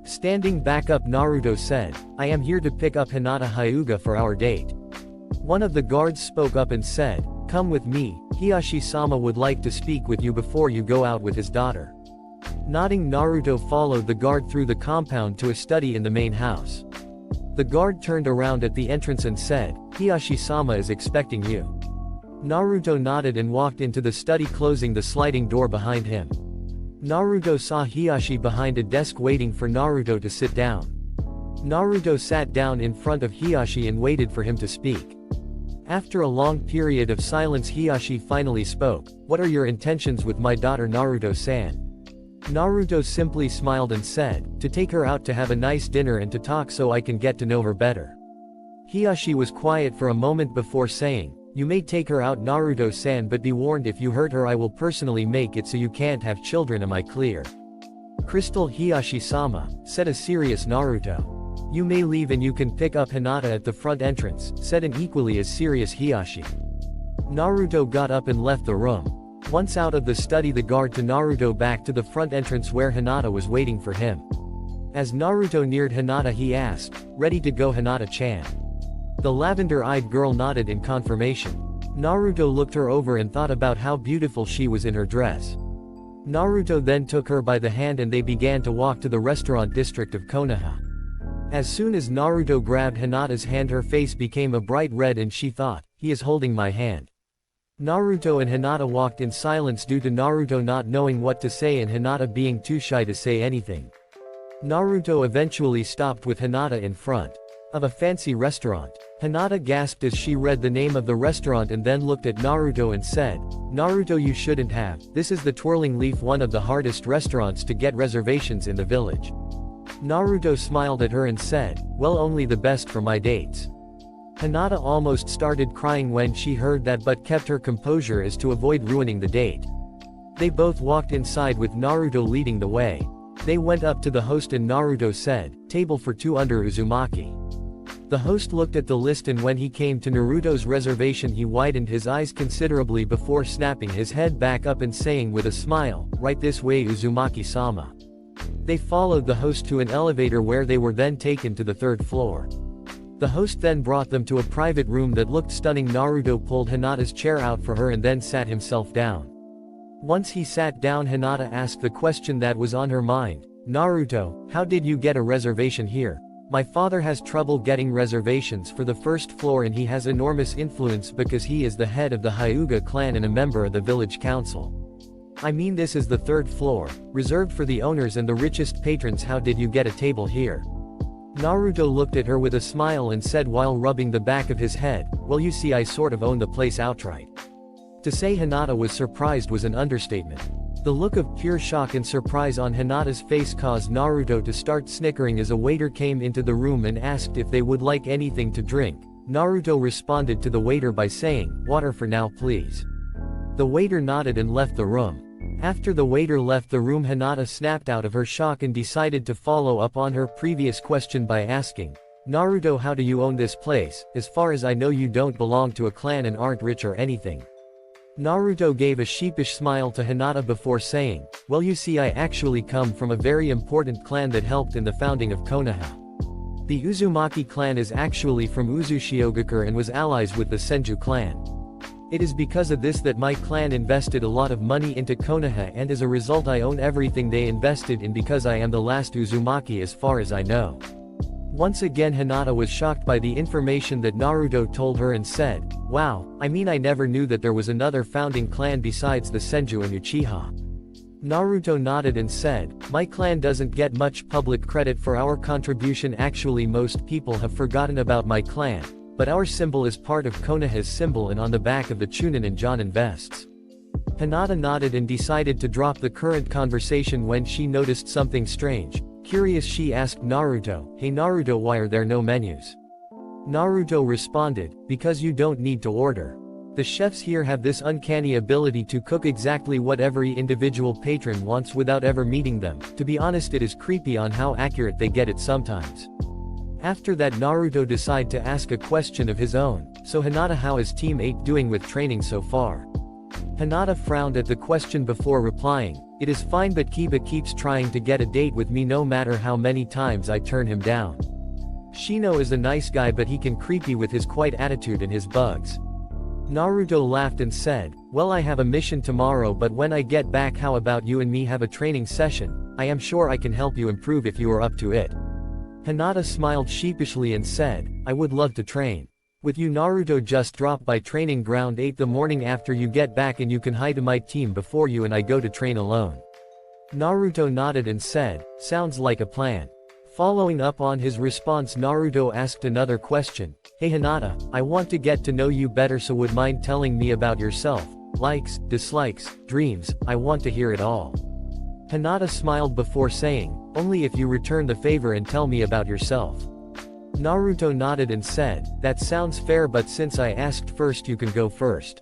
Speaker 1: Standing back up, Naruto said, "I am here to pick up Hinata Hyuga for our date." One of the guards spoke up and said, "Come with me, Hiyashi-sama would like to speak with you before you go out with his daughter." Nodding, Naruto followed the guard through the compound to a study in the main house. The guard turned around at the entrance and said, "Hiyashi-sama is expecting you." Naruto nodded and walked into the study, closing the sliding door behind him. Naruto saw Hiyashi behind a desk waiting for Naruto to sit down. Naruto sat down in front of Hiyashi and waited for him to speak. After a long period of silence, Hiyashi finally spoke. "What are your intentions with my daughter, Naruto-san?" Naruto simply smiled and said, "To take her out to have a nice dinner and to talk so I can get to know her better." Hiyashi was quiet for a moment before saying, "You may take her out, Naruto-san, but be warned, if you hurt her I will personally make it so you can't have children, am I clear?" "Crystal, Hiyashi-sama," said a serious Naruto. "You may leave and you can pick up Hinata at the front entrance," said an equally as serious Hiyashi. Naruto got up and left the room. Once out of the study, the guard to Naruto back to the front entrance where Hinata was waiting for him. As Naruto neared Hinata, he asked, "Ready to go, Hinata-chan?" The lavender-eyed girl nodded in confirmation. Naruto looked her over and thought about how beautiful she was in her dress. Naruto then took her by the hand and they began to walk to the restaurant district of Konoha. As soon as Naruto grabbed Hinata's hand, her face became a bright red and she thought, "He is holding my hand." Naruto and Hinata walked in silence due to Naruto not knowing what to say and Hinata being too shy to say anything. Naruto eventually stopped with Hinata in front of a fancy restaurant. Hinata gasped as she read the name of the restaurant and then looked at Naruto and said, "Naruto, you shouldn't have. This is the Twirling Leaf, one of the hardest restaurants to get reservations in the village." Naruto smiled at her and said, "Well, only the best for my dates." Hinata almost started crying when she heard that but kept her composure as to avoid ruining the date. They both walked inside with Naruto leading the way. They went up to the host and Naruto said, "Table for 2 under Uzumaki." The host looked at the list and when he came to Naruto's reservation he widened his eyes considerably before snapping his head back up and saying with a smile, "Right this way, Uzumaki-sama." They followed the host to an elevator where they were then taken to the 3rd floor. The host then brought them to a private room that looked stunning. Naruto pulled Hinata's chair out for her and then sat himself down. Once he sat down, Hinata asked the question that was on her mind. "Naruto, how did you get a reservation here?" "My father has trouble getting reservations for the 1st floor and he has enormous influence because he is the head of the Hyuga clan and a member of the village council." "I mean, this is the 3rd floor, reserved for the owners and the richest patrons. How did you get a table here?" Naruto looked at her with a smile and said while rubbing the back of his head, "Well, you see, I sort of own the place outright." To say Hinata was surprised was an understatement. The look of pure shock and surprise on Hinata's face caused Naruto to start snickering as a waiter came into the room and asked if they would like anything to drink. Naruto responded to the waiter by saying, "Water for now, please." The waiter nodded and left the room. After the waiter left the room, Hinata snapped out of her shock and decided to follow up on her previous question by asking, "Naruto, how do you own this place? As far as I know you don't belong to a clan and aren't rich or anything." Naruto gave a sheepish smile to Hinata before saying, "Well, you see, I actually come from a very important clan that helped in the founding of Konoha. The Uzumaki clan is actually from Uzushiogakure and was allies with the Senju clan. It is because of this that my clan invested a lot of money into Konoha and as a result I own everything they invested in because I am the last Uzumaki as far as I know." Once again Hinata was shocked by the information that Naruto told her and said, "Wow, I mean, I never knew that there was another founding clan besides the Senju and Uchiha." Naruto nodded and said, "My clan doesn't get much public credit for our contribution. Actually, most people have forgotten about my clan. But our symbol is part of Konoha's symbol and on the back of the Chunin and Jonin vests." Hinata nodded and decided to drop the current conversation when she noticed something strange. Curious, she asked Naruto, "Hey Naruto, why are there no menus?" Naruto responded, "Because you don't need to order. The chefs here have this uncanny ability to cook exactly what every individual patron wants without ever meeting them. To be honest, it is creepy on how accurate they get it sometimes. After that, Naruto decide to ask a question of his own. So Hinata, how is Team 8 doing with training so far? Hinata frowned at the question before replying, it is fine, but Kiba keeps trying to get a date with me no matter how many times I turn him down. Shino is a nice guy, but he can creepy with his quiet attitude and his bugs. Naruto laughed and said, well, I have a mission tomorrow, but when I get back, how about you and me have a training session? I am sure I can help you improve if you are up to it. Hinata smiled sheepishly and said, I would love to train with you. Naruto just dropped by training ground 8 the morning after you get back, and you can hide to my team before you and I go to train alone. Naruto nodded and said, sounds like a plan. Following up on his response, Naruto asked another question. Hey Hinata, I want to get to know you better, so would mind telling me about yourself? Likes, dislikes, dreams, I want to hear it all. Hinata smiled before saying, only if you return the favor and tell me about yourself. Naruto nodded and said, that sounds fair, but since I asked first, you can go first.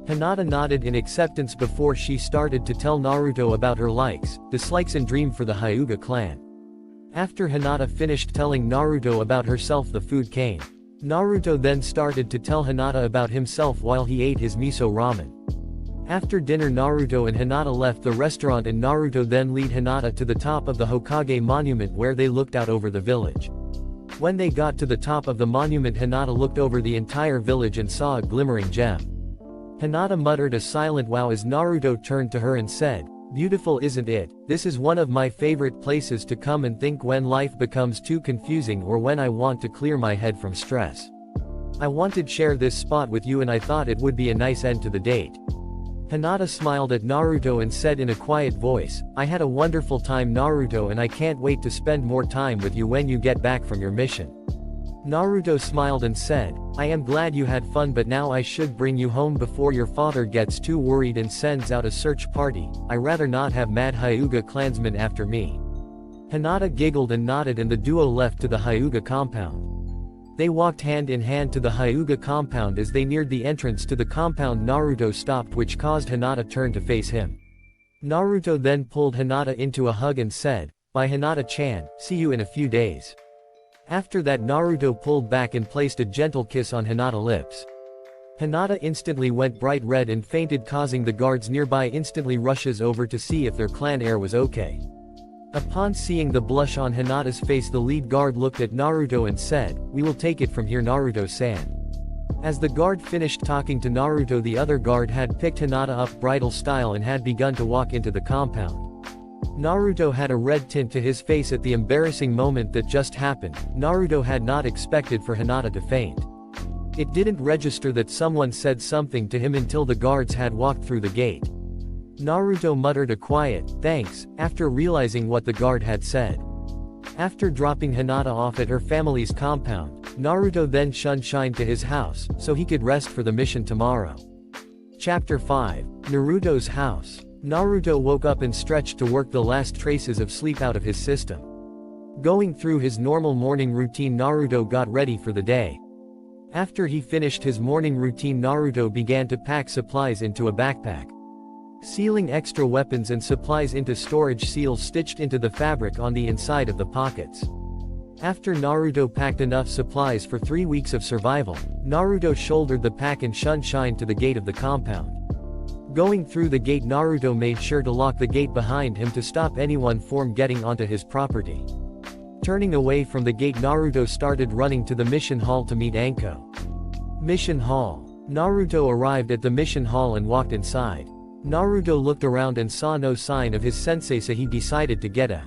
Speaker 1: Hinata nodded in acceptance before she started to tell Naruto about her likes, dislikes and dream for the Hyuga clan. After Hinata finished telling Naruto about herself, the food came. Naruto then started to tell Hinata about himself while he ate his miso ramen. After dinner, Naruto and Hinata left the restaurant, and Naruto then led Hinata to the top of the Hokage monument where they looked out over the village. When they got to the top of the monument, Hinata looked over the entire village and saw a glimmering gem. Hinata muttered a silent wow as Naruto turned to her and said, beautiful, isn't it? This is one of my favorite places to come and think when life becomes too confusing or when I want to clear my head from stress. I wanted to share this spot with you, and I thought it would be a nice end to the date. Hinata smiled at Naruto and said in a quiet voice, I had a wonderful time, Naruto, and I can't wait to spend more time with you when you get back from your mission. Naruto smiled and said, I am glad you had fun, but now I should bring you home before your father gets too worried and sends out a search party. I rather not have mad Hyuga clansmen after me. Hinata giggled and nodded, and the duo left to the Hyuga compound. They walked hand in hand to the Hyuga compound. As they neared the entrance to the compound, Naruto stopped, which caused Hinata turn to face him. Naruto then pulled Hinata into a hug and said, bye Hinata-chan, see you in a few days. After that, Naruto pulled back and placed a gentle kiss on Hinata's lips. Hinata instantly went bright red and fainted, causing the guards nearby instantly rushes over to see if their clan heir was okay. Upon seeing the blush on Hinata's face, the lead guard looked at Naruto and said, we will take it from here, Naruto-san. As the guard finished talking to Naruto, the other guard had picked Hinata up bridal style and had begun to walk into the compound. Naruto had a red tint to his face at the embarrassing moment that just happened. Naruto had not expected for Hinata to faint. It didn't register that someone said something to him until the guards had walked through the gate. Naruto muttered a quiet, thanks, after realizing what the guard had said. After dropping Hinata off at her family's compound, Naruto then shined to his house, so he could rest for the mission tomorrow. Chapter 5. Naruto's house. Naruto woke up and stretched to work the last traces of sleep out of his system. Going through his normal morning routine, Naruto got ready for the day. After he finished his morning routine, Naruto began to pack supplies into a backpack. Sealing extra weapons and supplies into storage seals stitched into the fabric on the inside of the pockets. After Naruto packed enough supplies for 3 weeks of survival, Naruto shouldered the pack and shined to the gate of the compound. Going through the gate, Naruto made sure to lock the gate behind him to stop anyone from getting onto his property. Turning away from the gate, Naruto started running to the mission hall to meet Anko. Mission hall. Naruto arrived at the mission hall and walked inside. Naruto looked around and saw no sign of his sensei, so he decided to get a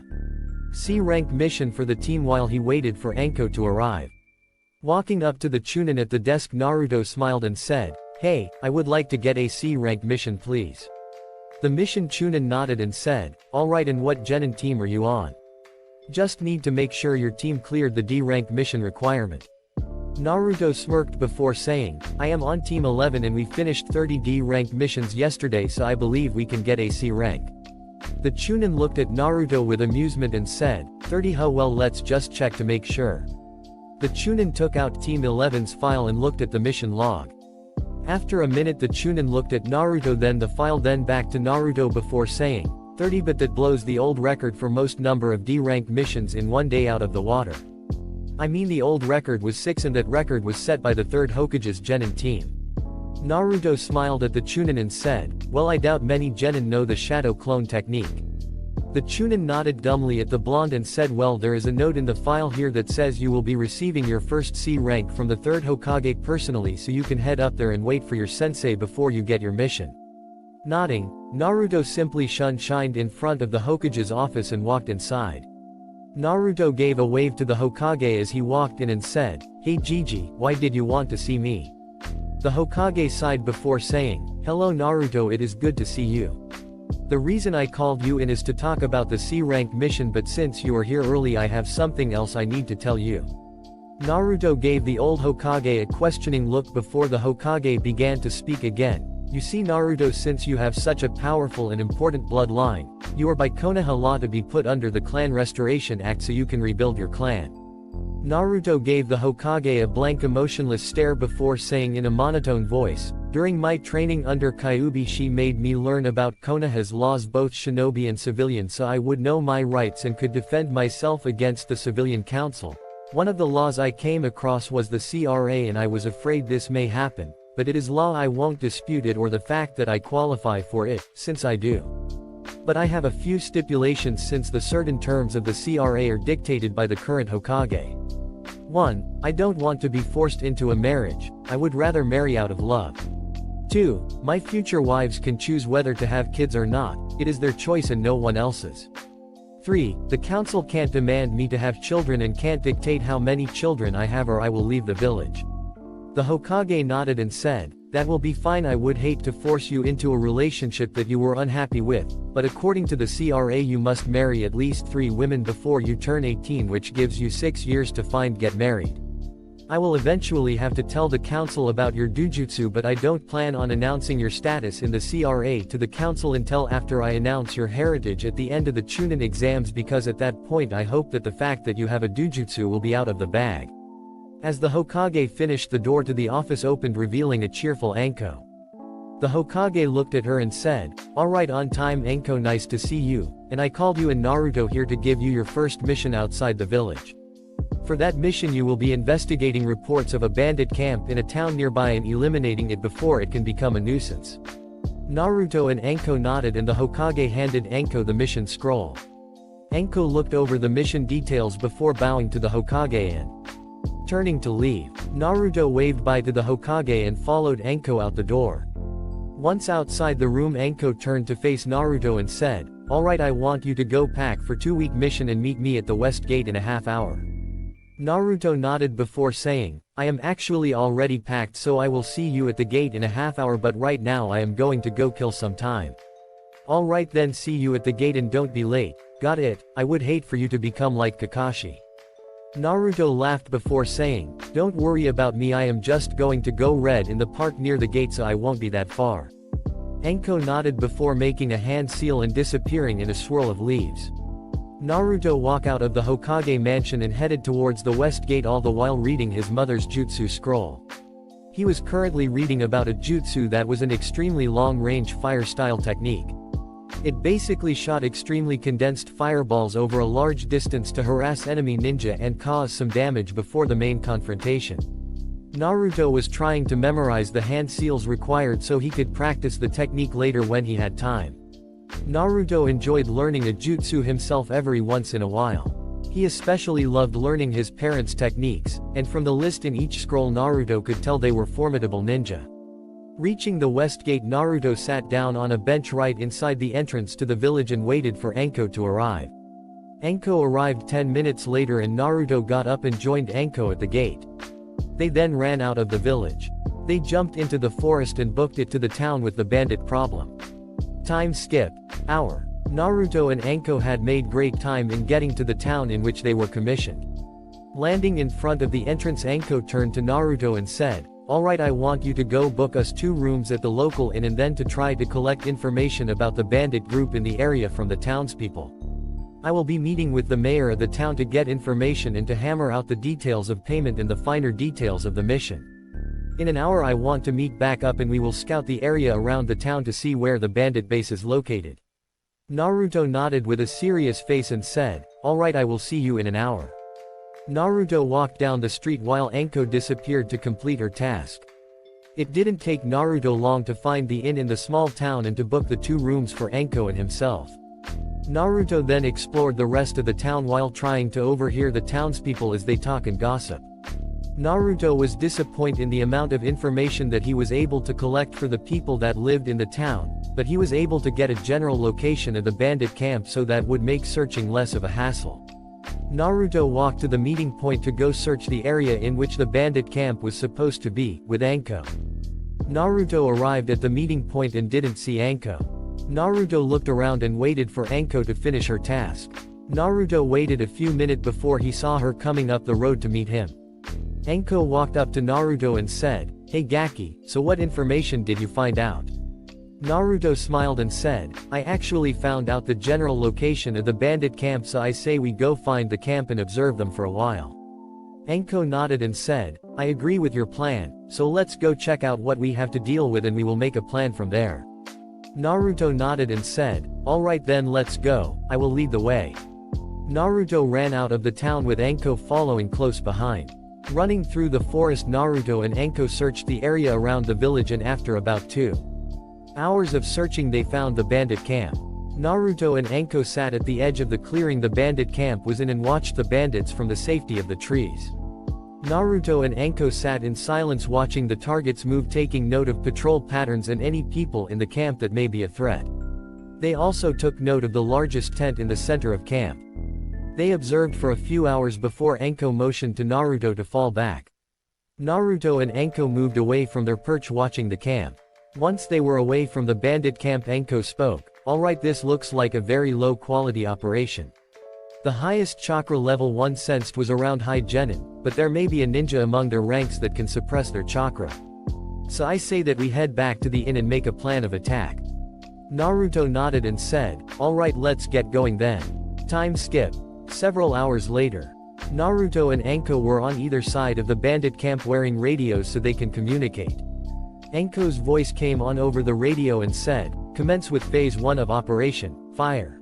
Speaker 1: C-rank mission for the team while he waited for Anko to arrive. Walking up to the Chunin at the desk, Naruto smiled and said, hey, I would like to get a C-rank mission please. The mission Chunin nodded and said, alright, and what genin team are you on? Just need to make sure your team cleared the D-rank mission requirement. Naruto smirked before saying, I am on team 11 and we finished 30 D-rank missions yesterday, so I believe we can get a C rank. The Chunin looked at Naruto with amusement and said, 30 huh, well let's just check to make sure. The Chunin took out team 11's file and looked at the mission log. After a minute the Chunin looked at Naruto, then the file, then back to Naruto before saying, 30, but that blows the old record for most number of D-rank missions in one day out of the water. I mean the old record was 6 and that record was set by the 3rd Hokage's Genin team. Naruto smiled at the Chunin and said, well, I doubt many Genin know the shadow clone technique. The Chunin nodded dumbly at the blonde and said, well, there is a note in the file here that says you will be receiving your first C rank from the 3rd Hokage personally, so you can head up there and wait for your sensei before you get your mission. Nodding, Naruto simply shined in front of the Hokage's office and walked inside. Naruto gave a wave to the Hokage as he walked in and said, hey Gigi, why did you want to see me? The Hokage sighed before saying, hello Naruto, it is good to see you. The reason I called you in is to talk about the C-rank mission, but since you are here early I have something else I need to tell you. Naruto gave the old Hokage a questioning look before the Hokage began to speak again. You see Naruto, since you have such a powerful and important bloodline, you are by Konoha law to be put under the Clan Restoration Act so you can rebuild your clan. Naruto gave the Hokage a blank emotionless stare before saying in a monotone voice, during my training under Kyuubi she made me learn about Konoha's laws, both shinobi and civilian, so I would know my rights and could defend myself against the civilian council. One of the laws I came across was the CRA and I was afraid this may happen, but it is law, I won't dispute it or the fact that I qualify for it, since I do. But I have a few stipulations since the certain terms of the CRA are dictated by the current Hokage. 1. I don't want to be forced into a marriage, I would rather marry out of love. 2. My future wives can choose whether to have kids or not, it is their choice and no one else's. 3. The council can't demand me to have children and can't dictate how many children I have or I will leave the village. The Hokage nodded and said, that will be fine, I would hate to force you into a relationship that you were unhappy with, but according to the CRA you must marry at least 3 women before you turn 18, which gives you 6 years to get married. I will eventually have to tell the council about your dujutsu, but I don't plan on announcing your status in the CRA to the council until after I announce your heritage at the end of the Chunin exams, because at that point I hope that the fact that you have a dujutsu will be out of the bag. As the Hokage finished, the door to the office opened, revealing a cheerful Anko. The Hokage looked at her and said, alright, on time Anko, nice to see you, and I called you and Naruto here to give you your first mission outside the village. For that mission you will be investigating reports of a bandit camp in a town nearby and eliminating it before it can become a nuisance. Naruto and Anko nodded and the Hokage handed Anko the mission scroll. Anko looked over the mission details before bowing to the Hokage and turning to leave. Naruto waved bye to the Hokage and followed Anko out the door. Once outside the room, Anko turned to face Naruto and said, alright, I want you to go pack for 2-week mission and meet me at the west gate in a half hour. Naruto nodded before saying, I am actually already packed, so I will see you at the gate in a half hour, but right now I am going to go kill some time. Alright then, see you at the gate and don't be late. Got it? I would hate for you to become like Kakashi. Naruto laughed before saying, don't worry about me, I am just going to go red in the park near the gate, so I won't be that far. Anko nodded before making a hand seal and disappearing in a swirl of leaves. Naruto walked out of the Hokage mansion and headed towards the west gate, all the while reading his mother's jutsu scroll. He was currently reading about a jutsu that was an extremely long-range fire-style technique. It basically shot extremely condensed fireballs over a large distance to harass enemy ninja and cause some damage before the main confrontation. Naruto was trying to memorize the hand seals required so he could practice the technique later when he had time. Naruto enjoyed learning a jutsu himself every once in a while. He especially loved learning his parents' techniques, and from the list in each scroll Naruto could tell they were formidable ninja. Reaching the west gate, Naruto sat down on a bench right inside the entrance to the village and waited for Anko to arrive. Anko arrived 10 minutes later and Naruto got up and joined Anko at the gate. They then ran out of the village. They jumped into the forest and booked it to the town with the bandit problem. Time skip. Hour. Naruto and Anko had made great time in getting to the town in which they were commissioned. Landing in front of the entrance, Anko turned to Naruto and said, alright, I want you to go book us 2 rooms at the local inn and then to try to collect information about the bandit group in the area from the townspeople. I will be meeting with the mayor of the town to get information and to hammer out the details of payment and the finer details of the mission. In an hour I want to meet back up and we will scout the area around the town to see where the bandit base is located. Naruto nodded with a serious face and said, "Alright, I will see you in an hour." Naruto walked down the street while Anko disappeared to complete her task. It didn't take Naruto long to find the inn in the small town and to book the 2 rooms for Anko and himself. Naruto then explored the rest of the town while trying to overhear the townspeople as they talk and gossip. Naruto was disappointed in the amount of information that he was able to collect for the people that lived in the town, but he was able to get a general location of the bandit camp so that would make searching less of a hassle. Naruto walked to the meeting point to go search the area in which the bandit camp was supposed to be, with Anko. Naruto arrived at the meeting point and didn't see Anko. Naruto looked around and waited for Anko to finish her task. Naruto waited a few minutes before he saw her coming up the road to meet him. Anko walked up to Naruto and said, "Hey Gaki, so what information did you find out?" Naruto smiled and said, "I actually found out the general location of the bandit camp, so I say we go find the camp and observe them for a while." Anko nodded and said, "I agree with your plan, so let's go check out what we have to deal with and we will make a plan from there." Naruto nodded and said, "Alright then, let's go, I will lead the way." Naruto ran out of the town with Anko following close behind. Running through the forest, Naruto and Anko searched the area around the village, and after about 2 hours of searching they found the bandit camp. Naruto and Anko sat at the edge of the clearing the bandit camp was in and watched the bandits from the safety of the trees. Naruto and Anko sat in silence watching the targets move, taking note of patrol patterns and any people in the camp that may be a threat. They also took note of the largest tent in the center of camp. They observed for a few hours before Anko motioned to Naruto to fall back. Naruto and Anko moved away from their perch watching the camp. Once they were away from the bandit camp, Anko spoke, "Alright, this looks like a very low quality operation. The highest chakra level 1 sensed was around high genin, but there may be a ninja among their ranks that can suppress their chakra. So I say that we head back to the inn and make a plan of attack." Naruto nodded and said, "Alright, let's get going then." Time skip. Several hours later. Naruto and Anko were on either side of the bandit camp wearing radios so they can communicate. Anko's voice came on over the radio and said, "Commence with phase 1 of operation, fire."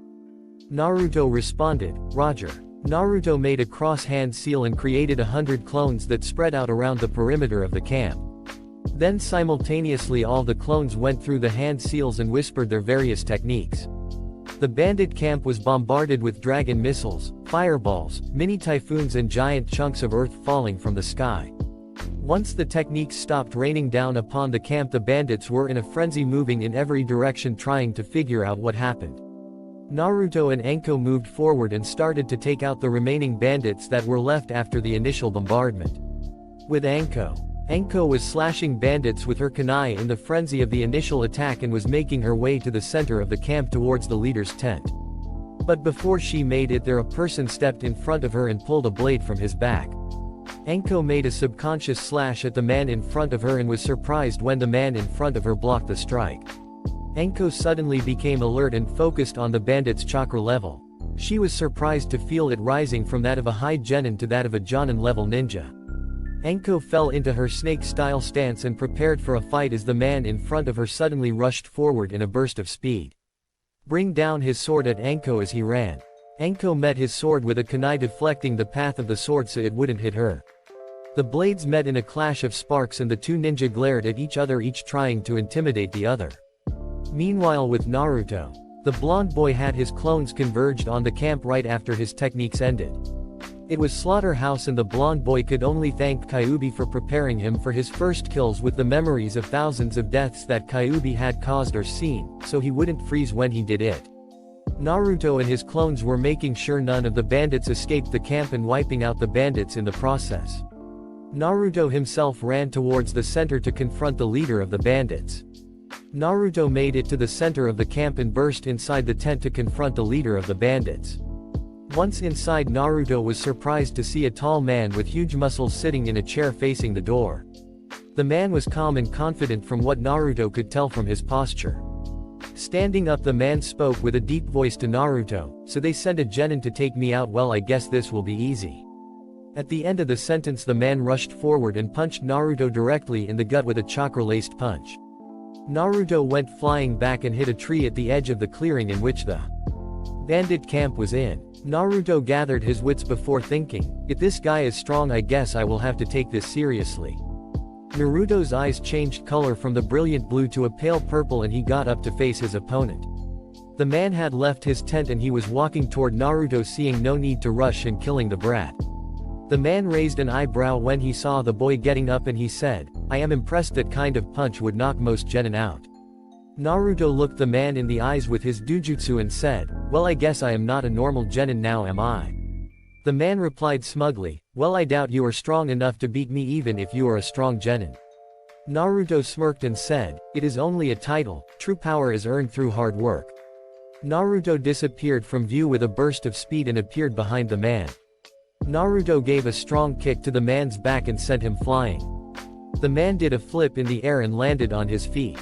Speaker 1: Naruto responded, "Roger." Naruto made a cross-hand seal and created 100 clones that spread out around the perimeter of the camp. Then simultaneously all the clones went through the hand seals and whispered their various techniques. The bandit camp was bombarded with dragon missiles, fireballs, mini typhoons and giant chunks of earth falling from the sky. Once the techniques stopped raining down upon the camp, the bandits were in a frenzy, moving in every direction trying to figure out what happened. Naruto and Anko moved forward and started to take out the remaining bandits that were left after the initial bombardment. With Anko was slashing bandits with her kunai in the frenzy of the initial attack and was making her way to the center of the camp towards the leader's tent. But before she made it there, a person stepped in front of her and pulled a blade from his back. Anko made a subconscious slash at the man in front of her and was surprised when the man in front of her blocked the strike. Anko suddenly became alert and focused on the bandit's chakra level. She was surprised to feel it rising from that of a high genin to that of a jonin level ninja. Anko fell into her snake-style stance and prepared for a fight as the man in front of her suddenly rushed forward in a burst of speed. Bring down his sword at Anko as he ran. Anko met his sword with a kunai, deflecting the path of the sword so it wouldn't hit her. The blades met in a clash of sparks and the two ninja glared at each other, each trying to intimidate the other. Meanwhile, with Naruto, the blonde boy had his clones converged on the camp right after his techniques ended. It was slaughterhouse and the blonde boy could only thank Kyuubi for preparing him for his first kills with the memories of thousands of deaths that Kyuubi had caused or seen, so he wouldn't freeze when he did it. Naruto and his clones were making sure none of the bandits escaped the camp and wiping out the bandits in the process. Naruto himself ran towards the center to confront the leader of the bandits. Naruto made it to the center of the camp and burst inside the tent to confront the leader of the bandits. Once inside, Naruto was surprised to see a tall man with huge muscles sitting in a chair facing the door. The man was calm and confident from what Naruto could tell from his posture. Standing up, the man spoke with a deep voice to Naruto, "So they sent a genin to take me out? Well, I guess this will be easy." At the end of the sentence the man rushed forward and punched Naruto directly in the gut with a chakra-laced punch. Naruto went flying back and hit a tree at the edge of the clearing in which the bandit camp was in. Naruto gathered his wits before thinking, if this guy is strong I guess I will have to take this seriously. Naruto's eyes changed color from the brilliant blue to a pale purple and he got up to face his opponent. The man had left his tent and he was walking toward Naruto, seeing no need to rush and killing the brat. The man raised an eyebrow when he saw the boy getting up and he said, I am impressed, that kind of punch would knock most genin out. Naruto looked the man in the eyes with his dujutsu and said, well I guess I am not a normal genin now, am I? The man replied smugly, well I doubt you are strong enough to beat me even if you are a strong genin. Naruto smirked and said, it is only a title, true power is earned through hard work. Naruto disappeared from view with a burst of speed and appeared behind the man. Naruto gave a strong kick to the man's back and sent him flying. The man did a flip in the air and landed on his feet.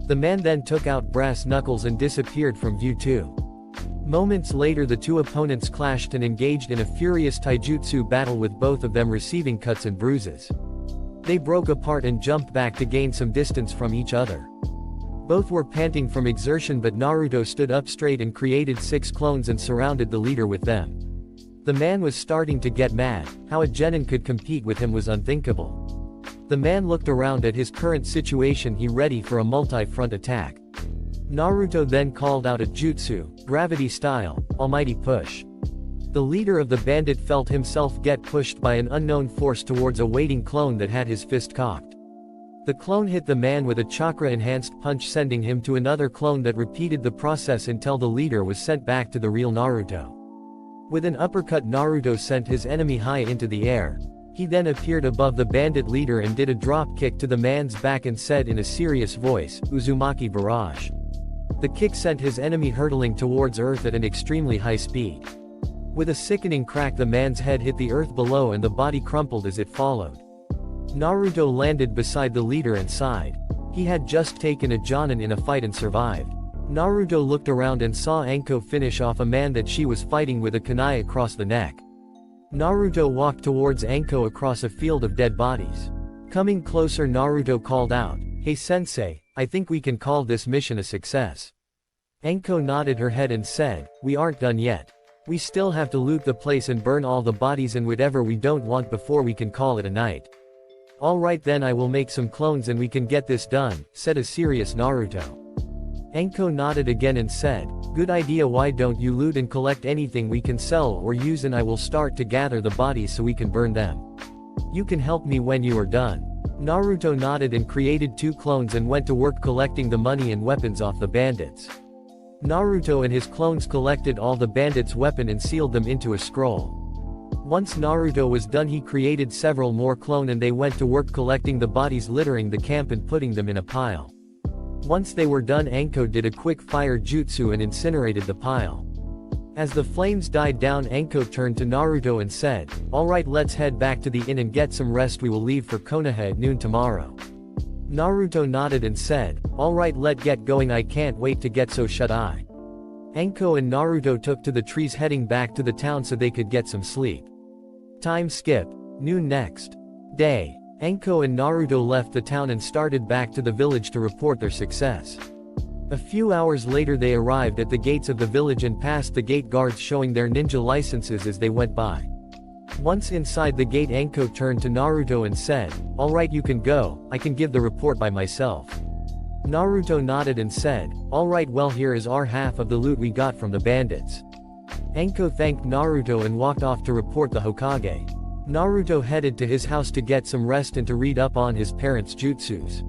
Speaker 1: The man then took out brass knuckles and disappeared from view too. Moments later the two opponents clashed and engaged in a furious taijutsu battle, with both of them receiving cuts and bruises. They broke apart and jumped back to gain some distance from each other. Both were panting from exertion, but Naruto stood up straight and created 6 clones and surrounded the leader with them. The man was starting to get mad. How a genin could compete with him was unthinkable. The man looked around at his current situation, he ready for a multi-front attack. Naruto then called out a jutsu, gravity style, almighty push. The leader of the bandit felt himself get pushed by an unknown force towards a waiting clone that had his fist cocked. The clone hit the man with a chakra-enhanced punch, sending him to another clone that repeated the process until the leader was sent back to the real Naruto. With an uppercut Naruto sent his enemy high into the air. He then appeared above the bandit leader and did a drop kick to the man's back and said in a serious voice, Uzumaki Barrage. The kick sent his enemy hurtling towards earth at an extremely high speed. With a sickening crack the man's head hit the earth below and the body crumpled as it followed. Naruto landed beside the leader and sighed. He had just taken a jonin in a fight and survived. Naruto looked around and saw Anko finish off a man that she was fighting with a kunai across the neck. Naruto walked towards Anko across a field of dead bodies. Coming closer Naruto called out, hey sensei, I think we can call this mission a success. Anko nodded her head and said, we aren't done yet. We still have to loot the place and burn all the bodies and whatever we don't want before we can call it a night. Alright then, I will make some clones and we can get this done, said a serious Naruto. Anko nodded again and said, good idea, why don't you loot and collect anything we can sell or use and I will start to gather the bodies so we can burn them. You can help me when you are done. Naruto nodded and created 2 clones and went to work collecting the money and weapons off the bandits. Naruto and his clones collected all the bandits' weapons and sealed them into a scroll. Once Naruto was done he created several more clones and they went to work collecting the bodies littering the camp and putting them in a pile. Once they were done Anko did a quick fire jutsu and incinerated the pile. As the flames died down Anko turned to Naruto and said, alright, let's head back to the inn and get some rest, we will leave for Konoha at noon tomorrow. Naruto nodded and said, alright, let's get going, I can't wait to get so shut-eye. Anko and Naruto took to the trees heading back to the town so they could get some sleep. Time skip. Noon next day. Anko and Naruto left the town and started back to the village to report their success. A few hours later they arrived at the gates of the village and passed the gate guards showing their ninja licenses as they went by. Once inside the gate Anko turned to Naruto and said, alright, you can go, I can give the report by myself. Naruto nodded and said, alright, well here is our half of the loot we got from the bandits. Anko thanked Naruto and walked off to report the Hokage. Naruto headed to his house to get some rest and to read up on his parents' jutsus.